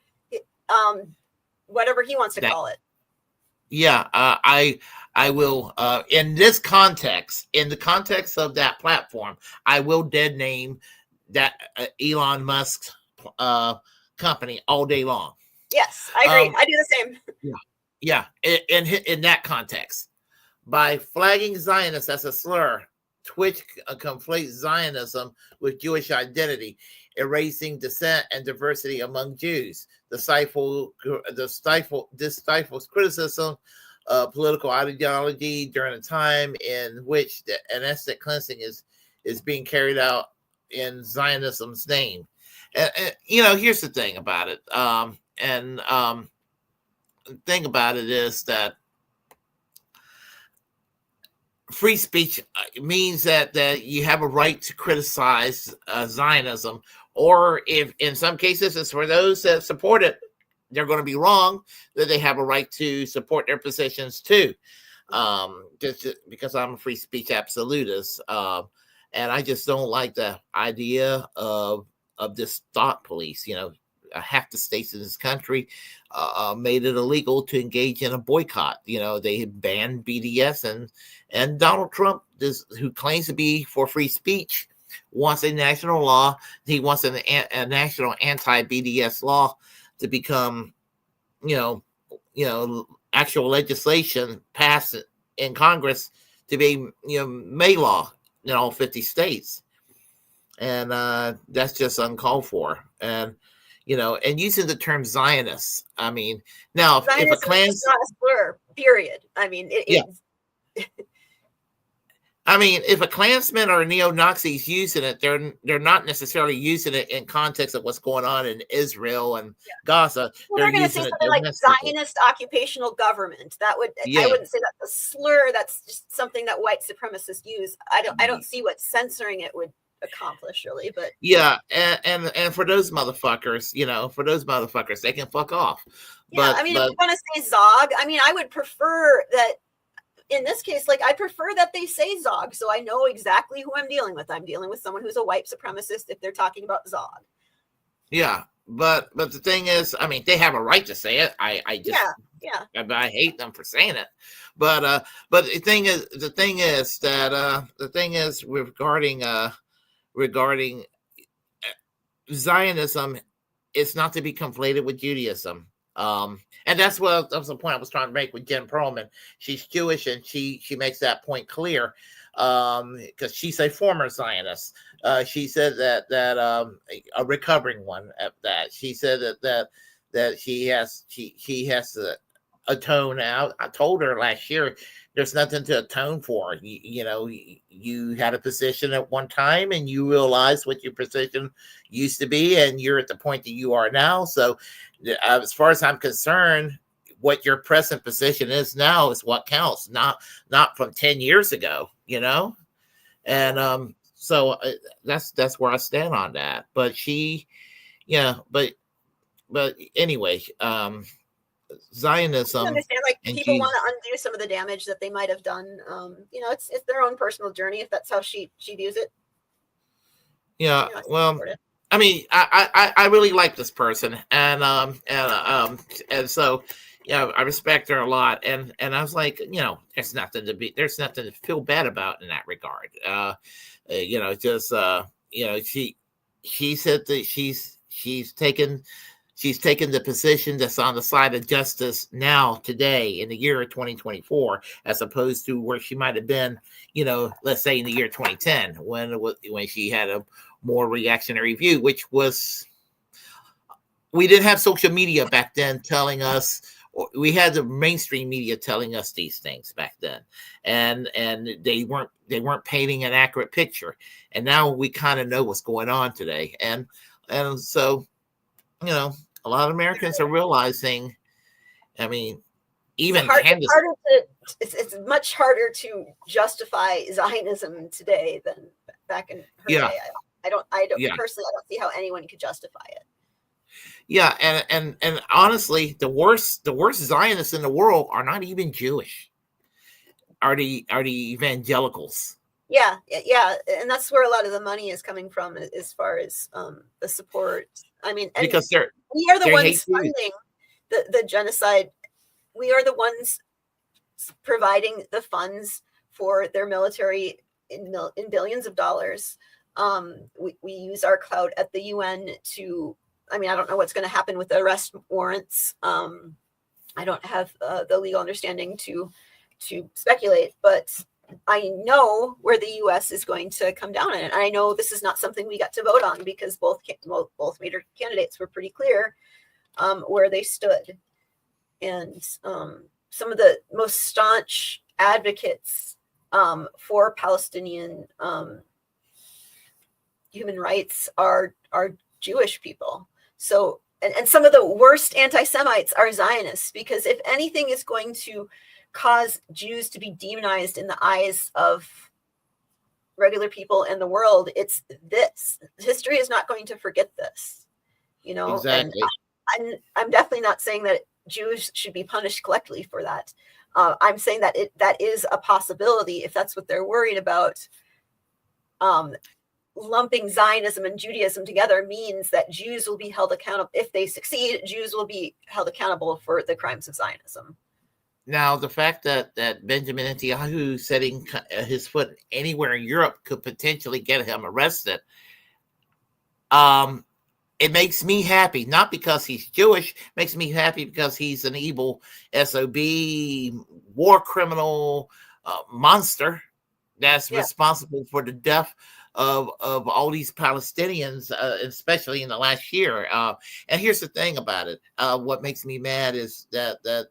whatever he wants to call it. Yeah, I will. In this context, in the context of that platform, I will dead name that Elon Musk's company all day long. Yes, I agree. I do the same. Yeah. In that context, by flagging Zionists as a slur, Twitch conflates Zionism with Jewish identity, erasing dissent and diversity among Jews. This stifles criticism of political ideology during a time in which an ethnic cleansing is being carried out in Zionism's name. And here's the thing about it. The thing about it is that free speech means that you have a right to criticize Zionism, or if in some cases it's for those that support it, they're going to be wrong, that they have a right to support their positions too. Just because I'm a free speech absolutist, and I just don't like the idea of this thought police. Half the states in this country made it illegal to engage in a boycott. They banned BDS, and Donald Trump, who claims to be for free speech, wants a national law. He wants a national anti-BDS law to become, actual legislation passed in Congress to be, May law in all 50 states. And that's just uncalled for. And using the term Zionists. I mean, now Zionism if a Klan is not a slur, period. I mean, I mean, if a Klansman or a neo-Nazi's using it, they're not necessarily using it in context of what's going on in Israel and Gaza. Well, they're going to say something like Zionist occupational government. That would I wouldn't say that's a slur. That's just something that white supremacists use. I don't see what censoring it would accomplish really, but and for those motherfuckers, they can fuck off. Yeah, I mean, if you want to say Zog, I mean, I would prefer that. In this case, like I prefer that they say Zog, so I know exactly who I'm dealing with. I'm dealing with someone who's a white supremacist if they're talking about Zog. Yeah, but the thing is, I mean, they have a right to say it. I just I hate them for saying it. But the thing is regarding Zionism, it's not to be conflated with Judaism. And that was the point I was trying to make with Jen Perlman. She's Jewish, and she makes that point clear because she's a former Zionist. She said that a recovering one at that. She said that she has to atone out. I told her last year there's nothing to atone for. You had a position at one time and you realized what your position used to be, and you're at the point that you are now. So as far as I'm concerned, what your present position is now is what counts, not from 10 years ago, and so that's where I stand on that. But but anyway, Zionism. I understand, like people want to undo some of the damage that they might have done. It's their own personal journey if that's how she views it. Yeah, well, I mean, I really like this person, and so I respect her a lot, and I was like, there's nothing to feel bad about in that regard. She said that she's taken the position that's on the side of justice now, today, in the year of 2024, as opposed to where she might have been, let's say in the year 2010, when she had a more reactionary view, which was, we didn't have social media back then telling us, we had the mainstream media telling us these things back then, and they weren't painting an accurate picture. And now we kind of know what's going on today, and so a lot of Americans are realizing. I mean, even it's much harder to justify Zionism today than back in her day. I don't personally, I don't see how anyone could justify it. Yeah, and honestly, the worst Zionists in the world are not even Jewish. Are the evangelicals? Yeah, and that's where a lot of the money is coming from, as far as the support. I mean, because we are the ones funding the genocide. We are the ones providing the funds for their military in billions of dollars. We use our clout at the UN to. I mean, I don't know what's going to happen with the arrest warrants. I don't have the legal understanding to speculate, but I know where the U.S. is going to come down on it. And I know this is not something we got to vote on because both major candidates were pretty clear where they stood. And some of the most staunch advocates for Palestinian human rights are Jewish people. So, and some of the worst anti-Semites are Zionists, because if anything is going to cause Jews to be demonized in the eyes of regular people in the world, it's this. History is not going to forget this, Exactly. And I'm definitely not saying that Jews should be punished collectively for that. I'm saying that that is a possibility if that's what they're worried about. Lumping Zionism and Judaism together means that Jews will be held accountable. If they succeed, Jews will be held accountable for the crimes of Zionism. Now, the fact that Benjamin Netanyahu setting his foot anywhere in Europe could potentially get him arrested, it makes me happy. Not because he's Jewish, makes me happy because he's an evil SOB, war criminal, monster that's responsible for the death of all these Palestinians, especially in the last year. And here's the thing about it. What makes me mad is that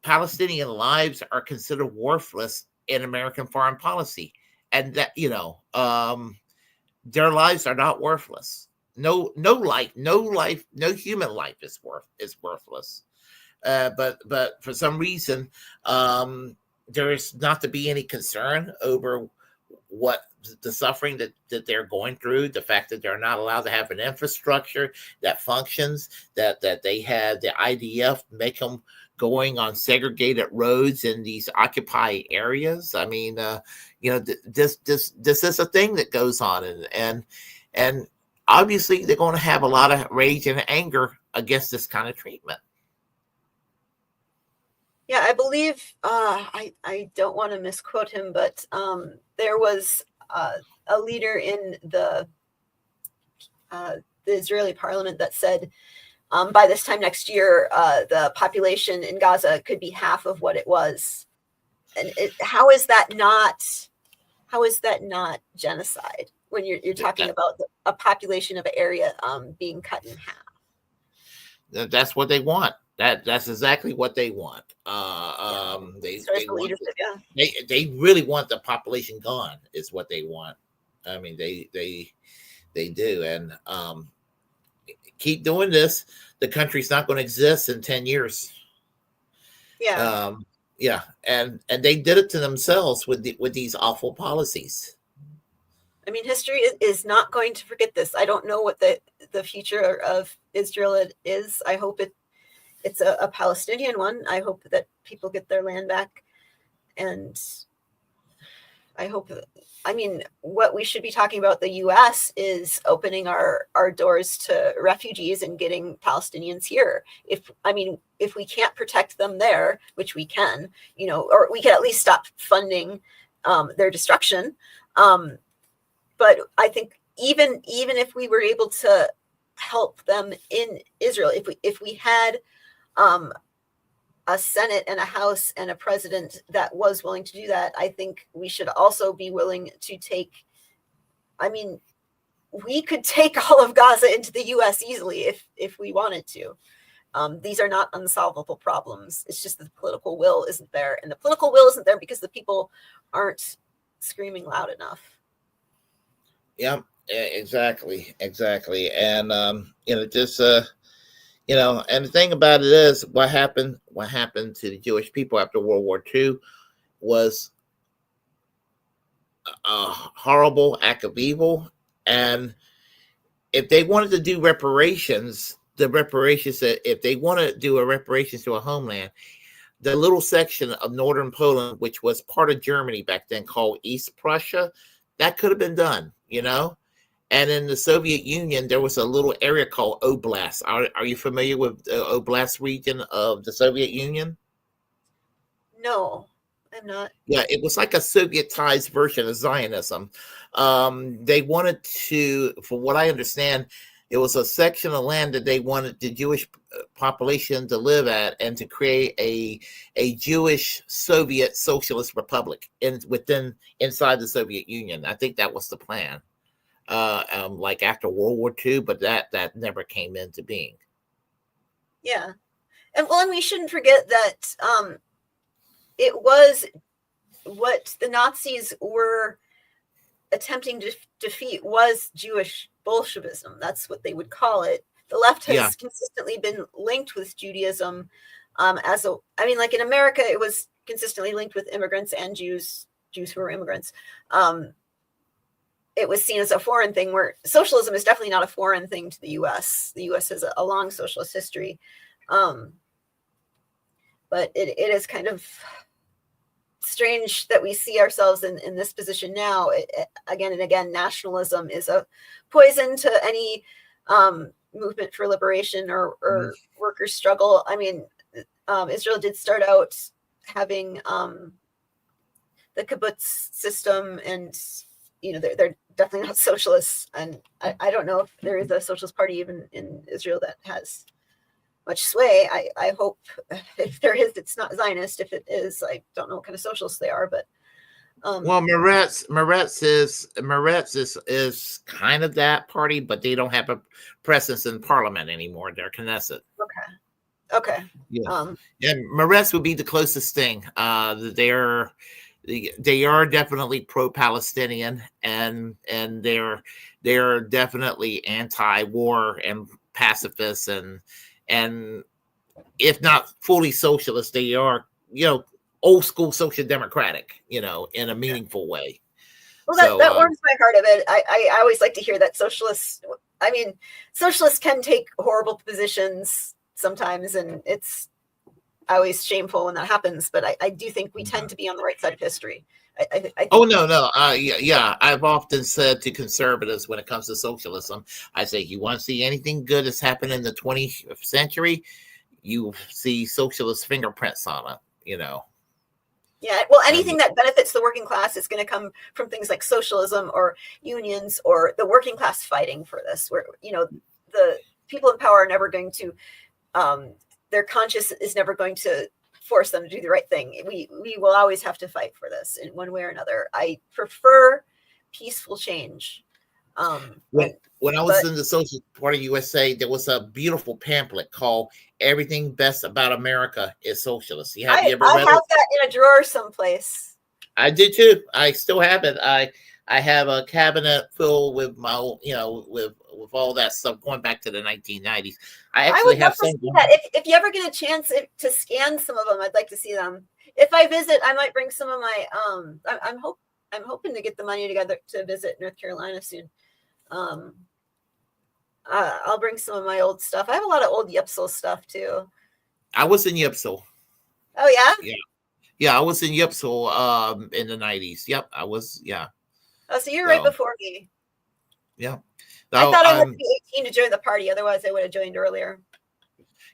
Palestinian lives are considered worthless in American foreign policy, and that their lives are not worthless. No human life is worthless. But for some reason, there is not to be any concern over what the suffering that they're going through, the fact that they're not allowed to have an infrastructure that functions, that they had the IDF make them going on segregated roads in these occupied areas. I mean, this is a thing that goes on, and obviously they're going to have a lot of rage and anger against this kind of treatment. Yeah, I believe, I don't want to misquote him, but there was a leader in the Israeli parliament that said by this time next year, the population in Gaza could be half of what it was. And how is that not genocide when you're talking about a population of an area being cut in half? That's what they want. That's exactly what they want. They really want the population gone, is what they want. I mean, they do, and keep doing this. The country's not going to exist in 10 years. Yeah. And they did it to themselves with these awful policies. I mean, history is not going to forget this. I don't know what the future of Israel is. I hope it's a Palestinian one. I hope that people get their land back. And I hope, what we should be talking about, the US is opening our doors to refugees and getting Palestinians here. If we can't protect them there, which we can, or we can at least stop funding their destruction. But I think even if we were able to help them in Israel, if we had a Senate and a House and a president that was willing to do that, I think we should also be willing to take, we could take all of Gaza into the US easily if we wanted to. These are not unsolvable problems. It's just that the political will isn't there. And the political will isn't there because the people aren't screaming loud enough. Yeah, exactly. And, and the thing about it is what happened to the Jewish people after World War II was a horrible act of evil. And if they wanted to do reparations, if they want to do a reparations to a homeland, the little section of northern Poland, which was part of Germany back then, called East Prussia, that could have been done, And in the Soviet Union, there was a little area called Oblast. Are you familiar with the Oblast region of the Soviet Union? No, I'm not. Yeah, it was like a Sovietized version of Zionism. They wanted to, for what I understand, it was a section of land that they wanted the Jewish population to live at and to create a Jewish Soviet Socialist Republic inside the Soviet Union. I think that was the plan. Like after World War II, but that never came into being. Yeah. And we shouldn't forget that it was what the Nazis were attempting to defeat was Jewish Bolshevism. That's what they would call it. The left has consistently been linked with Judaism like in America, it was consistently linked with immigrants and Jews who were immigrants. It was seen as a foreign thing, where socialism is definitely not a foreign thing to the U.S. The U.S. has a long socialist history. But it is kind of strange that we see ourselves in this position now. Again and again, nationalism is a poison to any movement for liberation or workers' struggle. Israel did start out having the kibbutz system, and they're definitely not socialists, and I don't know if there is a socialist party even in Israel that has much sway. I hope if there is, it's not Zionist. If it is, I don't know what kind of socialists they are, but well, Meretz is kind of that party, but they don't have a presence in parliament anymore. They're Knesset. Okay. Yeah. Meretz would be the closest thing. They're they are definitely pro-Palestinian, and they're definitely anti-war and pacifists, and if not fully socialist, they are, old school social democratic, in a meaningful way. Well, that warms my heart of it. I always like to hear that socialists can take horrible positions sometimes, and it's always shameful when that happens. But I do think we tend to be on the right side of history. I think no. Yeah. I've often said to conservatives when it comes to socialism, I say, you want to see anything good that's happened in the 20th century, you see socialist fingerprints on it, Yeah, well, anything that benefits the working class is going to come from things like socialism or unions or the working class fighting for this, where, the people in power are never going to, their conscience is never going to force them to do the right thing. We will always have to fight for this in one way or another. I prefer peaceful change. When I was in the Socialist Party USA, there was a beautiful pamphlet called "Everything Best About America is Socialist." You ever read it? I have that in a drawer someplace. I did too. I still have it. I have a cabinet filled with my, with all that stuff going back to the 1990s. I would have some. That. If you ever get a chance to scan some of them, I'd like to see them. If I visit, I might bring some of my. I'm hoping to get the money together to visit North Carolina soon. I'll bring some of my old stuff. I have a lot of old Yipsel stuff too. I was in Yipsel. Oh yeah? Yeah, I was in Yipsel in the 90s. Yep, I was, yeah. Oh, so you're right before me. Yeah. I thought I must be 18 to join the party, otherwise I would have joined earlier.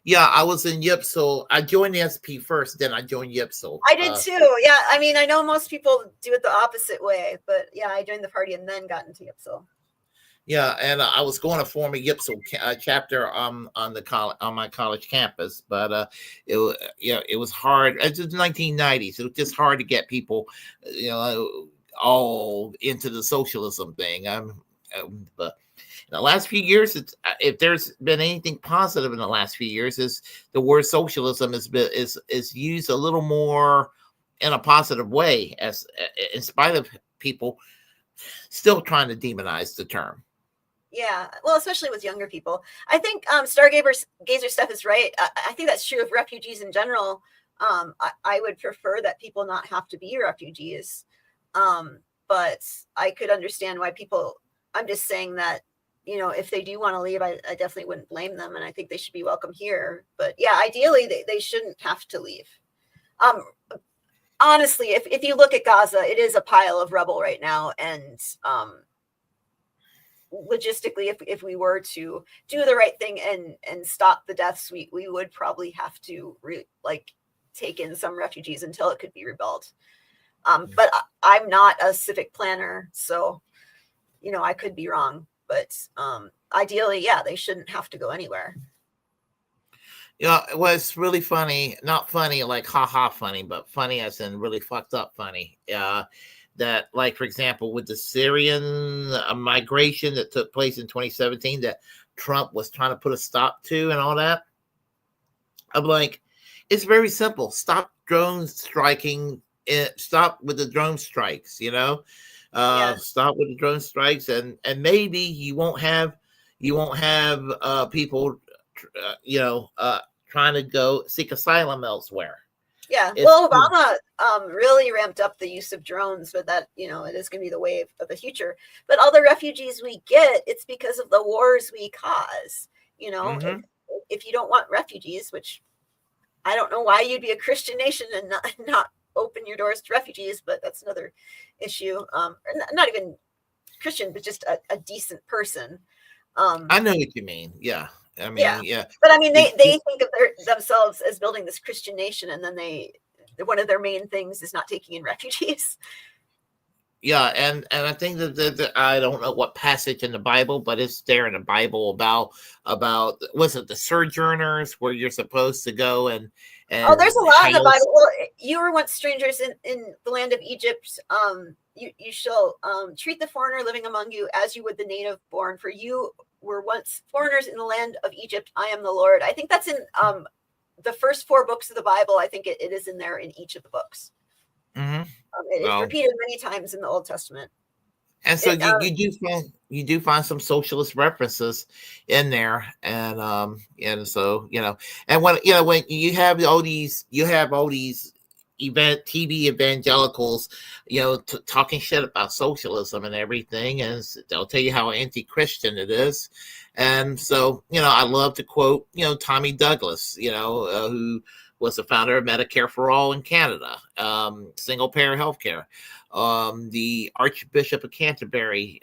Yeah, I was in Yipsel. I joined the SP first, then I joined Yipsel. I did too. Yeah, I mean, I know most people do it the opposite way, but yeah, I joined the party and then got into Yipsel. Yeah, and I was going to form a Yipsel chapter on my college campus, but it was hard. It's the 1990s. It was just hard to get people, all into the socialism thing. But in the last few years, if there's been anything positive in the last few years, is the word socialism is used a little more in a positive way, as in spite of people still trying to demonize the term. Yeah, well, especially with younger people. I think Stargazer Steph is right. I think that's true of refugees in general. I would prefer that people not have to be refugees. But I could understand why people, I'm just saying that, if they do want to leave, I definitely wouldn't blame them. And I think they should be welcome here. But yeah, ideally, they shouldn't have to leave. Honestly, if you look at Gaza, it is a pile of rubble right now. And logistically, if we were to do the right thing and stop the deaths, we would probably have to take in some refugees until it could be rebuilt. But I'm not a civic planner, so I could be wrong. But ideally, yeah, they shouldn't have to go anywhere. Yeah, it was really funny. Not funny like haha funny, but funny as in really fucked up funny. That, like, for example, with the Syrian migration that took place in 2017 that Trump was trying to put a stop to and all that. I'm like, it's very simple. Stop drone striking. Stop with the drone strikes, Stop with the drone strikes, and maybe you won't have people, trying to go seek asylum elsewhere. Yeah, well, Obama really ramped up the use of drones, but that, it is going to be the wave of the future. But all the refugees we get, it's because of the wars we cause. If you don't want refugees, which I don't know why you'd be a Christian nation and not open your doors to refugees, but that's another issue. Not even Christian, but just a decent person. I know what you mean. Yeah. I mean, yeah. But I mean, they think of themselves as building this Christian nation, and then one of their main things is not taking in refugees. Yeah, and I think that I don't know what passage in the Bible, but it's there in the Bible about was it the sojourners where you're supposed to go and there's a lot in the Bible. Well, you were once strangers in the land of Egypt. You shall treat the foreigner living among you as you would the native born, for you were once foreigners in the land of Egypt. I am the Lord. I think that's in the first 4 books of the Bible. I think it is in there in each of the books. Mm-hmm. It is repeated many times in the Old Testament. And so you do find some socialist references in there, and so and when you have all these TV evangelicals, talking shit about socialism and everything, and they'll tell you how anti-Christian it is. And so I love to quote Tommy Douglas, who was the founder of Medicare for All in Canada, single payer healthcare. The Archbishop of Canterbury,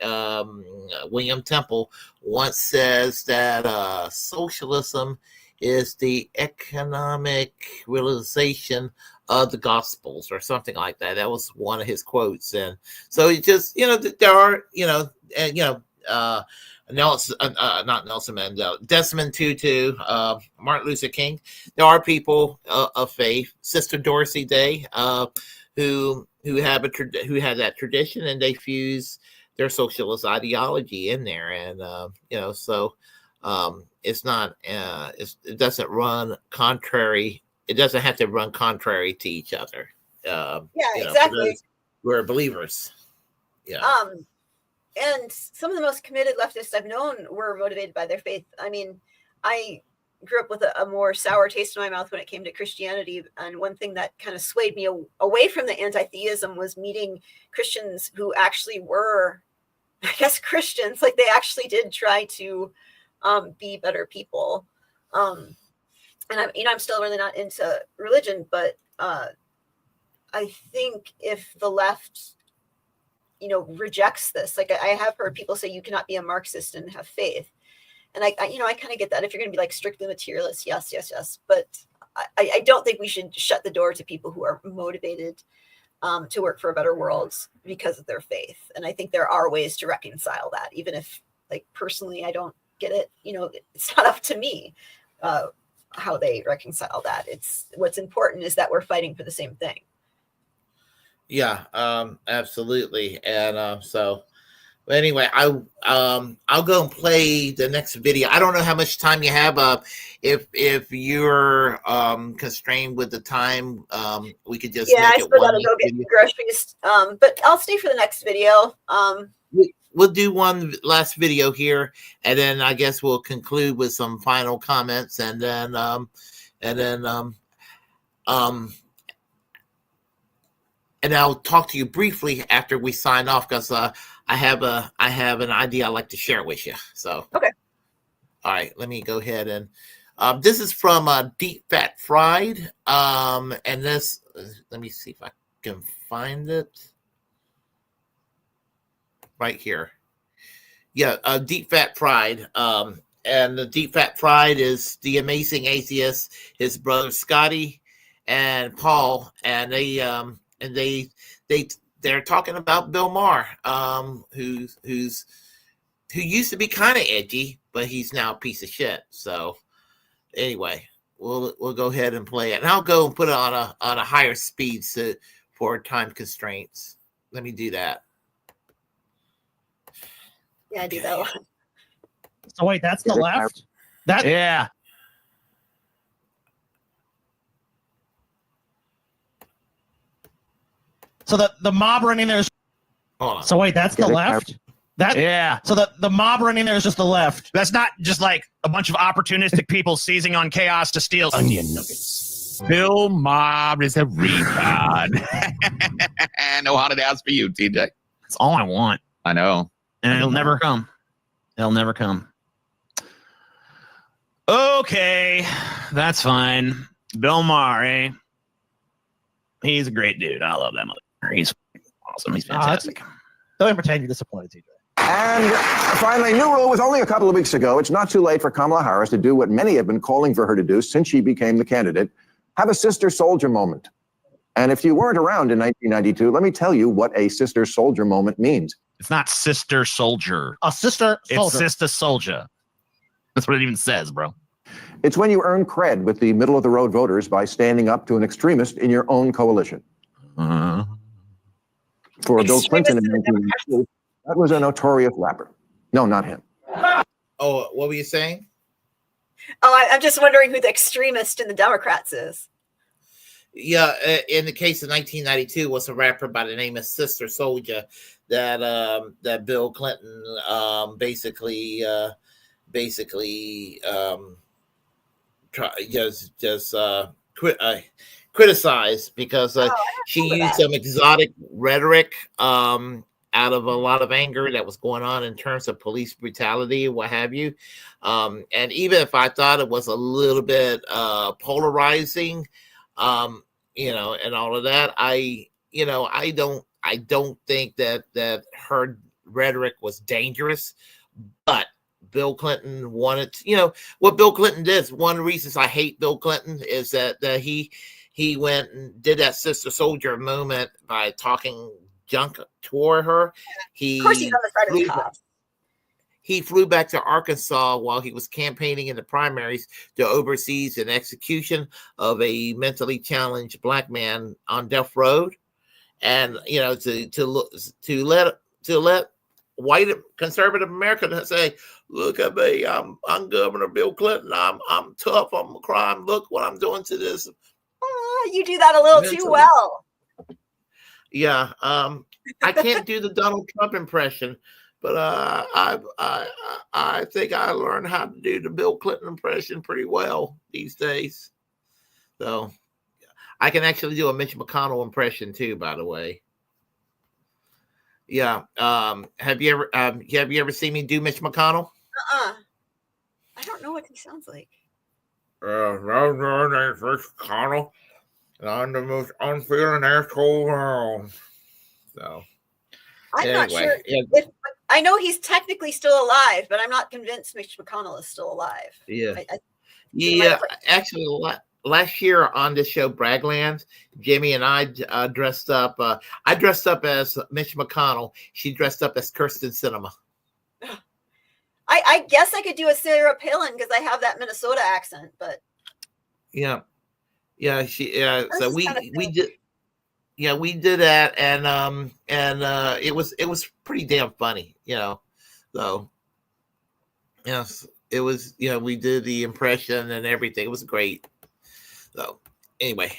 William Temple, once says that socialism is the economic realization of the Gospels, or something like that. That was one of his quotes. And so it just, there are, not Nelson Mandela, Desmond Tutu, Martin Luther King. There are people of faith, Sister Dorsey Day, who have that tradition, and they fuse their socialist ideology in there, and so it's not it doesn't run contrary. It doesn't have to run contrary to each other. Exactly. We're believers. Yeah. And some of the most committed leftists I've known were motivated by their faith. I mean, I grew up with a more sour taste in my mouth when it came to Christianity. And one thing that kind of swayed me away from the anti-theism was meeting Christians who actually were, I guess, Christians. Like, they actually did try to be better people. And I'm still really not into religion, but I think if the left, rejects this, like, I have heard people say you cannot be a Marxist and have faith. And I kind of get that. If you're going to be like strictly materialist, yes. But I don't think we should shut the door to people who are motivated to work for a better world because of their faith. And I think there are ways to reconcile that, even if, like, personally, I don't get it. It's not up to me how they reconcile that. It's what's important is that we're fighting for the same thing. Yeah, absolutely. And so. But anyway, I'll go and play the next video. I don't know how much time you have. If you're constrained with the time, we could just make I it still one. Gotta go get the groceries. But I'll stay for the next video. We'll do one last video here, and then I guess we'll conclude with some final comments, and then and I'll talk to you briefly after we sign off, because I have an idea I'd like to share with you. So okay, all right, let me go ahead and this is from Deep Fat Fried, and this, let me see if I can find it right here. Yeah, Deep Fat Fried, and the Deep Fat Fried is the Amazing Atheist, his brother Scotty and Paul, and they're talking about Bill Maher, who used to be kind of edgy, but he's now a piece of shit. So anyway, we'll go ahead and play it, and I'll go and put it on a higher speed for time constraints. Let me do that. Yeah, I do that one. So wait, that's the left? Yeah. So the mob running there is. Hold on. So wait, that's the left? Yeah. So the mob running there is just the left. That's not just like a bunch of opportunistic people seizing on chaos to steal onion nuggets. Bill Maher is a retard. No haunted house for you, TJ. That's all I want. I know. And it'll never come. It'll never come. Okay, that's fine. Bill Maher, eh? He's a great dude. I love that motherfucker. He's awesome. He's fantastic. Don't pretend you're disappointed, TJ. And finally, new rule was only a couple of weeks ago. It's not too late for Kamala Harris to do what many have been calling for her to do since she became the candidate. Have a sister soldier moment. And if you weren't around in 1992, let me tell you what a sister soldier moment means. It's not sister soldier. A sister soldier. It's sister soldier. That's what it even says, bro. It's when you earn cred with the middle-of-the-road voters by standing up to an extremist in your own coalition. For Bill Clinton in 1992, that was a notorious rapper. No, not him. Oh, what were you saying? Oh, I'm just wondering who the extremist in the Democrats is. Yeah, in the case of 1992, was a rapper by the name of Sister Soldier that Bill Clinton criticized because she used some exotic rhetoric out of a lot of anger that was going on in terms of police brutality and what have you. And even if I thought it was a little bit polarizing, and all of that, I don't think that her rhetoric was dangerous, but Bill Clinton wanted what Bill Clinton did. One of the reasons I hate Bill Clinton is that he went and did that Sister Soldier moment by talking junk toward her. Of course he's on the side of the cops. He flew back to Arkansas while he was campaigning in the primaries to oversee an execution of a mentally challenged black man on death row, and to let white conservative America say, "Look at me, I'm Governor Bill Clinton. I'm tough on crime. Look what I'm doing to this." You do that a little too well. Yeah, I can't do the Donald Trump impression. But I think I learned how to do the Bill Clinton impression pretty well these days. So I can actually do a Mitch McConnell impression too, by the way. Yeah. Have you ever seen me do Mitch McConnell? I don't know what he sounds like. My name's Mitch McConnell, and I'm the most unfeeling asshole around. So I'm not sure. I know he's technically still alive, but I'm not convinced Mitch McConnell is still alive. Yeah. Actually, last year on this show, Braggland, Jimi and I dressed up. I dressed up as Mitch McConnell. She dressed up as Kirsten Sinema. I guess I could do a Sarah Palin because I have that Minnesota accent, but yeah. So we did. Yeah, we did that, and it was pretty damn funny, So, yes, it was. We did the impression and everything. It was great. So, anyway,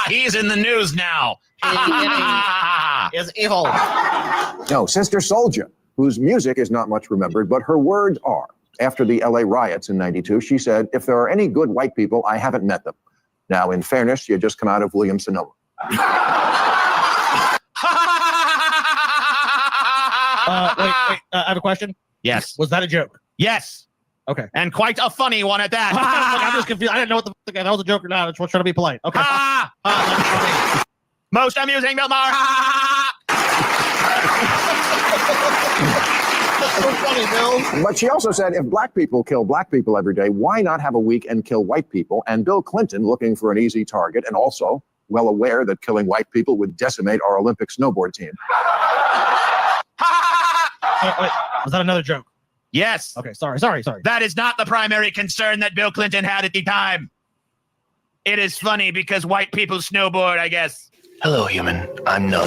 he's in the news now. Is evil. No, Sister Soldier, whose music is not much remembered, but her words are. After the LA riots in 92, she said, "If there are any good white people, I haven't met them." Now, in fairness, you just come out of Williams-Sonoma. Wait, I have a question. Yes. Was that a joke? Yes. Okay. And quite a funny one at that. I'm just confused. I didn't know what if that was a joke or not. I was trying to be polite. Okay. Most amusing, Bill Maher. So funny, Bill. But she also said, if black people kill black people every day, why not have a week and kill white people? And Bill Clinton, looking for an easy target and also well aware that killing white people would decimate our Olympic snowboard team. Wait, was that another joke? Yes. Okay, sorry. That is not the primary concern that Bill Clinton had at the time. It is funny because white people snowboard, I guess. Hello, human. I'm Nug.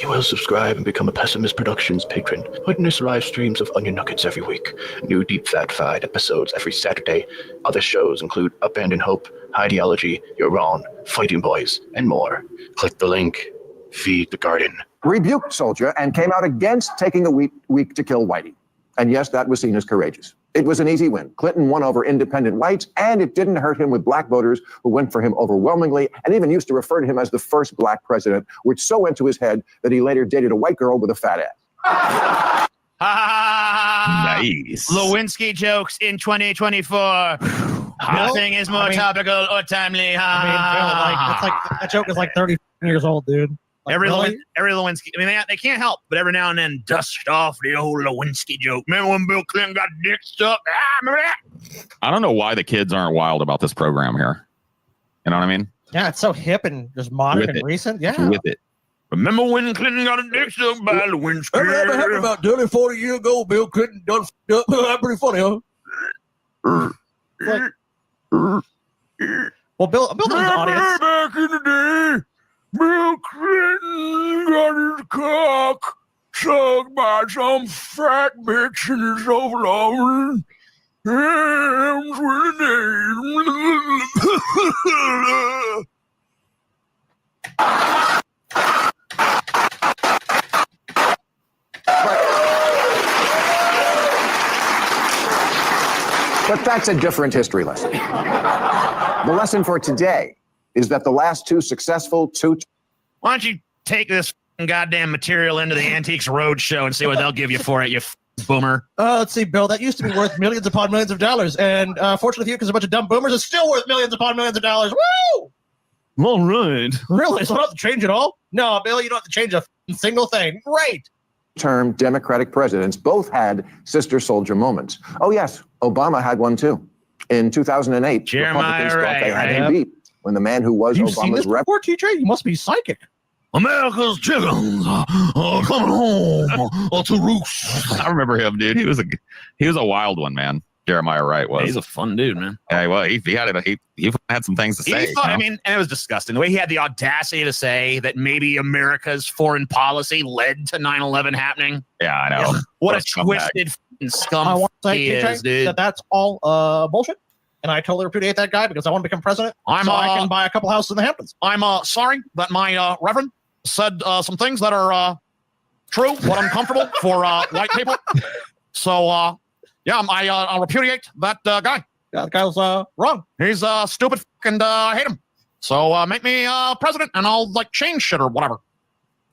You will subscribe and become a Pessimist Productions patron. Witness live streams of Onion Nuggets every week. New Deep Fat Fied episodes every Saturday. Other shows include Abandoned Hope, Ideology, You're Wrong, Fighting Boys, and more. Click the link. Feed the garden. Rebuked Soldier and came out against taking a week to kill Whitey. And yes, that was seen as courageous. It was an easy win. Clinton won over independent whites, and it didn't hurt him with black voters who went for him overwhelmingly and even used to refer to him as the first black president, which so went to his head that he later dated a white girl with a fat ass. Nice. Lewinsky jokes in 2024. Nothing is more topical or timely. Bill, that joke is like 30 years old, dude. Like, every Lewinsky. I mean, they can't help, but every now and then dust off the old Lewinsky joke. Remember when Bill Clinton got dick stuck? Remember that? I don't know why the kids aren't wild about this program here. You know what I mean? Yeah, it's so hip and just modern and recent. Yeah. With it. Remember when Clinton got a dick stuck by Lewinsky? That happened about 30, 40 years ago. Bill Clinton done up. That's pretty funny, huh? Well, Bill knows the audience. Back in the day, Bill Clinton got his cock sucked by some fat bitch in his Oklahoma. But that's a different history lesson. The lesson for today is that the last two successful Why don't you take this goddamn material into the Antiques Roadshow and see what they'll give you for it, you boomer. Let's see, Bill. That used to be worth millions upon millions of dollars, and fortunately for you, because a bunch of dumb boomers, it's still worth millions upon millions of dollars. Woo! All right. Really? So I don't have to change it all? No, Bill, you don't have to change a single thing. Great. term Democratic presidents both had sister soldier moments. Oh, yes, Obama had one too. In 2008, Republicans thought they had him beat when the man who was You've seen Obama's this before, TJ? You must be psychic. America's chickens are coming home to roost. I remember him, dude. He was a wild one, man. Jeremiah Wright was. He's a fun dude, man. Yeah, well, he had some things to say. Thought, I mean, and it was disgusting. The way he had the audacity to say that maybe America's foreign policy led to 9/11 happening. Yeah, I know. What a twisted scum I want to say, he is, dude. that's all bullshit. And I totally repudiate that guy because I want to become president. I can buy a couple houses in the Hamptons. I'm sorry that my reverend said some things that are true, but uncomfortable for white people. So, yeah, I'll repudiate that guy. Yeah, the guy was wrong. He's stupid and I hate him. So make me president and I'll like change shit or whatever.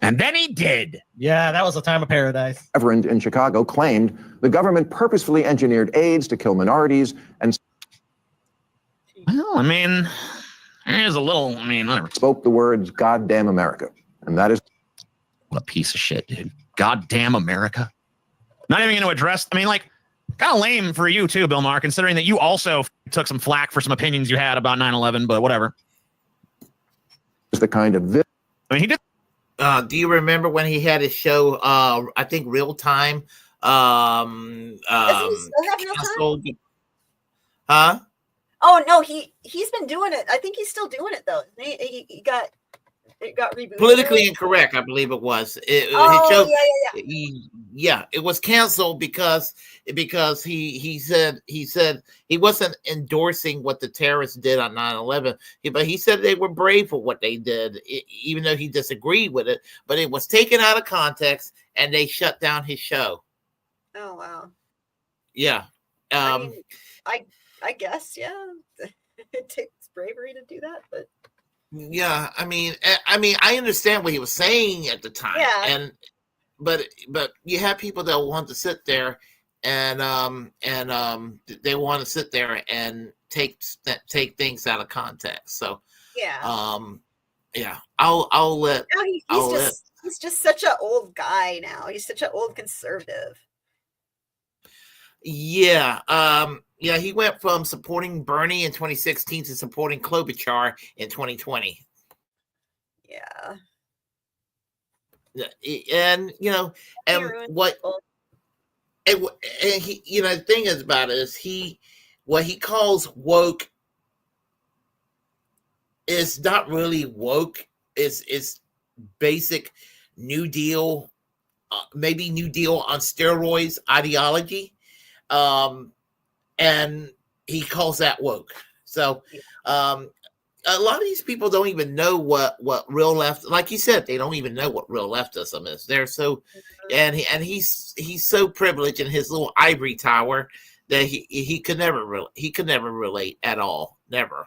And then he did. Yeah, that was a time of paradise. Reverend in Chicago claimed the government purposefully engineered AIDS to kill minorities and well, I mean, there's a little, I mean, whatever. Spoke the words, "Goddamn America." And that is what a piece of shit, dude. Goddamn America. Not even going to address, I mean, like, kind of lame for you too, Bill Maher, considering that you also took some flack for some opinions you had about 9/11, but whatever. the kind of I mean, he did. Do you remember when he had his show, I think Real Time? Does he still have Real Time? Huh? Oh no, he's been doing it. I think he's still doing it though. It got rebooted. Politically Incorrect, I believe it was. His show, yeah, it was canceled because he said he wasn't endorsing what the terrorists did on 9/11, but he said they were brave for what they did, even though he disagreed with it. But it was taken out of context, and they shut down his show. Oh wow. Yeah. I guess, yeah. It takes bravery to do that, but yeah, I mean, I understand what he was saying at the time, yeah. But you have people that want to sit there and they want to sit there and take things out of context. So yeah, yeah, I'll let. No, he's just such an old guy now. He's such an old conservative. Yeah, yeah, he went from supporting Bernie in 2016 to supporting Klobuchar in 2020. Yeah. And and what and he, the thing is about it is what he calls woke is not really woke. It's basic New Deal, maybe New Deal on steroids ideology. And he calls that woke. So a lot of these people don't even know what real left, like you said, they don't even know what real leftism is. They're so and he's so privileged in his little ivory tower that he could never relate at all. Never.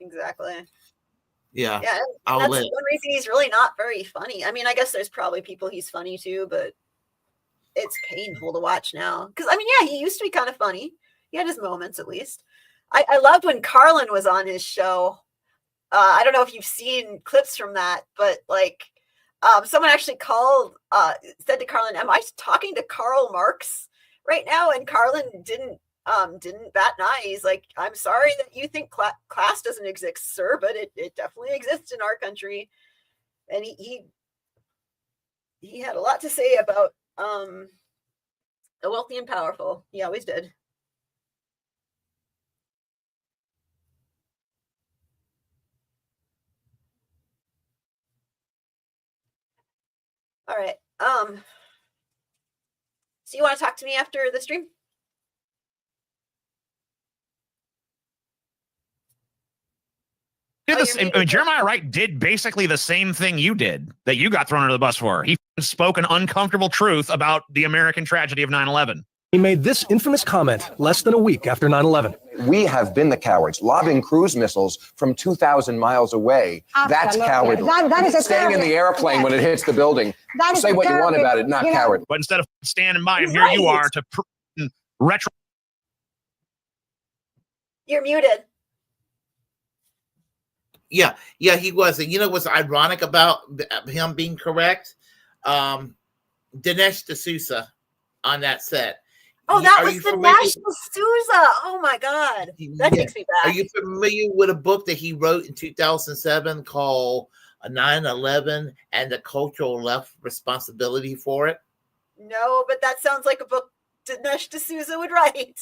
Exactly. Yeah. Yeah. That's one reason he's really not very funny. I mean, I guess there's probably people he's funny to, but it's painful to watch now. Because I mean, yeah, he used to be kind of funny. He had his moments, at least. I loved when Carlin was on his show. I don't know if you've seen clips from that, but like, someone actually said to Carlin, "Am I talking to Karl Marx right now?" And Carlin didn't bat an eye. He's like, "I'm sorry that you think class doesn't exist, sir, but it definitely exists in our country." And he had a lot to say about the wealthy and powerful. He always did. All right. So you want to talk to me after the stream? Jeremiah Wright did basically the same thing you did that you got thrown under the bus for. He spoke an uncomfortable truth about the American tragedy of 9/11. He made this infamous comment less than a week after 9/11. We have been the cowards, lobbing cruise missiles from 2,000 miles away. That's cowardly. That is Staying in the airplane when it hits the building. Say what you want about it, not cowardly. But instead of standing by him, here you are to retro. You're muted. Yeah, he was. You know what's ironic about him being correct? Dinesh D'Souza on that set. Oh, that was the National Sousa. Oh my God, that takes me back. Are you familiar with a book that he wrote in 2007 called 9/11 and the Cultural Left Responsibility for It? No, but that sounds like a book Dinesh D'Souza would write.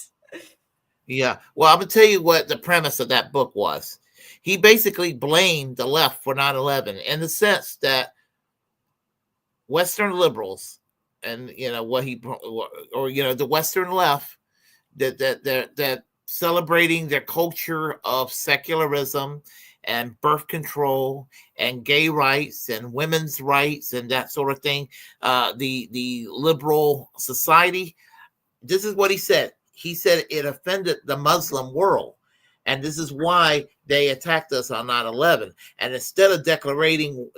Yeah. Well, I'm gonna tell you what the premise of that book was. He basically blamed the left for 9/11 in the sense that Western liberals and the Western left that celebrating their culture of secularism and birth control and gay rights and women's rights and that sort of thing. The liberal society. This is what he said. He said it offended the Muslim world. And this is why they attacked us on 9/11. And instead of declaring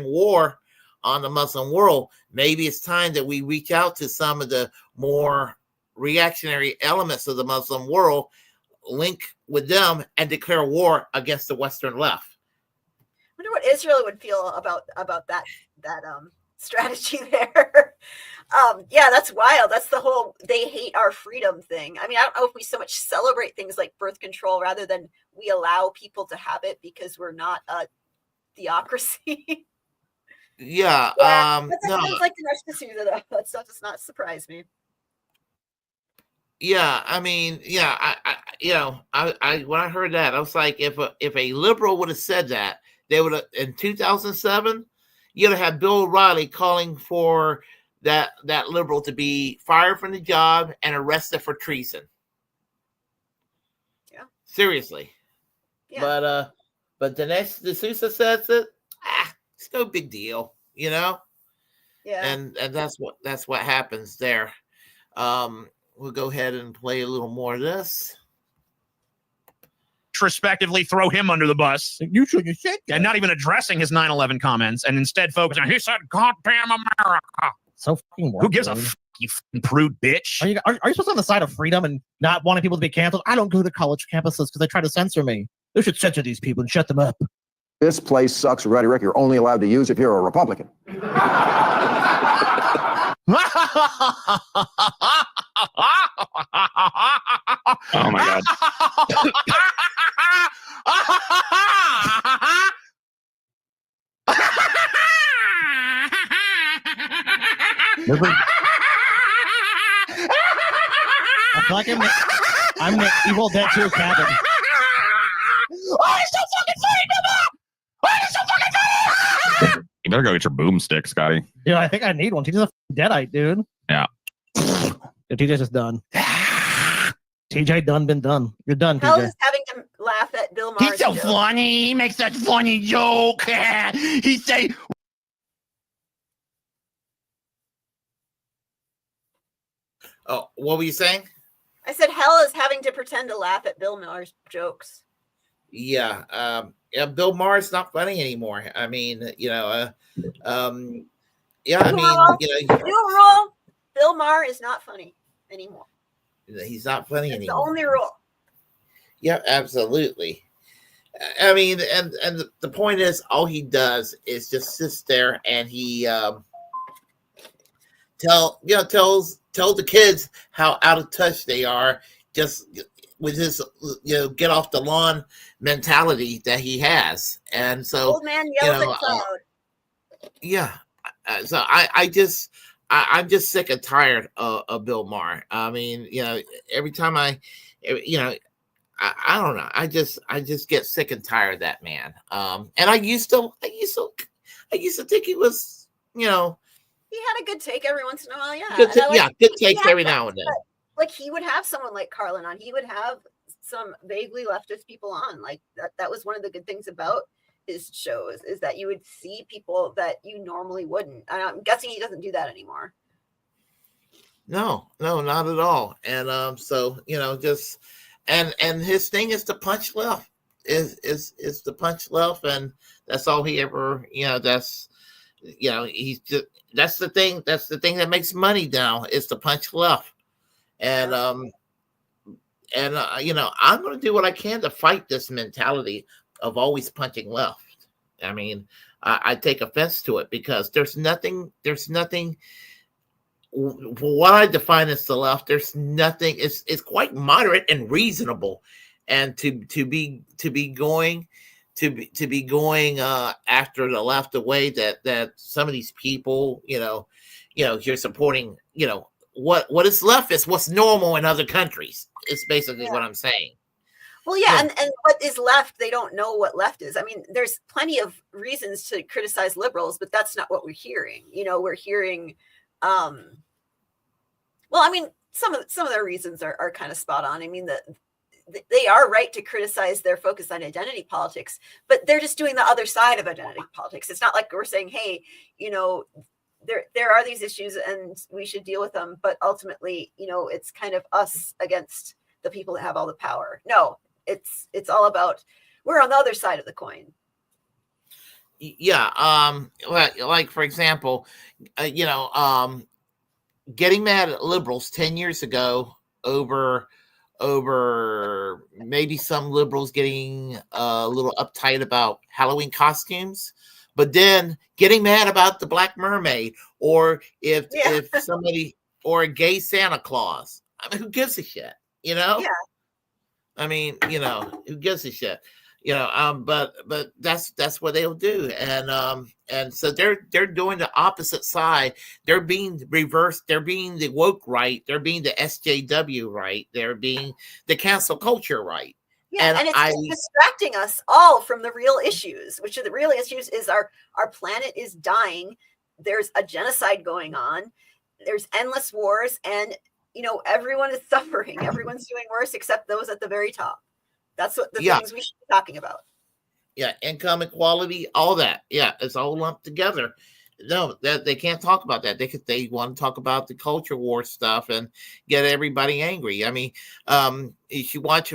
war on the Muslim world, maybe it's time that we reach out to some of the more reactionary elements of the Muslim world, link with them, and declare war against the Western left. I wonder what Israel would feel about that strategy there. Yeah, that's wild. That's the whole they hate our freedom thing. I mean, I don't know if we so much celebrate things like birth control rather than we allow people to have it because we're not a theocracy. Yeah. That sounds like the rest of D'Souza, though. That does not surprise me. Yeah, I mean, yeah, I when I heard that, I was like, if a liberal would have said that, they would have in 2007, you'd have had Bill O'Reilly calling for that liberal to be fired from the job and arrested for treason. Yeah. Seriously. Yeah. But Dinesh D'Souza says it. It's no big deal, Yeah. And that's what happens there. We'll go ahead and play a little more of this. Retrospectively throw him under the bus. You shouldn't have said that. And not even addressing his 9/11 comments and instead focusing on, he said, goddamn America. So fucking who gives a fuck, you fucking prude bitch? Are you supposed to on the side of freedom and not wanting people to be canceled? I don't go to college campuses because they try to censor me. They should censor these people and shut them up. This place sucks rhetoric you're only allowed to use if you're a Republican. Oh my God. I feel like I'm the Evil Dead 2 cabin. Oh, he's so fucking funny, Bubba! Oh, he's so fucking funny! You better go get your boomstick, Scotty. Dude, I think I need one. TJ's a deadite, dude. Yeah. TJ's just done. TJ done been done. You're done, Hell TJ. is having to laugh at Bill Maher's He's so joke. funny. He makes such funny joke. He say, Oh, what were you saying? I said hell is having to pretend to laugh at Bill Maher's jokes. Yeah. Bill Maher's not funny anymore. I mean, yeah, I mean, New rule: Bill Maher is not funny anymore. He's not funny That's anymore. the only rule. Yeah, absolutely. I mean, and the point is, all he does is just sits there and he tells the kids how out of touch they are, just with his get off the lawn mentality that he has. And so Old man yells at cloud. Yeah. So I'm just sick and tired of Bill Maher. I mean, every time I don't know. I just get sick and tired of that man. And I used to think he was, He had a good take every once in a while. Yeah. good takes every now and then. Like he would have someone like Carlin on. He would have some vaguely leftist people on. Like that was one of the good things about his shows, is that you would see people that you normally wouldn't. I'm guessing he doesn't do that anymore. No, not at all. And so just and his thing is to punch left. Is to punch left, and that's all he ever. That's he's just that's the thing that makes money now, is to punch left. And I'm going to do what I can to fight this mentality of always punching left. I mean, I take offense to it, because there's nothing. What I define as the left, there's nothing. It's quite moderate and reasonable, and to be going after the left the way that some of these people, you're supporting, what is left is what's normal in other countries. It's basically what I'm saying. Well, yeah, and what is left, they don't know what left is. I mean, there's plenty of reasons to criticize liberals, but that's not what we're hearing. We're hearing, well, I mean, some of their reasons are kind of spot on. I mean, they are right to criticize their focus on identity politics, but they're just doing the other side of identity politics. It's not like we're saying, hey, there are these issues and we should deal with them, but ultimately, it's kind of us against the people that have all the power. No, it's all about, we're on the other side of the coin. Yeah. Like for example, getting mad at liberals 10 years ago over maybe some liberals getting a little uptight about Halloween costumes, but then getting mad about the Black Mermaid, or if somebody, or a gay Santa Claus. I mean, who gives a shit? Yeah. I mean, who gives a shit? But that's what they'll do, and so they're doing the opposite side. They're being reversed. They're being the woke right. They're being the SJW right. They're being the cancel culture right. Yeah, and it's distracting us all from the real issues, which are the real issues is our planet is dying. There's a genocide going on. There's endless wars, and everyone is suffering. Everyone's doing worse except those at the very top. That's what the things we should be talking about. Yeah, income equality, all that. Yeah, it's all lumped together. No, that they can't talk about that. They want to talk about the culture war stuff and get everybody angry. I mean, if you watch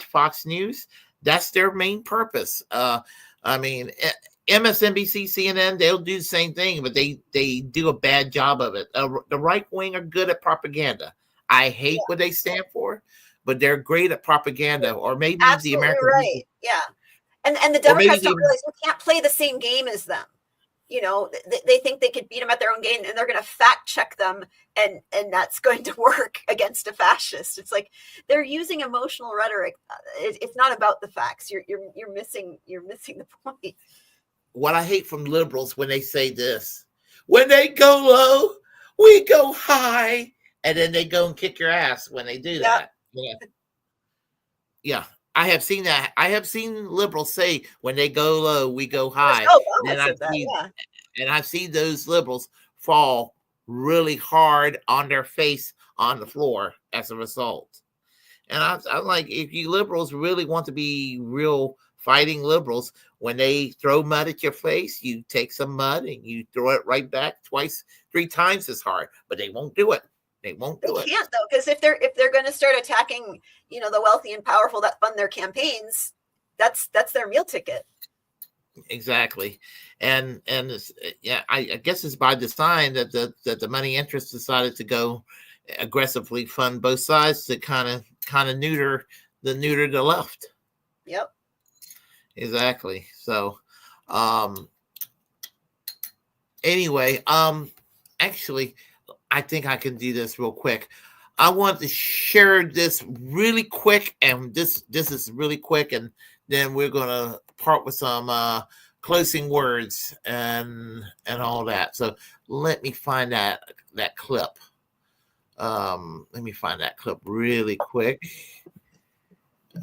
Fox News, that's their main purpose. I mean, MSNBC, CNN, they'll do the same thing, but they do a bad job of it. The right wing are good at propaganda. I hate what they stand for, but they're great at propaganda. Or maybe absolutely the American right. people. Yeah, and the Democrats don't realize we can't play the same game as them. They think they could beat them at their own game, and they're going to fact check them, and that's going to work against a fascist. It's like they're using emotional rhetoric. It's not about the facts. You're missing the point. What I hate from liberals when they say this: when they go low, we go high, and then they go and kick your ass when they do that. Yeah. I have seen that. I have seen liberals say, when they go low, we go high. And I've seen those liberals fall really hard on their face on the floor as a result. And I'm like, if you liberals really want to be real fighting liberals, when they throw mud at your face, you take some mud and you throw it right back 3 times as hard. But they won't do it. They won't do it. They can't, though, because if they're going to start attacking, the wealthy and powerful that fund their campaigns, that's their meal ticket. Exactly, and I guess it's by design that the money interests decided to go aggressively fund both sides to kind of neuter the left. Yep. Exactly. So, anyway, actually, I think I can do this real quick. I want to share this really quick, and this is really quick, and then we're gonna part with some closing words and all that. So let me find that clip. Let me find that clip really quick.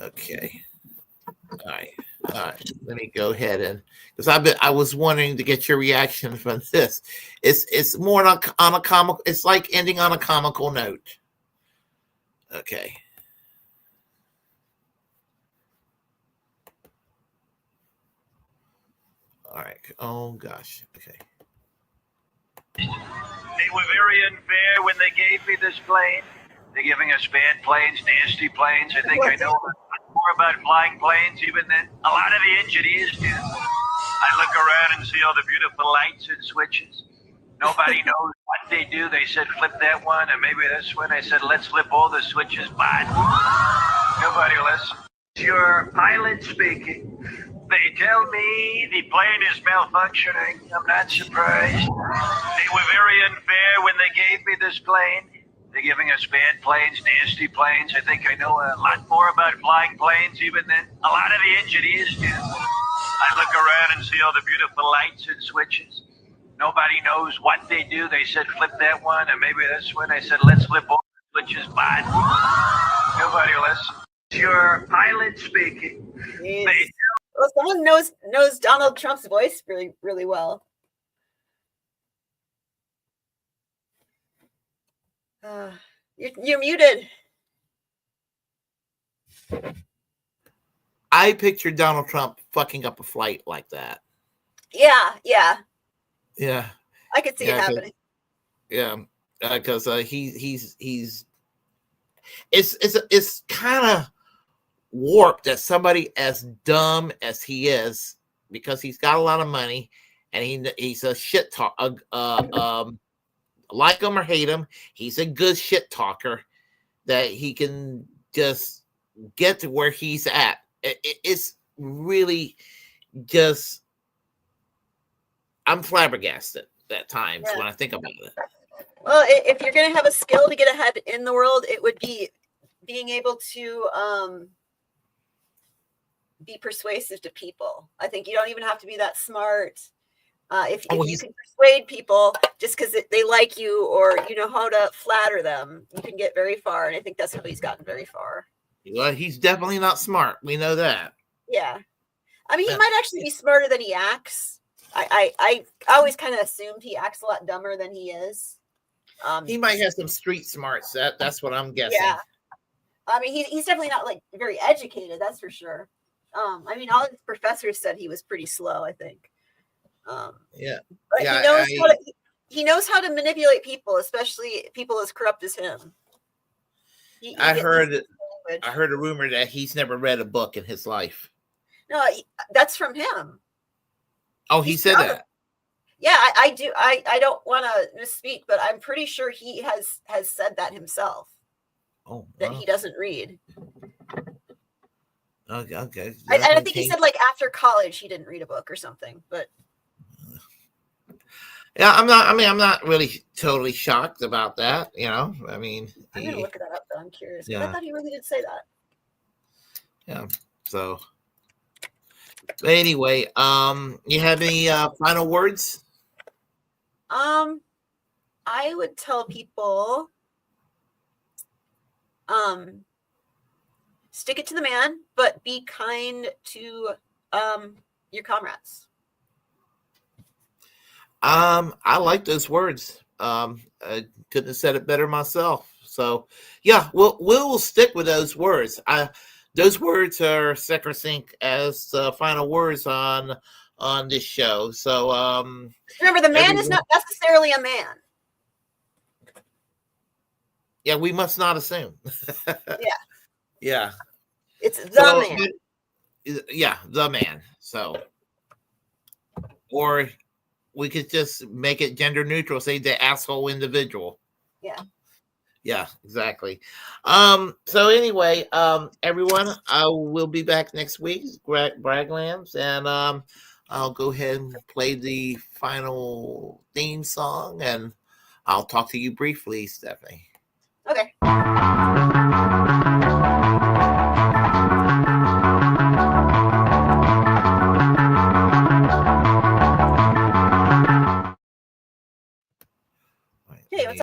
Okay. All right. Let me go ahead and because I was wanting to get your reaction from this. It's more on a comical. It's like ending on a comical note. Okay. back. Oh gosh. Okay. They were very unfair when they gave me this plane. They're giving us bad planes, nasty planes. I think I know more about flying planes even than a lot of the engineers do. I look around and see all the beautiful lights and switches. Nobody knows what they do. They said flip that one and maybe this one. I said let's flip all the switches, but nobody listens. Your pilot speaking. They tell me the plane is malfunctioning. I'm not surprised. They were very unfair when they gave me this plane. They're giving us bad planes, nasty planes. I think I know a lot more about flying planes even than a lot of the engineers do. I look around and see all the beautiful lights and switches. Nobody knows what they do. They said flip that one and maybe this one. I said let's flip all the switches, but nobody listens. Your pilot speaking. Well, someone knows Donald Trump's voice really, really well. You're muted. I pictured Donald Trump fucking up a flight like that. Yeah. I could see it happening. Yeah, because it's kind of warped that somebody as dumb as he is, because he's got a lot of money and he's a shit talk. Like him or hate him, he's a good shit talker, that he can just get to where he's at. It's really just, I'm flabbergasted at times when I think about it. Well, if you're going to have a skill to get ahead in the world, it would be being able to be persuasive to people. I think you don't even have to be that smart. If you can persuade people just because they like you, or you know how to flatter them, you can get very far. And I think that's how he's gotten very far. Well, he's definitely not smart. We know that. Yeah. I mean, he might actually be smarter than he acts. I always kind of assumed he acts a lot dumber than he is. He might have some street smarts. That's what I'm guessing. Yeah. I mean, he's definitely not like very educated. That's for sure. I mean, all his professors said he was pretty slow, I think. But he knows how to manipulate people, especially people as corrupt as him. I heard a rumor that he's never read a book in his life. No, that's from him. Oh, he said that. Yeah, I do. I don't want to misspeak, but I'm pretty sure he has said that himself. Oh, that he doesn't read. Okay. I think he said like after college he didn't read a book or something, but. Yeah, I'm not really totally shocked about that. I mean, I'm gonna look that up, though. I'm curious. Yeah. I thought he really did say that. Yeah. So, but anyway, you have any final words? I would tell people, stick it to the man, but be kind to your comrades. I like those words. I couldn't have said it better myself. So yeah, we'll stick with those words. Those words are sacrosanct as final words on this show. So remember, the man is not necessarily a man. Yeah, we must not assume. Yeah. It's the man. Yeah, the man. So, or we could just make it gender neutral, say the asshole individual. Yeah, exactly. So anyway, everyone, I will be back next week, Bragglands, and I'll go ahead and play the final theme song, and I'll talk to you briefly, Stephanie. Okay.